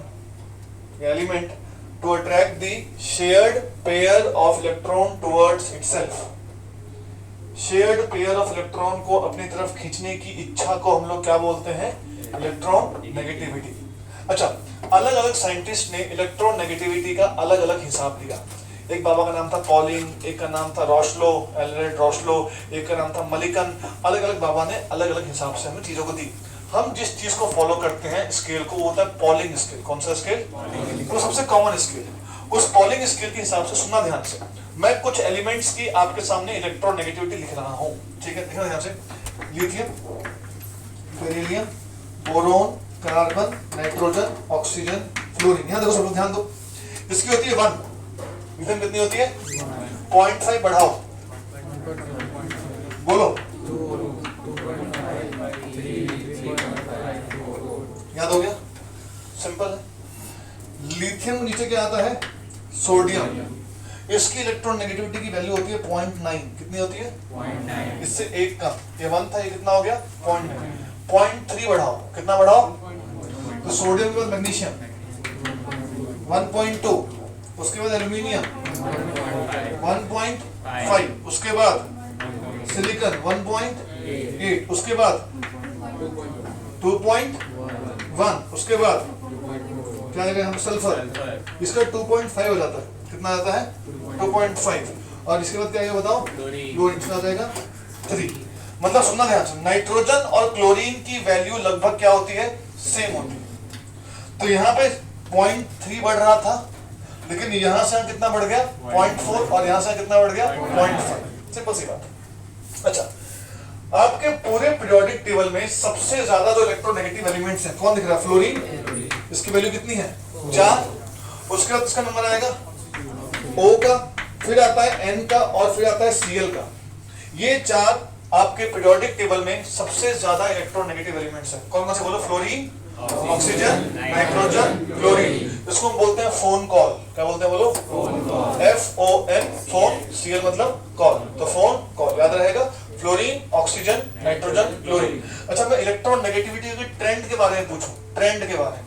the element, to attract the shared pair of electron towards itself। Shared pair of electron को अपनी तरफ खींचने की इच्छा को हम लोग क्या बोलते हैं, इलेक्ट्रॉन नेगेटिविटी। अच्छा, अलग अलग साइंटिस्ट ने इलेक्ट्रॉन नेगेटिविटी का अलग अलग हिसाब दिया। एक बाबा का नाम था पॉलिंग, एक का नाम था रोशलो, एलरेड रोशलो, एक का नाम था मलिकन। अलग अलग बाबा ने अलग अलग हिसाब से हमें चीजों को दी। हम जिस चीज को फॉलो करते हैं स्केल को, वो होता है पॉलिंग स्केल। कौन सा स्केल? वो सबसे कॉमन स्केल है। उस पॉलिंग स्केल के हिसाब से सुनना ध्यान से, मैं कुछ एलिमेंट्स की आपके सामने इलेक्ट्रॉन नेगेटिविटी लिख रहा हूं, ठीक है, देखना ध्यान से। Lithium, beryllium, boron, carbon, nitrogen, oxygen, fluorine. यहां देखो सब लोग ध्यान दो, इसकी होती है 1, लिथियम कितनी होती है 0.5, बढ़ाओ बोलो, याद हो गया, सिंपल है। लिथियम नीचे क्या आता है, सोडियम, इसकी इलेक्ट्रॉन नेगेटिविटी की वैल्यू होती है 0.9। कितनी होती है 0.9, इससे एक कम, ये 1 था, ये कितना हो गया 0.9, 0.3 बढ़ाओ, कितना बढ़ाओ, तो सोडियम के बाद मैग्नीशियम 1.2, उसके बाद एल्यूमिनियम 1.5, उसके बाद सिलिकॉन 1.8, उसके बाद 2.1, उसके बाद क्या आएगा हम सल्फर, इसका 2.5 हो जाता है, कितना आता है 2.5, और इसके बाद क्या है बताओ, क्लोरीन कितना आ जाएगा 3। मतलब सुनना ध्यान से, नाइट्रोजन और क्लोरीन की वैल्यू लगभग क्या होती है, सेम होती है। तो यहाँ पे 0.3 बढ़ रहा था, लेकिन यहाँ से कितना बढ़ गया 0.4, और यहाँ से कितना बढ़ गया 0.5। सिंपल सी बात। अच्छा, आपके पूरे पीरियोडिक टेबल में सबसे ज्यादा जो इलेक्ट्रोनेगेटिव एलिमेंट्स हैं, कौन दिख रहा है, फ्लोरीन, इसकी वैल्यू कितनी है 4, उसके बाद इसका नंबर आएगा O का, फिर आता है N का, और फिर आता है Cl का। ये 4 आपके पीरियोडिक टेबल में सबसे ज्यादा इलेक्ट्रोनेगेटिव एलिमेंट्स हैं। कौन कौन से बोलो, फ्लोरीन, ऑक्सीजन, नाइट्रोजन, क्लोरीन। इसको हम बोलते हैं फोन कॉल। क्या बोलते हैं बोलो, FON, फोन, Cl मतलब कॉल, तो फोन कॉल याद रहेगा, फ्लोरीन, ऑक्सीजन, नाइट्रोजन, क्लोरीन। अच्छा, मैं इलेक्ट्रॉन नेगेटिविटी के ट्रेंड के बारे में पूछूं, ट्रेंड के बारे में,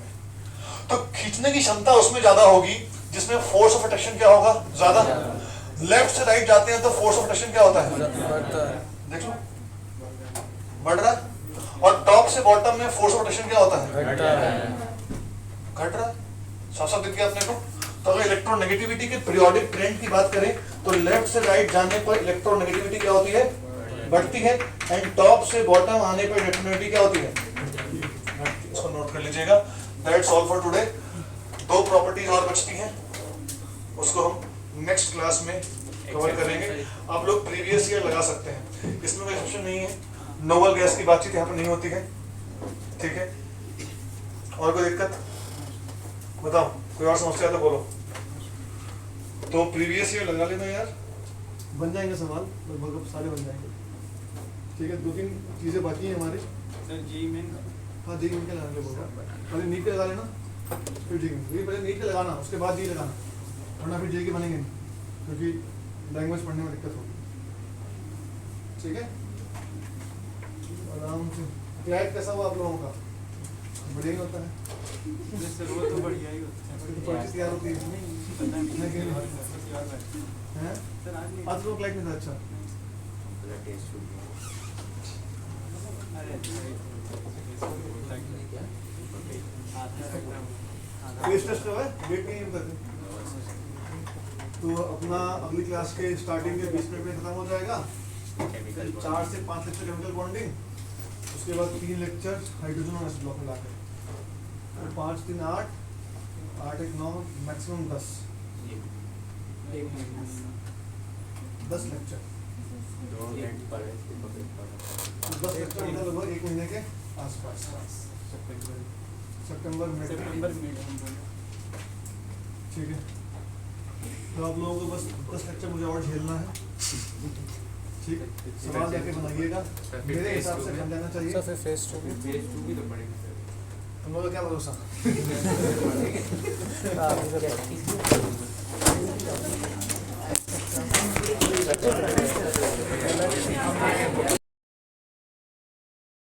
तो खींचने की क्षमता उसमें ज्यादा होगी जिसमें फोर्स ऑफ अट्रैक्शन क्या होगा, ज्यादा। लेफ्ट से राइट जाते हैं तो फोर्स ऑफ अट्रैक्शन क्या होता है, देख लो बढ़ रहा है, और टॉप से बॉटम में फोर्स ऑफ अट्रैक्शन क्या होता है, घट रहा है। साफ साफ दिख गया अपने को। तो अगर इलेक्ट्रोनेगेटिविटी के पीरियोडिक ट्रेंड की बात करें तो लेफ्ट से राइट जाने पर इलेक्ट्रोनेगेटिविटी क्या होती है, बढ़ती है, एंड टॉप से बॉटम आने पर इलेक्ट्रोनेगेटिविटी क्या होती है, इसको नोट कर लीजिएगा। That's all for today. 2 properties और बचती हैं, उसको हम नेक्स्ट क्लास में कवर करेंगे। आप लोग प्रीवियस ईयर लगा सकते हैं, इसमें कोई एक्सेप्शन नहीं है। नोबल गैस की बातचीत यहाँ पर नहीं होती है, ठीक है। और कोई दिक्कत बताओ, कोई और समस्या तो बोलो। तो प्रीवियस ईयर लगा लेना यार, बन जाएंगे सवाल, लगभग सारे बन जाएंगे, ठीक है। 2-3 चीजें बाकी हैं हमारी। सर जी मेन, हाँ जी इनके लगाने बोल रहा हूँ, पहले नीट के लगा लेना, फिर जी ये पहले नीट के लगाना, उसके बाद जी लगाना, वरना फिर जी के बनेंगे नहीं, क्योंकि लैंग्वेज पढ़ने में दिक्कत होगी, ठीक है। आराम से। क्लैट कैसा हुआ आप लोगों का, बढ़िया ही होता है, सर वो तो बढ़िया ही होता है, तो पर्ची तैयार होती है नहीं हैं? सर आज लोग क्लैट नहीं था, अच्छा अरे फेस टेस्ट है, वेट नहीं है करते। तो अपना अगली क्लास के स्टार्टिंग के 20 मिनट में खत्म हो जाएगा। 4 से 5 लेक्चर केमिकल बॉन्डिंग, उसके बाद 3 लेक्चर हाइड्रोजन और एस ब्लॉक में लाकर, तो 5 3 8 8 1 9 मैक्सिमम 10 लेक्चर। 10 लेक्चर मतलब लगभग 1 महीने के आसपास, सितंबर में। ठीक है, तो आप लोगों को बस 10 लेक्चर मुझे और झेलना है। ठीक है, सवाल जाके बनाइएगा, मेरे हिसाब से बन जाना चाहिए। फिर फेस टू भी तो पड़ेगा। तुम लोगों का क्या भरोसा? हाँ,